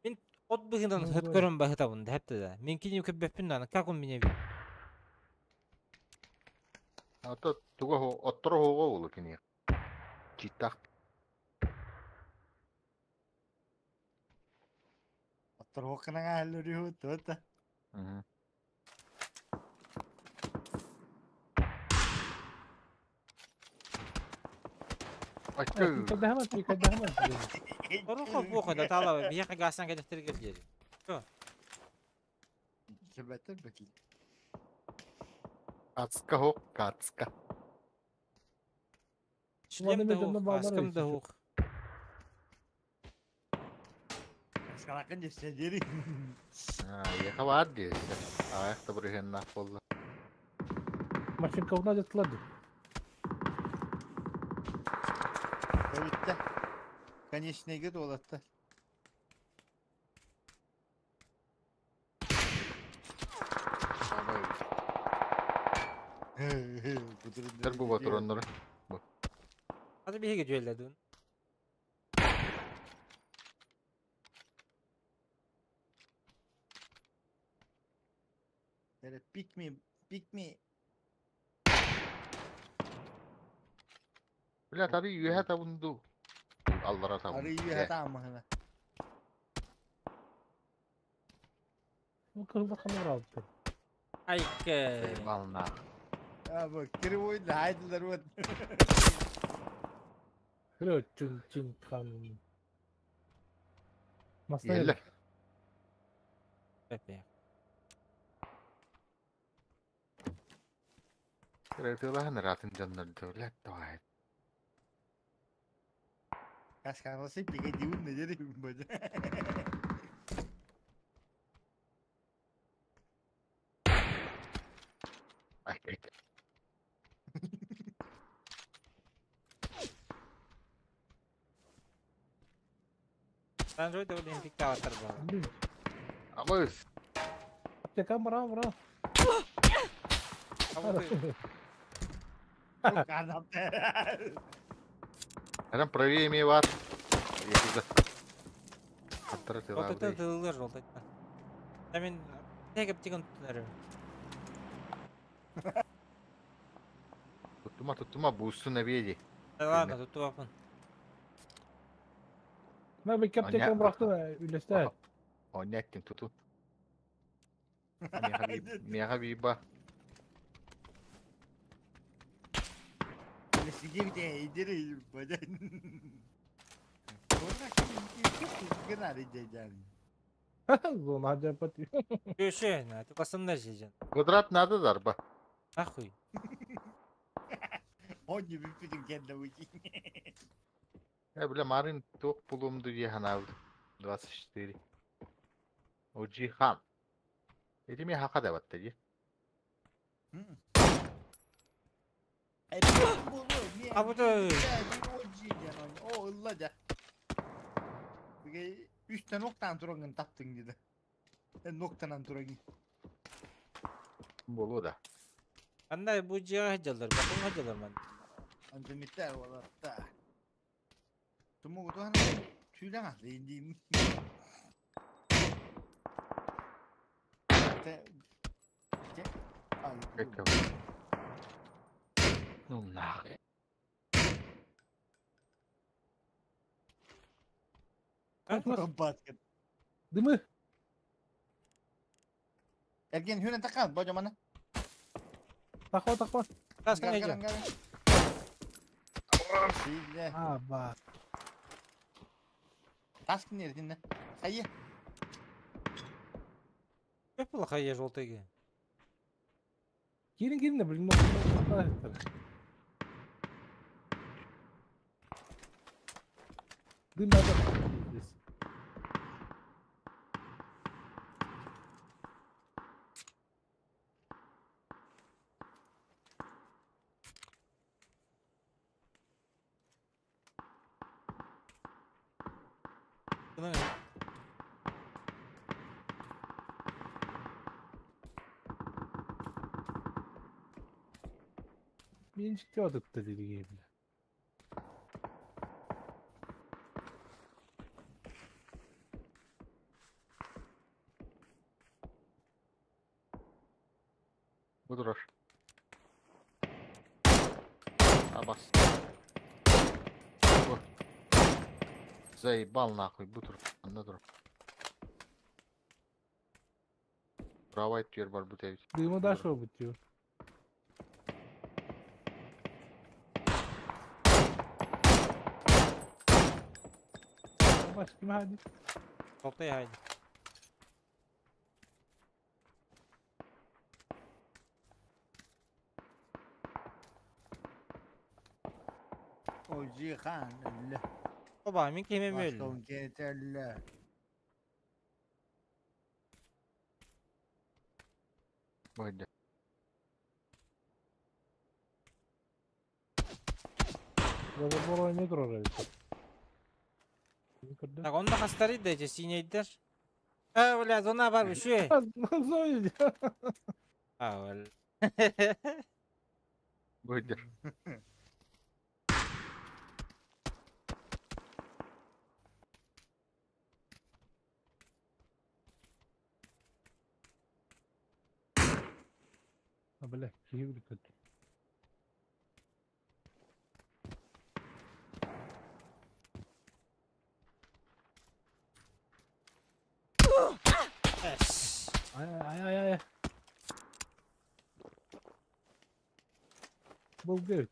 Min ot bıgından Ne hıt böyle? görün bahıta bunda hep de. Minkin yukarı bepinden kakun mine bir. Ata tuga ho ottoro hogo ulu kini. Citak. Otur hokana ngahalluriyor tuta. Hı. Açtı. Bir daha hemen. Oru bu kadar tala bir yaka gasan gelir geliyor. Sebeter bekli. Katska ho katska. Şlem de Madem huk, bağlar askım da arayışı. huk. Sekarang sendiri. Ha, yaka var diye işte. Ayakta buraya nafbolla. Maçın kavuna yatıladı. Evet. Конечно, игра олатта. Der bu batır onları. Hadi bir hege düelledin. Pick me. Bila tabii üye tabundu. Allara tabundu. Arayı hata ama hala. Bu kızda kamera aldı. Ay ke. Valna. Ya bak kiri oydu haydiler o. Kırıyor çın kan. Masaya Yerler. Pepe. Kırıtılan ratın canları devlet dua et. Kaç kanası bir gidiyor ne dedi böyle. Ay, ay. Ben röde olimpik dağıtır bana. Ama üst. Aptekan bravo. Ama bu Çok kanat. Herem pravi yemeği var. Yetizde. Hattara Roltaktan telavi. tığılır roltaktan. Demin tek yaptık tutarım. Tutma bu üstü ne bileydi. Ладно, tuttu bakın. Ben bir aptekan bıraktım üleste. O ne ettin tutun. Meha bir bak. Nesi gibi de iyidir böyle. Sonra şimdi gına diyeceğim. Zona acayip atıyor. Köşe ne? Tıklasın da şeycan. Kudrat nerede darba? Ahuy. O gibi film kendine bakayım. Ya bile marin tok bulumdu diye hanavdı. 24. O Cihan. Elimi haka da battı diye. Ha bu da O ıllaca. Bir 3 tane noktadan turangın taptın dedi. Noktadan turangın. Bolu da. Anda bu ciğer hacalır. Bakın hacalır ben. Anca mitler var da. Tumu kutu hani tüylen ha değindiğim. Peki. Nunna. Basket. Değil mi? Ergen hüne takal bacamana. Takma. Kaskın heyecan. Şimdi Ha bak. task neredinde? Hayır. Hep bu hayır roltayı. Girin de bir nokta. Değil mi adam? Bunu ne? Birinci gördük de dediği gibi. Budur. Abas. Bu. Zaybal nахуй budur. Anladır. Bravo et diyor var bu tevzi. Duyma da şov bitiyor. Başka mı hadi? Roltayı haydi. O Cihan elle. Baba min kime mi öldü? Başkan yeterli. Böyle. Burada bu oynuyordur orayı. Tak onda hastarıydı da sineydiler. Ha öyle zona var bir şey. Nasıl oynuyor? Ha öyle. Budur. Ha böyle iyi bir kötü. Es. Ay. Bu bir.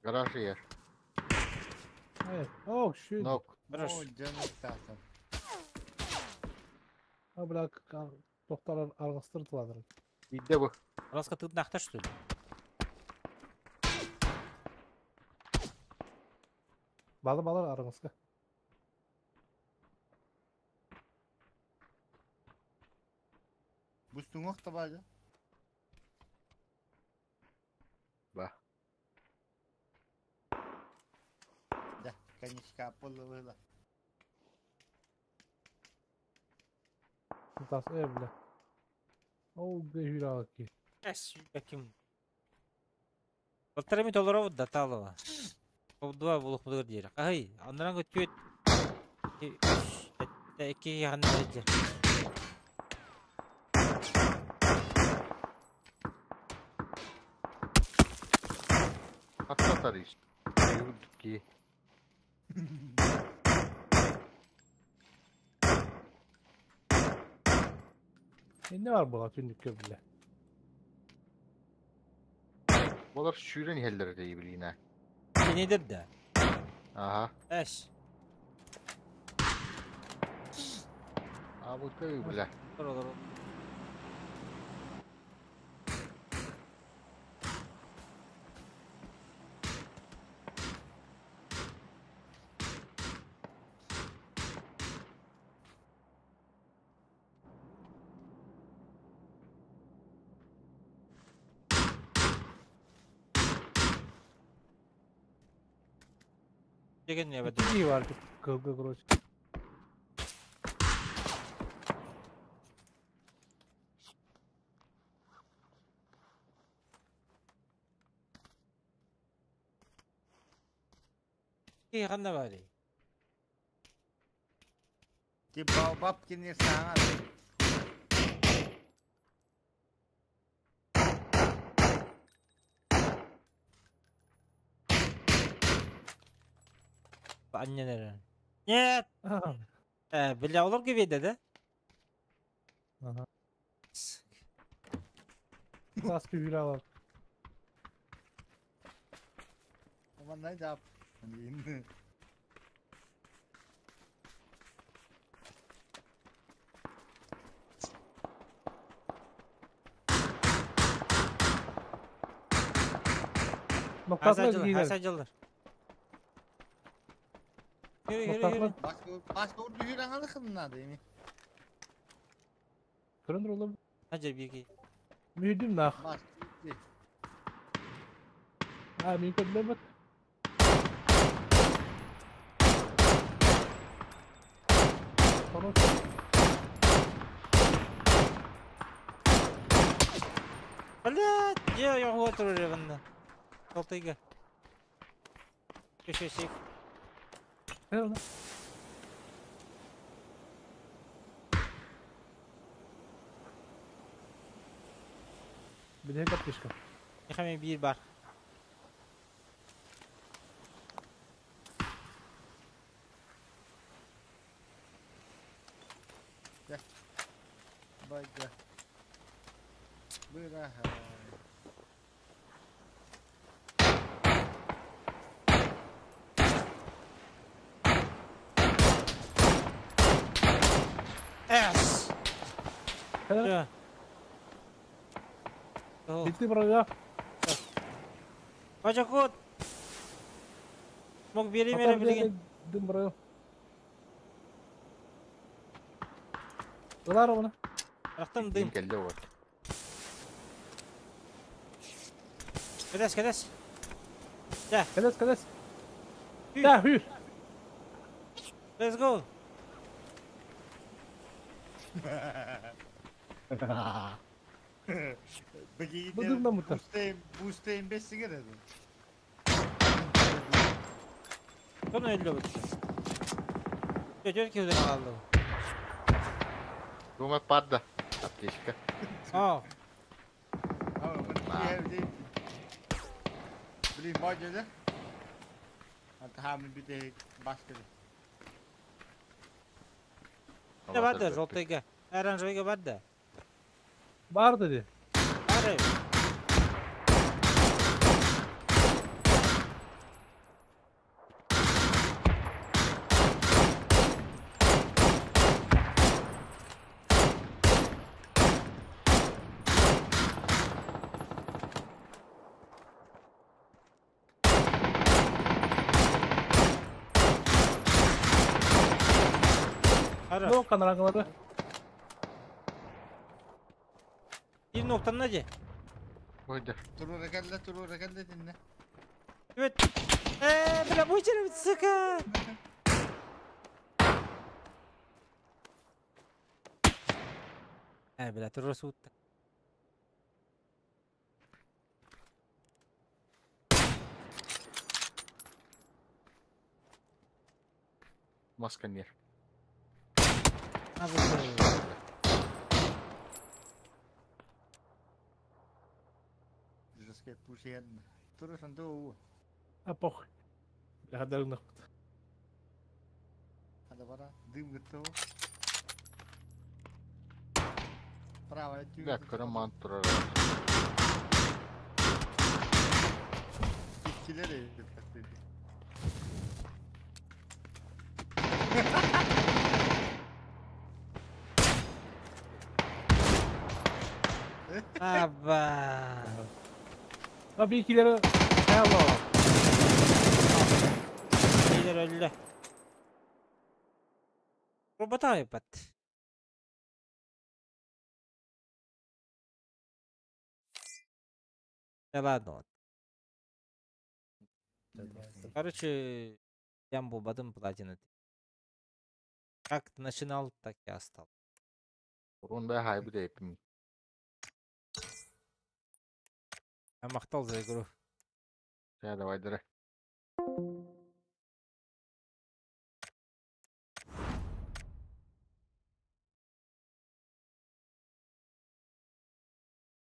Garaj yer. Evet. Oh shit. Nok. Barış. O canım istersen. Ha bırak. Doktor argastırdılar. Bir de bu. Raska tıp naktaş tül. Balı argastı. Bu stunok da var ya. Bak. Da, kanişka apollo böyle. Tas evle. O behira ki. Es, bakayım. Battara mi tolara vudda tağlava. O dua buluk budur diyerek. Ay, anlaran götüyor. İki yanına edecek. Hatta atar işte. Yürüdük ki. Ne var bu günlük köbüle? Bunlar şüren yerlere de iyi bileyim ha. Nedir de? Aha. Es. Abi bu köy bile. Olur. Çekin ya bedel. İyi var kılgı kroç. İyi kanna bari. Ki bab kini sana. Anneleri. Нет. Bile olur gibi dedi. Aha. Tas behira var. Ama ne yap? Hani Noktatlar gider. Hasacılır. Yürü. başka ordu hüren alıkınlar değil mi? Kırındır olur. Hacer bir iki. Mühürdüm nak. Başka değil. Ha mümkün değil bak. Tamam. Блядь, я его отрываю бunda. Koltuğa. Köşe şey. Ne oldu? Bir de kapışka. Yıkamayı bir bar. Bayda. Buyur ha. Es. Helal. Ya. Oh. Bitti buraya. Baca kut. Mok biri Atar mere bir bilgin. dim buraya. Dolar bunu. Bıraktım Dim dım. geldi o. Kedes. Keles. Hü. Ya hür. Let's go. Peki Bu durumda mı tam? Boostayım 5 sigara dedi. Konu öldü bu. Götür ki ödene kaldı. Думаю, падда. Аптечка. Aa. Ama bunu bir evde bileyim bacada. Hatta hamil bir de başka bir. Ne var da Zoltega. Aranjoyga var da. Var dedi. Hadi. Ara. Ne o kanarangları? Bir noktanın acı. Koydu. Turu rekelle dinle. Evet. Bile bu içeri sıkı. Bile turası uttu. Maskan yer. Abi. Just get push in. Turu santu. Apok. Lahadal na. Ada para dim gitu. Prawa itu. Bir dakika mantura. Kitçileri taklidi. Aba. Abi ikileri. Hello. İyiler öldü. Robota yapat. Ладно. Короче, я бобадым платины. Как начинал, так и остался. Burun be haybi de yapayım. Я махтал за игру. Ya давай direkt.